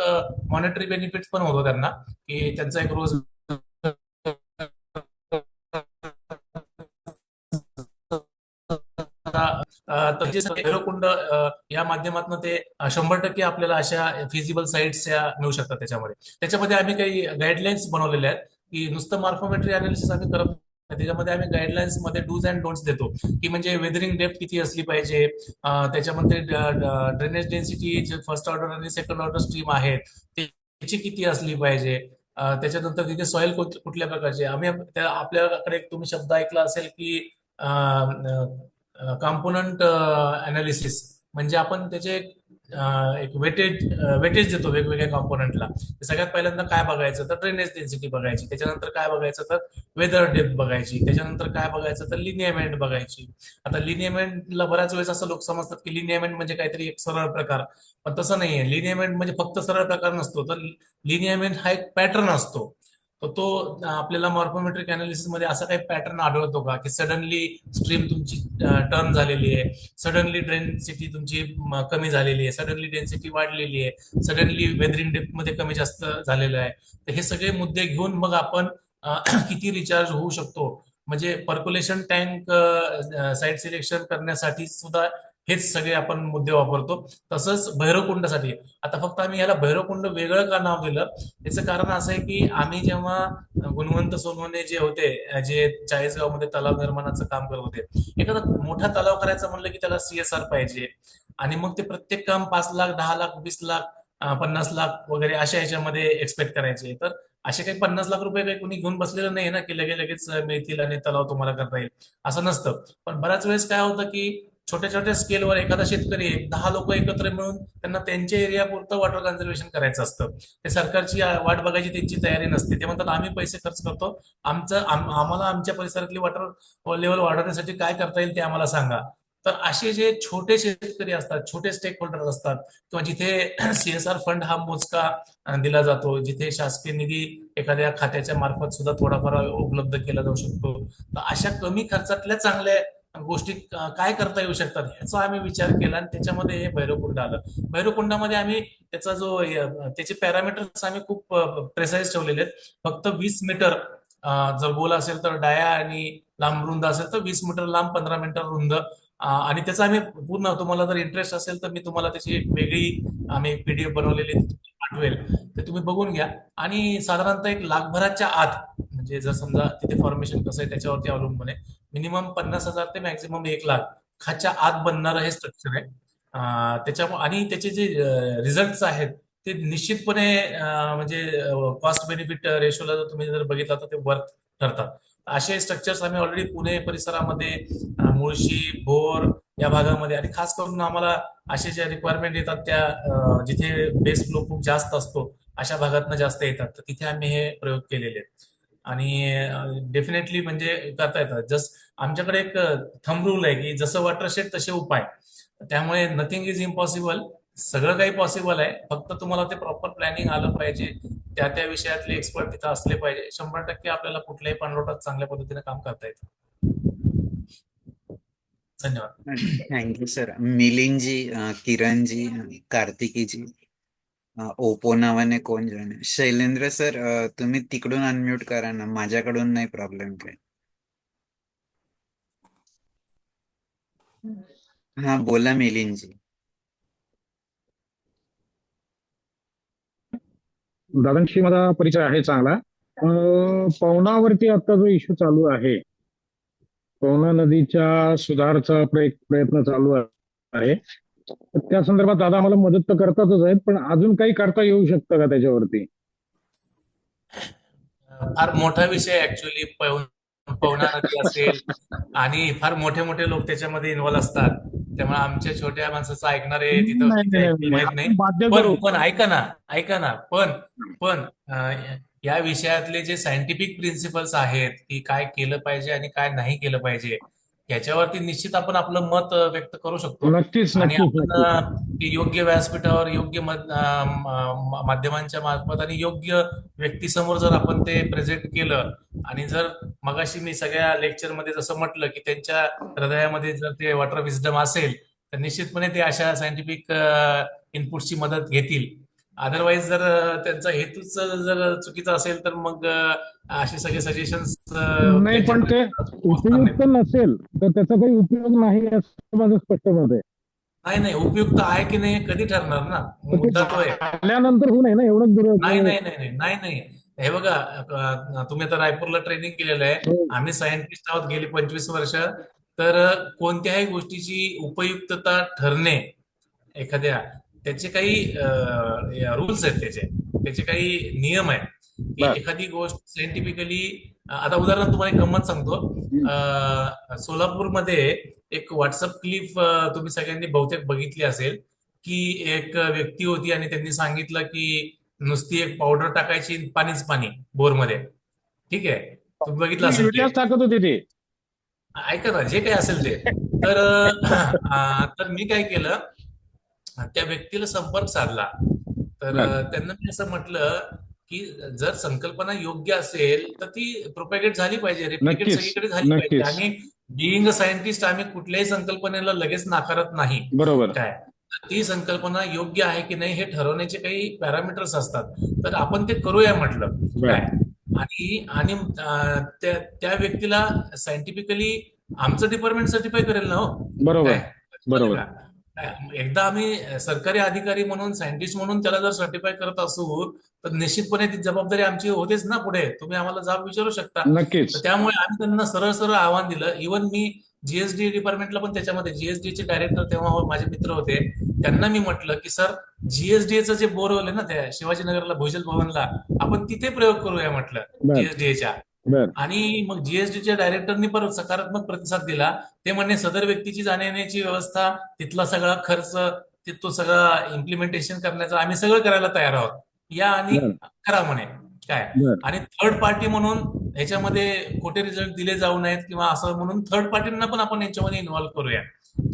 मॉनिटरी बेनिफिट पण होतो त्यांना की त्यांचा एक रोज तर जे भैरवकुंड या माध्यमातून ते 100% आपल्याला अशा फिजिबल साईट्स या मिळू शकतात त्याच्यामध्ये आम्ही काही गाईडलाईन्स बनवलेल्या आहेत की नुसतं मॉर्फोमेट्री अनालिसिस आम्ही करत नाही. त्याच्यामध्ये आम्ही गाईडलाईन्स मध्ये डूज अँड डोंट्स देतो की म्हणजे वेदरिंग डेप्थ किती असली पाहिजे, त्याच्यामध्ये ड्रेनेज डेन्सिटी जे फर्स्ट ऑर्डर आणि सेकंड ऑर्डर स्ट्रीम आहेत त्याची किती असली पाहिजे, त्याच्यानंतर तिथे सॉइल कुठल्या प्रकारचे आम्ही आपल्याकडे एक तुम्ही शब्द ऐकला असेल की कॉम्पोनंट अनालिसिस म्हणजे आपण त्याचे एक वेटेज देतो वेगवेगळ्या कॉम्पोनंटला. सगळ्यात पहिल्यांदा काय बघायचं तर ड्रेनेज डेन्सिटी बघायची, त्याच्यानंतर काय बघायचं तर वेदर डेप्थ बघायची, त्याच्यानंतर काय बघायचं तर लिनियमेंट बघायची. आता लिनियमेंटला बऱ्याच वेळेस असं लोक समजतात की लिनियमेंट म्हणजे काहीतरी एक सरळ प्रकार, पण तसं नाहीये. लिनियमेंट म्हणजे फक्त सरळ प्रकार नसतो, तर लिनियमेंट हा एक पॅटर्न असतो. तर तो आपल्याला मॉर्फोमेट्रिक अनालिसिस मध्ये असा काही पॅटर्न आढळतो का की सडनली स्ट्रीम तुमची टर्न झालेली आहे, सडनली डेन्सिटी तुमची कमी झालेली आहे, सडनली डेन्सिटी वाढलेली आहे, सडनली वेदरिंग डेप्थ मध्ये कमी जास्त झालेलं आहे. तर हे सगळे मुद्दे घेऊन मग आपण किती रिचार्ज होऊ शकतो म्हणजे पर्क्युलेशन टँक साईट सिलेक्शन करण्यासाठी सुद्धा हेच सगळे आपण मुद्दे वापरतो. तसंच भैरवकुंडासाठी आता फक्त आम्ही याला भैरवकुंड वेगळं का नाव दिलं याचं कारण असं आहे की आम्ही जेव्हा गुणवंत सोनवणे जे होते जे चाळीसगावमध्ये तलाव निर्माणाचं काम करत होते, एखादा मोठा तलाव करायचा म्हणलं की त्याला CSR पाहिजे आणि मग ते प्रत्येक काम 5 लाख 10 लाख 20 लाख 50 लाख वगैरे अशा ह्याच्यामध्ये एक्सपेक्ट करायचे. तर असे काही 50 लाख रुपये काही कोणी घेऊन बसलेलं नाही ना की लगेच मिळतील आणि तलाव तुम्हाला करता येईल असं नसतं. पण बऱ्याच वेळेस काय होतं की छोट्या छोट्या स्केलवर एखादा शेतकरी 10 लोक एकत्र मिळून त्यांना त्यांच्या एरिया पुरतं वॉटर कन्झर्वेशन करायचं असतं. ते सरकारची वाट बघायची त्यांची तयारी नसते. ते म्हणतात आम्ही पैसे खर्च करतो, आम्हाला आमच्या परिसरातली वॉटर लेवल वाढवण्यासाठी काय करता येईल ते आम्हाला सांगा. तर असे जे छोटे शेतकरी असतात, छोटे स्टेक होल्डर असतात किंवा जिथे CSR फंड हा मोजका दिला जातो, जिथे शासकीय निधी एखाद्या खात्याच्या मार्फत सुद्धा थोडाफार उपलब्ध केला जाऊ शकतो, तर अशा कमी खर्चातल्या चांगल्या गोष्टी काय करता येऊ शकतात ह्याचा आम्ही विचार केला आणि त्याच्यामध्ये हे भैरवकुंड आलं. भैरवकुंडामध्ये आम्ही त्याचा त्याचे पॅरामीटर्स आम्ही खूप प्रेसाइज ठेवलेले आहेत. फक्त 20 मीटर जर गोल असेल तर डाया आणि लांब रुंद असेल तर 20 मीटर लांब 15 मीटर रुंद आणि त्याचा आम्ही पूर्ण तुम्हाला जर इंटरेस्ट असेल तर मी तुम्हाला त्याची एक वेगळी आम्ही PDF बनवलेली पाठवेल, ते तुम्ही बघून घ्या. आणि साधारणतः 1 लाखभराच्या आत म्हणजे जर समजा तिथे फॉर्मेशन कसं आहे त्याच्यावरती अवलंबून आहे, मिनिमम 50,000 ते मॅक्झिमम 1 लाख खाच्या आत बनणारं हे स्ट्रक्चर आहे. त्याच्यामुळे आणि त्याचे जे रिझल्ट आहेत ते निश्चितपणे म्हणजे कॉस्ट बेनिफिट रेशोला जर तुम्ही जर बघितला तर ते वर्क ठरतात. असे स्ट्रक्चर्स आम्ही ऑलरेडी पुणे परिसरामध्ये मुळशी भोर या भागामध्ये आणि खास करून आम्हाला असे ज्या रिक्वायरमेंट येतात त्या जिथे बेस फ्लो खूप जास्त असतो अशा भागातनं जास्त येतात, तर तिथे आम्ही हे प्रयोग केलेले आहेत आणि डेफिनेटली म्हणजे करता येतात. जस्ट आमच्याकडे एक थंब रूल आहे की जसं वॉटरशेड तसे उपाय, त्यामुळे नथिंग इज इम्पॉसिबल, सगळं काही पॉसिबल आहे. फक्त तुम्हाला ते प्रॉपर प्लॅनिंग आलं पाहिजे, त्या विषयातले एक्सपर्ट तिथं असले पाहिजे. 100% आपल्याला कुठल्याही पाणलोटात चांगल्या पद्धतीने काम करता येतं. धन्यवाद. Thank you sir. मिलिंदजी, किरणजी, कार्तिकीजी, ओपो नावाने कोण जॉईन आहे? शैलेंद्र सर तुम्ही तिकडून अनम्यूट करा ना, माझ्याकडून नाही प्रॉब्लेम काय. हा बोला मिलिंदजी. दादांशी माझा परिचय आहे चांगला. पवनावरती आता जो इश्यू चालू आहे, पवना नदीच्या सुधारचा प्रयत्न चालू आहे, तर त्या संदर्भात दादा आम्हाला मदत तर करतातच आहेत, पण अजून काही करता येऊ शकतं का त्याच्यावरती? फार मोठा विषय ऍक्च्युअली पवना नदी असेल आणि फार मोठे मोठे लोक त्याच्यामध्ये इन्व्हॉल्व असतात, त्यामुळे आमच्या छोट्या माणसाचं ऐकणारे तिथं किती ऐकतील माहित नाही. पण ऐका ना पण या विषयातले जे सायंटिफिक प्रिन्सिपल्स आहेत की काय केलं पाहिजे आणि काय नाही केलं पाहिजे ह्याच्यावरती निश्चित आपण आपलं मत व्यक्त करू शकतो. नक्कीच आणि नक्कीच आपण नक्कीच. ते योग्य व्यासपीठावर योग्य माध्यमांच्या मार्फत आणि योग्य व्यक्तीसमोर जर आपण ते प्रेझेंट केलं, आणि जर मगाशी मी सगळ्या लेक्चरमध्ये जसं म्हटलं की त्यांच्या हृदयामध्ये जर ते वॉटर विजडम असेल तर निश्चितपणे ते अशा सायंटिफिक इनपुटची मदत घेतील. अदरवाईज जर त्यांचा हेतूच जर चुकीचा असेल तर मग असे सगळे सजेशन्स नाही, पण ते उपयुक्त नसेल तर त्याचा काही उपयोग नाही असं माझं स्पष्ट मत आहे. नाही नाही, उपयुक्त आहे की नाही हे कधी ठरणार ना, पण ते मुद्दा तो आहे. आल्यानंतर होऊ नये ना, एवढंच नाही नाही नाही नाही नाही नाही, हे बघा, तुम्ही आता रायपूरला ट्रेनिंग केलेलं आहे, आम्ही सायंटिस्ट आहोत गेली 25 वर्ष. तर कोणत्याही गोष्टीची उपयुक्तता ठरणे एखाद्या, त्याचे काही रूल्स आहेत, त्याचे त्याचे काही नियम आहेत की बर. एखादी गोष्ट सायंटिफिकली. आता उदाहरण तुम्हाला एक गंमत सांगतो. सोलापूरमध्ये एक व्हॉट्सअप क्लिप तुम्ही सगळ्यांनी बहुतेक बघितली असेल की एक व्यक्ती होती आणि त्यांनी सांगितलं की नुसती एक पावडर टाकायची, पाणीच पाणी बोरमध्ये. ठीक आहे, तुम्ही बघितलं असेल ते. व्हिडिओज टाकत होते ते. ऐका ना, जे काही असेल ते. तर तर मी काय केलं, त्या व्यक्तीला संपर्क साधला. तर त्यांना मी असं म्हटलं की जर संकल्पना योग्य असेल तर ती प्रोपॅगेट झाली पाहिजे, रेप्लिकेट नक्कीच, सगळीकडे झाली पाहिजे. नक्कीच. आणि बिईंग अ सायंटिस्ट आम्ही कुठल्याही संकल्पनेला लगेच नाकारत नाही. बरोबर. काय ती संकल्पना योग्य आहे की नाही हे ठरवण्याचे काही पॅरामीटर्स असतात, तर आपण ते करूया म्हटलं. बर. काय आणि आणि त्या व्यक्तीला सायंटिफिकली आमचं डिपार्टमेंट सर्टिफाय करेल ना. हो, बरोबर काय बरोबर. एकदा आम्ही सरकारी अधिकारी म्हणून, सायंटिस्ट म्हणून त्याला जर सर्टिफाय करत असू तर निश्चितपणे ती जबाबदारी आमची होतेच ना पुढे. तुम्ही आम्हाला जाब विचारू शकता. नक्कीच. तर त्यामुळे आम्ही त्यांना सरळ सरळ आव्हान दिलं. इव्हन मी जीएसडी डिपार्टमेंटला पण, त्याच्यामध्ये जीएसडीचे डायरेक्टर तेव्हा माझे मित्र होते, त्यांना मी म्हटलं की सर, जीएसडीएचं जे बोरवेल आहे ना त्या शिवाजीनगरला भूजल भवनला, आपण तिथे प्रयोग करूया म्हटलं बर. जीएसडीएच्या. बर. आणि मग जीएसडीच्या डायरेक्टरनी परत सकारात्मक प्रतिसाद दिला. ते म्हणणे सदर व्यक्तीची जाण्यायेण्याची व्यवस्था, तिथला सगळा खर्च, तो सगळा इम्प्लिमेंटेशन करण्याचा आम्ही सगळं करायला तयार आहोत, या आणि बर. करा म्हणे. काय बर. आणि थर्ड पार्टी म्हणून ह्याच्यामध्ये खोटे रिझल्ट दिले जाऊ नयेत किंवा असं म्हणून थर्ड पार्टींना पण आपण याच्यामध्ये इन्व्हॉल्व्ह करूया.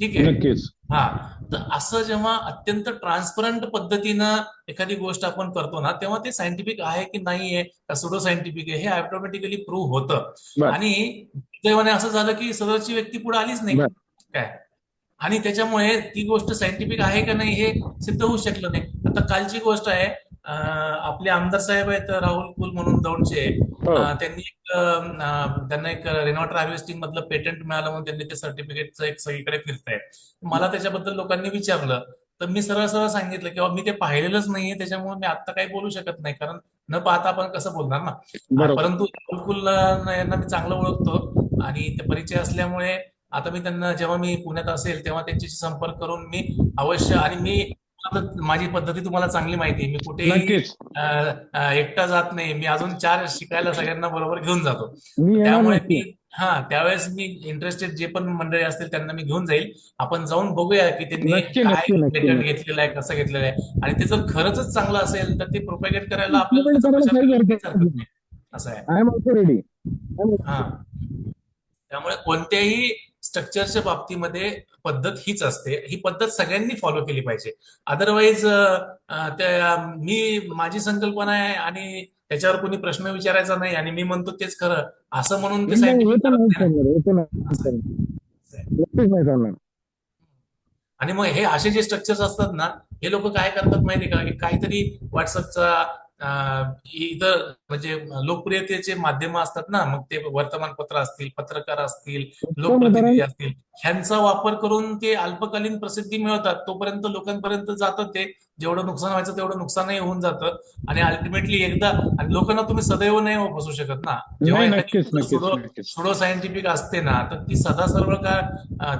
ठीक आहे. नक्कीच. हा, तर असं जेव्हा अत्यंत ट्रान्सपरंट पद्धतीनं एखादी गोष्ट आपण करतो ना, तेव्हा ते सायंटिफिक आहे की नाहीये, का सुडो सायंटिफिक आहे, हे ऑटोमॅटिकली प्रूव्ह होतं. बर. आणि दुर्दैवाने असं झालं की सदरची व्यक्ती पुढे आलीच नाही. बर. काय आणि त्याच्यामुळे ती गोष्ट सायंटिफिक आहे का नाही हे सिद्ध होऊ शकलं नाही. आता कालची गोष्ट आहे, आपले आमदार साहेब आहेत राहुल कुल म्हणून दौंडचे, हो. त्यांना एक रेन वॉटर हार्वेस्टिंग मधलं पेटंट मिळालं म्हणून त्यांनी ते सर्टिफिकेटचं एक सगळीकडे फिरताय. मला त्याच्याबद्दल लोकांनी विचारलं तर मी सरळ सरळ सांगितलं की मी ते पाहिलेलंच नाहीये, त्याच्यामुळे मी आता काही बोलू शकत नाही, कारण न पाहता आपण कसं बोलणार ना. बरोबर. परंतु राहुल कुल यांना मी चांगलं ओळखतो आणि ते परिचय असल्यामुळे आता मी त्यांना, जेव्हा मी पुण्यात असेल तेव्हा त्यांच्याशी संपर्क करून मी अवश्य, आणि मी माझी पद्धती तुम्हाला चांगली माहिती आहे, मी कुठेही नक्कीच. एकटा जात नाही. मी अजून 4 शिकायला सगळ्यांना बरोबर घेऊन जातो. मी येणार त्यामुळे नक्की. त्यावेळेस मी इंटरेस्टेड जे पण मंडळी असतील त्यांना मी घेऊन जाईल. आपण जाऊन बघूया की त्यांनी नक्की, काय नक्की, नक्की, पेटंट नक्की. घेतलेलं आहे, कसं घेतलेलं आहे, आणि ते जर खरंच चांगलं असेल तर ते प्रोपॅगेट करायला आपल्याला Implement त्याचा करायला प्रचार काही करायला हरकत काहीच हरकत नाही. नाही. असं आहे. I am also ready. हा, त्यामुळे कोणत्याही स्ट्रक्चरच्या बाबतीमध्ये पद्धत हीच असते. ही पद्धत सगळ्यांनी फॉलो केली पाहिजे. अदरवाईज माझी संकल्पना आहे आणि त्याच्यावर कोणी प्रश्न विचारायचा नाही आणि मी म्हणतो तेच खरं, असं म्हणून ते नाही, सायंटिफिक हे तर करत नाही नाही ना. चालणार, हे तर नाही असं आहे. चालणार. नक्कीच नाही चालणार. आणि मग हे असे जे स्ट्रक्चर्स असतात ना, हे लोक काय करतात माहिती का, की काहीतरी व्हॉट्सअपचा इतर म्हणजे लोकप्रियतेचे माध्यम असतात ना, मग ते वर्तमानपत्र असतील, पत्रकार असतील, उत्तम लोकप्रतिनिधी उदाहरण. असतील, ह्यांचा वापर करून ते अल्पकालीन प्रसिद्धी मिळवतात. तोपर्यंत लोकांपर्यंत जातं ते, जेवढं नुकसान व्हायचं तेवढं नुकसानही होऊन जातं. आणि अल्टिमेटली एकदा, आणि लोकांना तुम्ही सदैव नाही फसवू शकत ना. जेव्हा नाही, एखादी नक्कीच नक्कीच नक्कीच. सुडो सायंटिफिक असते ना, तर ती सदा सर्व का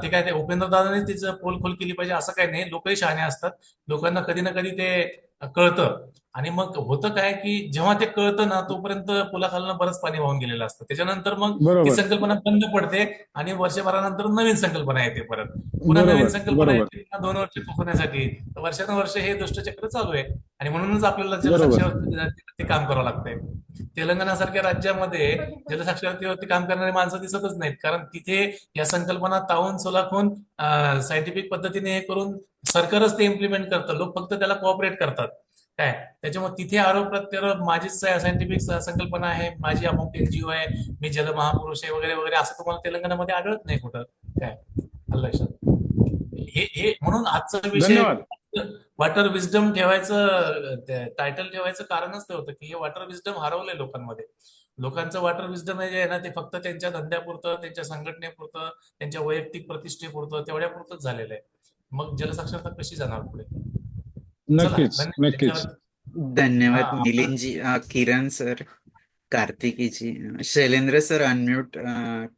ते काय, ते उपेंद्र दादाने तिचं पोलखोल केली पाहिजे असं काही नाही. लोकही शहाणे असतात, लोकांना कधी ना कधी ते कळतं. आणि मग होतं काय की जेव्हा ते कळतं ना तोपर्यंत पुलाखालनं बरंच पाणी वाहून गेलेलं असतं. त्याच्यानंतर मग ती बरोबर संकल्पना बंद पडते आणि वर्षभरानंतर नवीन संकल्पना येते परत. पुन्हा नवीन बरोबर संकल्पना बरोबर येते पुन्हा 2 वर्ष पोहोचण्यासाठी. तर वर्षानुवर्ष हे दुष्टचक्र चालू आहे आणि म्हणूनच आपल्याला बरोबर जलसाक्षरते काम करावं लागतंय. तेलंगणासारख्या राज्यामध्ये जलसाक्षरतेवरती काम करणारी माणसं दिसतच नाहीत, कारण तिथे या संकल्पना तावून सुलाखून सायंटिफिक पद्धतीने हे करून सरकारच ते इम्प्लिमेंट करतं. लोक फक्त त्याला कोऑपरेट करतात. काय त्याच्यामुळे तिथे आरोप प्रत्यारोप माझीच सायंटिफिक संकल्पना आहे, माझी अमुक एनजीओ आहे, मी जलमहापुरुष आहे वगैरे वगैरे, असं तुम्हाला तेलंगणामध्ये आढळत नाही कुठं. काय आलं लक्षात? हे म्हणून आजचा विषय धन्यवाद वॉटर विजडम ठेवायचं टायटल ठेवायचं कारणच ते होतं की हे वॉटर विजडम हरवलंय लोकांमध्ये. लोकांचं वॉटर विजडम जे आहे ना ते फक्त त्यांच्या धंद्यापुरतं, त्यांच्या संघटनेपुरतं, त्यांच्या वैयक्तिक प्रतिष्ठेपुरतं, तेवढ्या पुरतंच झालेलं आहे. मग जलसाक्षरता कशी जाणार पुढे? चला नक्कीच धन्यवाद. नक्कीच धन्यवाद हा मिलिंदजी. किरण सर, कार्तिकीजी, शैलेंद्र सर अनम्यूट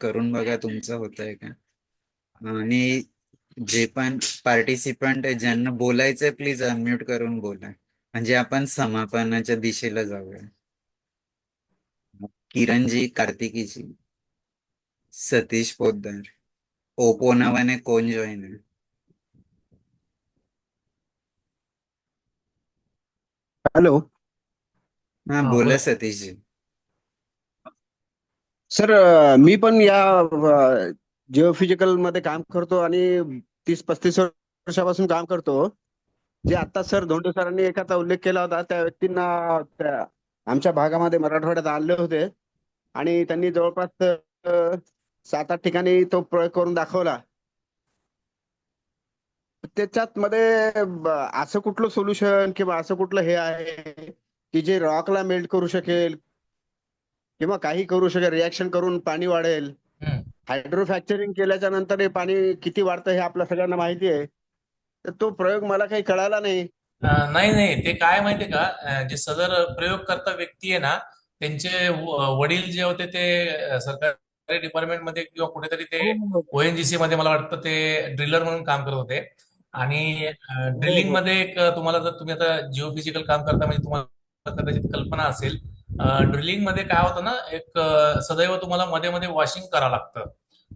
करून बघा तुमचं होतंय का. आणि जे पण पार्टिसिपंट आहे ज्यांना बोलायचंय प्लीज अनम्यूट करून बोला, म्हणजे आपण समापनाच्या दिशेला जाऊया. किरणजी, कार्तिकीजी, सतीश पोद्दार, ओपो नावाने कोण जॉईन आहे? हॅलो हा हा बोला बोला. सतीशजी. सर, मी पण या जिओफिजिकल मध्ये काम करतो आणि 30-35 वर्षापासून काम करतो. जे आता सर धोंडे सरांनी एकाचा उल्लेख केला होता त्या व्यक्तींना आमच्या भागामध्ये मराठवाड्यात आणले होते आणि त्यांनी जवळपास 7-8 ठिकाणी तो प्रयोग करून दाखवला. त्याच्यात मध्ये असं कुठलं सोल्युशन किंवा असं कुठलं हे आहे की जे रॉकला मेल्ट करू शकेल किंवा काही करू शकेल, रिॲक्शन करून पाणी वाढेल. हम्म. हायड्रोफॅक्चरिंग केल्याच्या नंतर हे पाणी किती वाढतं हे आपल्या सगळ्यांना माहिती आहे. तर तो प्रयोग मला काही कळाला नाही. नाही नाही, ते काय माहितीये का, जे सदर प्रयोगकर्ता व्यक्ती आहे ना त्यांचे वडील जे होते ते सरकारी डिपार्टमेंटमध्ये किंवा कुठेतरी ते हो ओएनजीसी मध्ये मला वाटतं ते ड्रिलर म्हणून काम करत होते. आणि हो ड्रिलिंग हो मध्ये एक तुम्हाला जर तुम्ही आता जिओफिजिकल काम करता म्हणजे तुम्हाला कदाचित कल्पना असेल. ड्रिलिंग मध्ये काय होतं ना, एक सदैव तुम्हाला मध्ये मध्ये वॉशिंग करावं लागतं.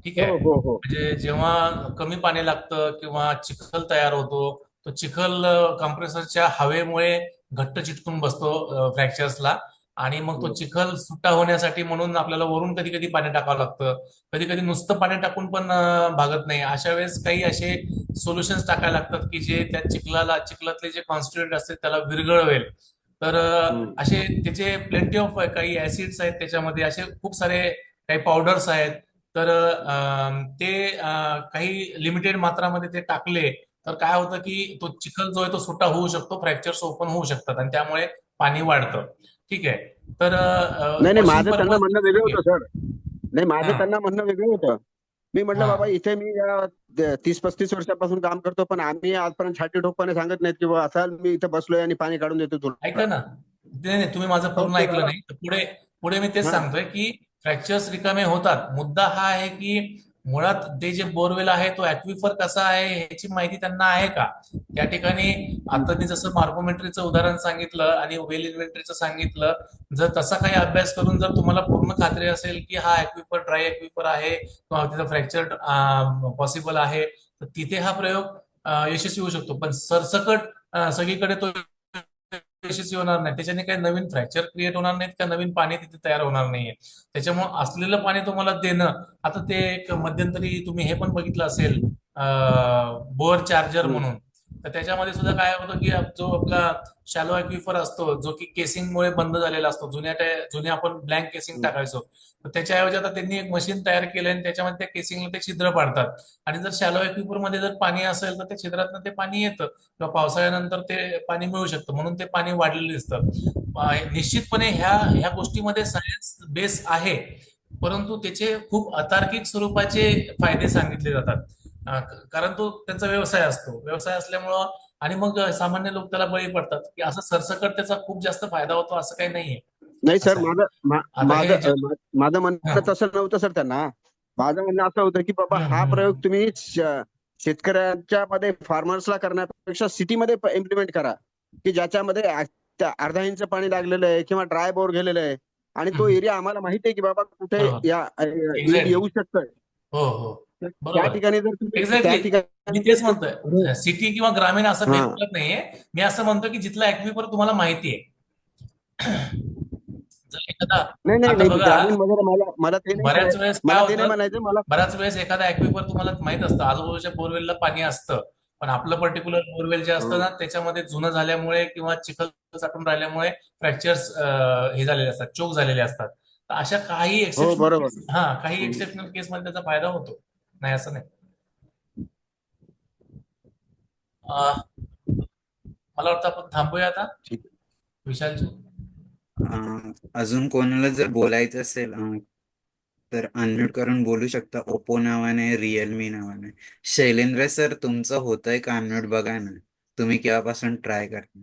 ठीक हो आहे. हो हो म्हणजे जेव्हा कमी पाणी लागतं किंवा चिखल तयार होतो, तो चिखल कम्प्रेसरच्या हवेमुळे घट्ट चिटकून बसतो फ्रॅक्चर्सला. आणि मग तो चिखल सुट्टा होण्यासाठी म्हणून आपल्याला वरून कधी कधी पाणी टाकावं लागतं. कधी कधी नुसतं पाणी टाकून पण भागत नाही. अशा वेळेस काही असे सोल्युशन्स टाकायला लागतात की जे त्या चिखलातले जे कॉन्स्टिट्युएंट असते त्याला विरघळवेल. तर हम्म. असे त्याचे प्लेंटी ऑफ काही ऍसिड्स आहेत त्याच्यामध्ये, असे खूप सारे काही पावडर्स आहेत. तर ते काही लिमिटेड मात्रामध्ये ते टाकले तर काय होतं की तो चिखल जो आहे तो सुट्टा होऊ शकतो, फ्रॅक्चर्स ओपन होऊ शकतात आणि त्यामुळे पाणी वाढतं. ठीक आहे. तर नाही नाही, वॉशिंग माझं त्यांना पर्पज म्हणणं वेगळं ठीक होतं आहे. सर. नाही, माझं हा त्यांना म्हणणं वेगळं होतं. मी म्हटलं बाबा हा इथे मी या 30-35 वर्षापासून काम करतो पण आम्ही आजपर्यंत छाती ठोकपणे सांगत नाहीत की बाबा असाल मी इथे बसलोय आणि पाणी काढून देतो तुला. ऐका ना. नाही नाही, तुम्ही माझं हो पूर्ण ते ऐकलं मला नाही. तर पुढे पुढे मी तेच हा सांगतोय की फ्रॅक्चर्स रिकामे होतात. मुद्दा हा आहे की मुळात ते जे बोरवेल आहे तो ऍक्विफर कसा आहे ह्याची माहिती त्यांना आहे का. त्या ठिकाणी आता मी जसं मार्कोमेट्रीचं उदाहरण सांगितलं आणि वेल इन्व्हेंटरीचं सांगितलं, जर तसा काही अभ्यास करून जर तुम्हाला पूर्ण खात्री असेल की हा ऍक्विफर ड्राय ऍक्विफर आहे किंवा तिथं फ्रॅक्चर पॉसिबल आहे, तर तिथे हा प्रयोग यशस्वी होऊ शकतो. पण सरसकट सगळीकडे तो यशस्वी होणार नाही. त्याच्याने काही नवीन फ्रॅक्चर क्रिएट होणार नाहीत का नवीन पाणी तिथे तयार होणार नाहीये. त्याच्यामुळे असलेलं पाणी तुम्हाला देणं. आता ते एक मध्यंतरी तुम्ही हे पण बघितलं असेल, बोअर चार्जर हम्म. म्हणून. तर त्याच्यामध्ये सुद्धा काय होतं की जो आपला शॅलो ॲक्विफर असतो जो की केसिंगमुळे बंद झालेला असतो, जुने आपण ब्लँक केसिंग हम्म. टाकायचो, तर त्याच्याऐवजी आता त्यांनी एक मशीन तयार केलं आणि त्याच्यामध्ये त्या केसिंगला ते छिद्र पाडतात. आणि जर शॅलो ॲक्विफर मध्ये जर पाणी असेल तर त्या छिद्रातनं ते पाणी येतं किंवा पावसाळ्यानंतर ते पाणी मिळू शकतं, म्हणून ते पाणी वाढलेलं दिसतं. निश्चितपणे ह्या ह्या गोष्टीमध्ये सायन्स बेस आहे, परंतु त्याचे खूप अतार्किक स्वरूपाचे फायदे सांगितले जातात. कारण तो त्यांचा व्यवसाय असतो. व्यवसाय असल्यामुळं आणि मग सामान्य लोक त्याला बळी पडतात की असं सरसकट त्याचा खूप जास्त फायदा होतो असं काही नाहीये. नाही सर, असं आहे. माझं आता हे जे माझं हा. म्हणणं तसं नव्हतं सर. त्यांना माझं म्हणणं असं होतं की बाबा हा प्रयोग तुम्ही शेतकऱ्यांच्या मध्ये फार्मर्सला करण्यापेक्षा सिटीमध्ये इम्प्लिमेंट करा की ज्याच्यामध्ये त्या अर्धा इंच पाणी लागलेलं आहे किंवा ड्राय बोर गेलेलं आहे आणि तो हम्म. एरिया आम्हाला माहिती आहे की बाबा कुठे बरोबर. या नीट एक्झॅक्टली. येऊ शकतंय. हो हो. तर त्या बरोबर आहे. ठिकाणी जर तुम्ही त्या एक्झॅक्टली. ठिकाणी मी जर तेच म्हणतोय, सिटी किंवा ग्रामीण असं हा भेद करत नाहीये. मी असं म्हणतो की जिथला ऍक्विफर तुम्हाला माहिती आहे. जर एखादा, नाही नाही आता नाही बघा, ग्रामीण वगैरे मला ते नाही बऱ्याच वेळेस काय मला ते नाही होतं, म्हणायचं मला. बऱ्याच वेळेस एखादा ऍक्विफर तुम्हाला माहित असतं, आजूबाजूच्या बोरवेलला पाणी असतं, पण आपलं पर्टिक्युलर बोरवेल जे असतं ना त्याच्यामध्ये जुनं झाल्यामुळे किंवा चिखल साठून राहिल्यामुळे फ्रॅक्चर्स हे झालेले असतात, चोक झालेले असतात. तर अशा काही हो एक्सेप्शनल बरोबर. केस, काही एक्सेप्शनल केसमध्ये त्याचा फायदा होतो. नाही असं नाही. अं, मला वाटतं आपण थांबूया आता, ठीक. विशालजी. अजून कोणाला जर बोलायचं असेल तर अनम्यूट करून बोलू शकता. ओप्पो नावाने, रिअलमी नावाने. शैलेंद्र सर, तुमचं होतंय का अनम्यूट? बघा ना, तुम्ही केव्हापासून ट्राय करता.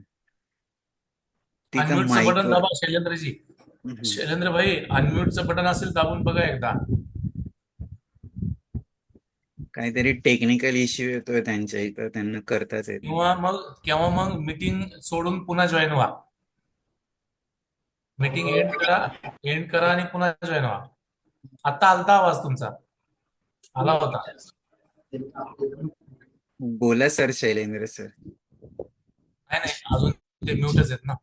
तिथं अनम्यूटचं बटन माईकवर दाबा शैलेंद्रजी. शैलेंद्र भाई, अनम्यूटचं बटन असेल दाबून बघा एकदा. काहीतरी टेक्निकल इश्यू येतोय त्यांच्या इथं, त्यांना करताच येत नाही. किंवा मग मीटिंग सोडून पुन्हा जॉईन व्हा. मीटिंग एंड करा आणि पुन्हा जॉईन व्हा. आता आलता आवाज तुमचा, आला होता. बोला सर, शैलेंद्र सर. नाही नाही, अजून ते म्यूटच आहेत ना.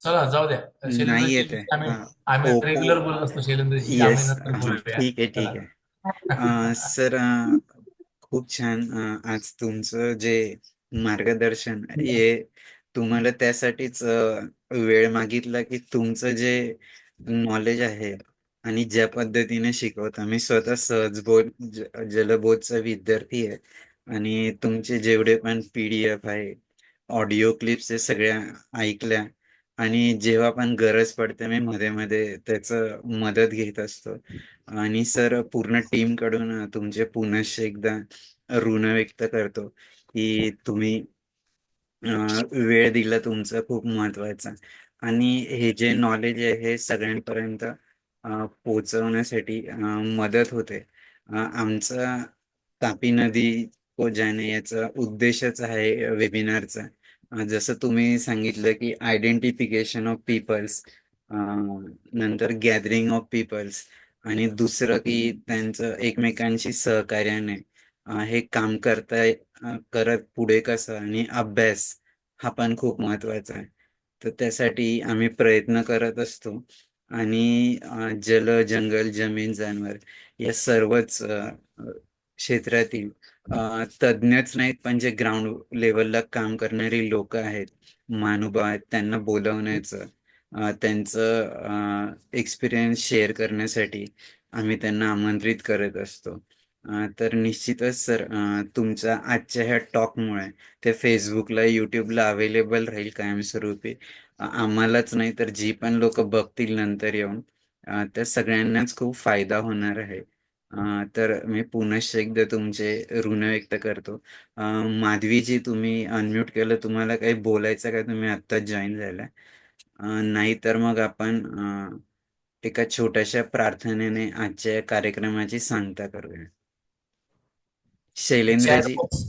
चला जाऊ द्या. नाही शैलेंद्रजी, येत आहे. आम्ही ओप्पो. रेग्युलर बोलत असतो शैलेंद्रजी, आम्ही येस. नंतर बोलूया. ठीक आहे, ठीक चला. आहे. सर, खूप छान. आज तुमचं जे मार्गदर्शन हे, तुम्हाला त्यासाठीच वेळ मागितला की तुमचं जे नॉलेज आहे आणि ज्या पद्धतीने शिकवता. मी स्वतः जलबोधचा विद्यार्थी आहे आणि तुमचे जेवढे पण PDF आहे, ऑडिओ क्लिप्स, हे सगळ्या ऐकल्या आणि जेव्हा पण गरज पडते मी मध्ये मध्ये त्याचं मदत घेत असतो. आणि सर, पूर्ण टीम कडून तुमचे पुनश्च एकदा ऋण व्यक्त करतो की तुम्ही वेळ दिला तुमचा खूप महत्वाचा. आणि हे जे नॉलेज आहे हे सगळ्यांपर्यंत पोहोचवण्यासाठी मदत होते. आमचा तापी नदी को जाने याचा उद्देशच आहे वेबिनारचा. जसं तुम्ही सांगितलं की आयडेंटिफिकेशन ऑफ पीपल्स, नंतर गॅदरिंग ऑफ पीपल्स, आणि दुसरं की त्यांचं एकमेकांशी सहकार्याने हे काम करत पुढे कसं, आणि अभ्यास हा पण खूप महत्वाचा आहे. तर त्यासाठी आम्ही प्रयत्न करत असतो. आणि जल, जंगल, जमीन, जानवर या सर्वच क्षेत्रातील तज्ञच नाहीत, पण जे ग्राउंड लेवलला काम करणारी लोक आहेत, महानुभाव आहेत, त्यांना बोलवण्याचं, त्यांचं एक्सपिरियन्स शेअर करण्यासाठी आम्ही त्यांना आमंत्रित करत असतो. तर निश्चितच सर, तुमच्या आजच्या ह्या टॉकमुळे ते फेसबुकला, युट्यूबला अवेलेबल राहील कायमस्वरूपी. आम्हालाच नाही तर जी पण लोक बघतील नंतर येऊन, त्या सगळ्यांनाच खूप फायदा होणार आहे. तर मी पुनश्च एकदा तुमचे ऋण व्यक्त करतो. माधवीजी, तुम्ही अनम्यूट केलं, तुम्हाला काही बोलायचं का? तुम्ही आत्ताच जॉईन झाला. नाही तर मग आपण एका छोट्याशा प्रार्थनेने आजच्या कार्यक्रमाची सांगता करूया. चॅट शैलेंद्रजी. बॉक्स,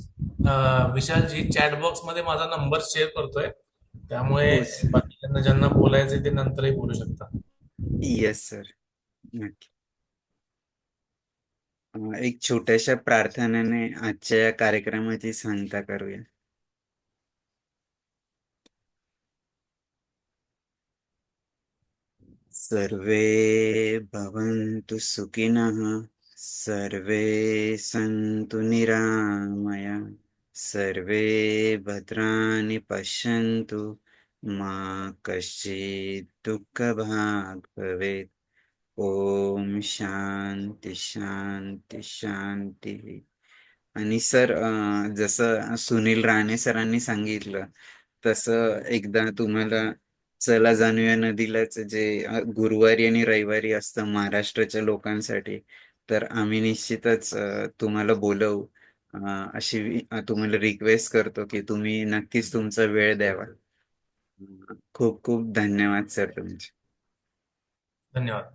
विशालजी, चॅट बॉक्स मध्ये माझा नंबर शेअर करतोय, त्यामुळे हो. बाकीच्यांना ज्यांना बोलायचे ते नंतरही बोलू शकता. येस सर, नक्की. एक छोट्याशा प्रार्थनेने आजच्या या कार्यक्रमाची सांगता करूया. सर्वे भवन्तु सुखिनः, सर्वे सन्तु निरामया, सर्वे भद्राणि पश्यन्तु, मा कश्चित् दुःखभाग् भवेत्. ओम शांती शांती शांती. आणि सर, जसं सुनील राणे सरांनी सांगितलं तसं एकदा तुम्हाला चला जाणूया नदीलाच जे गुरुवारी आणि रविवारी असतं महाराष्ट्राच्या लोकांसाठी, तर आम्ही निश्चितच तुम्हाला बोलवू. तुम्हाला रिक्वेस्ट करतो की तुम्ही नक्कीच तुमचा वेळ द्यावा. खूप खूप धन्यवाद सर तुमचे. धन्यवाद.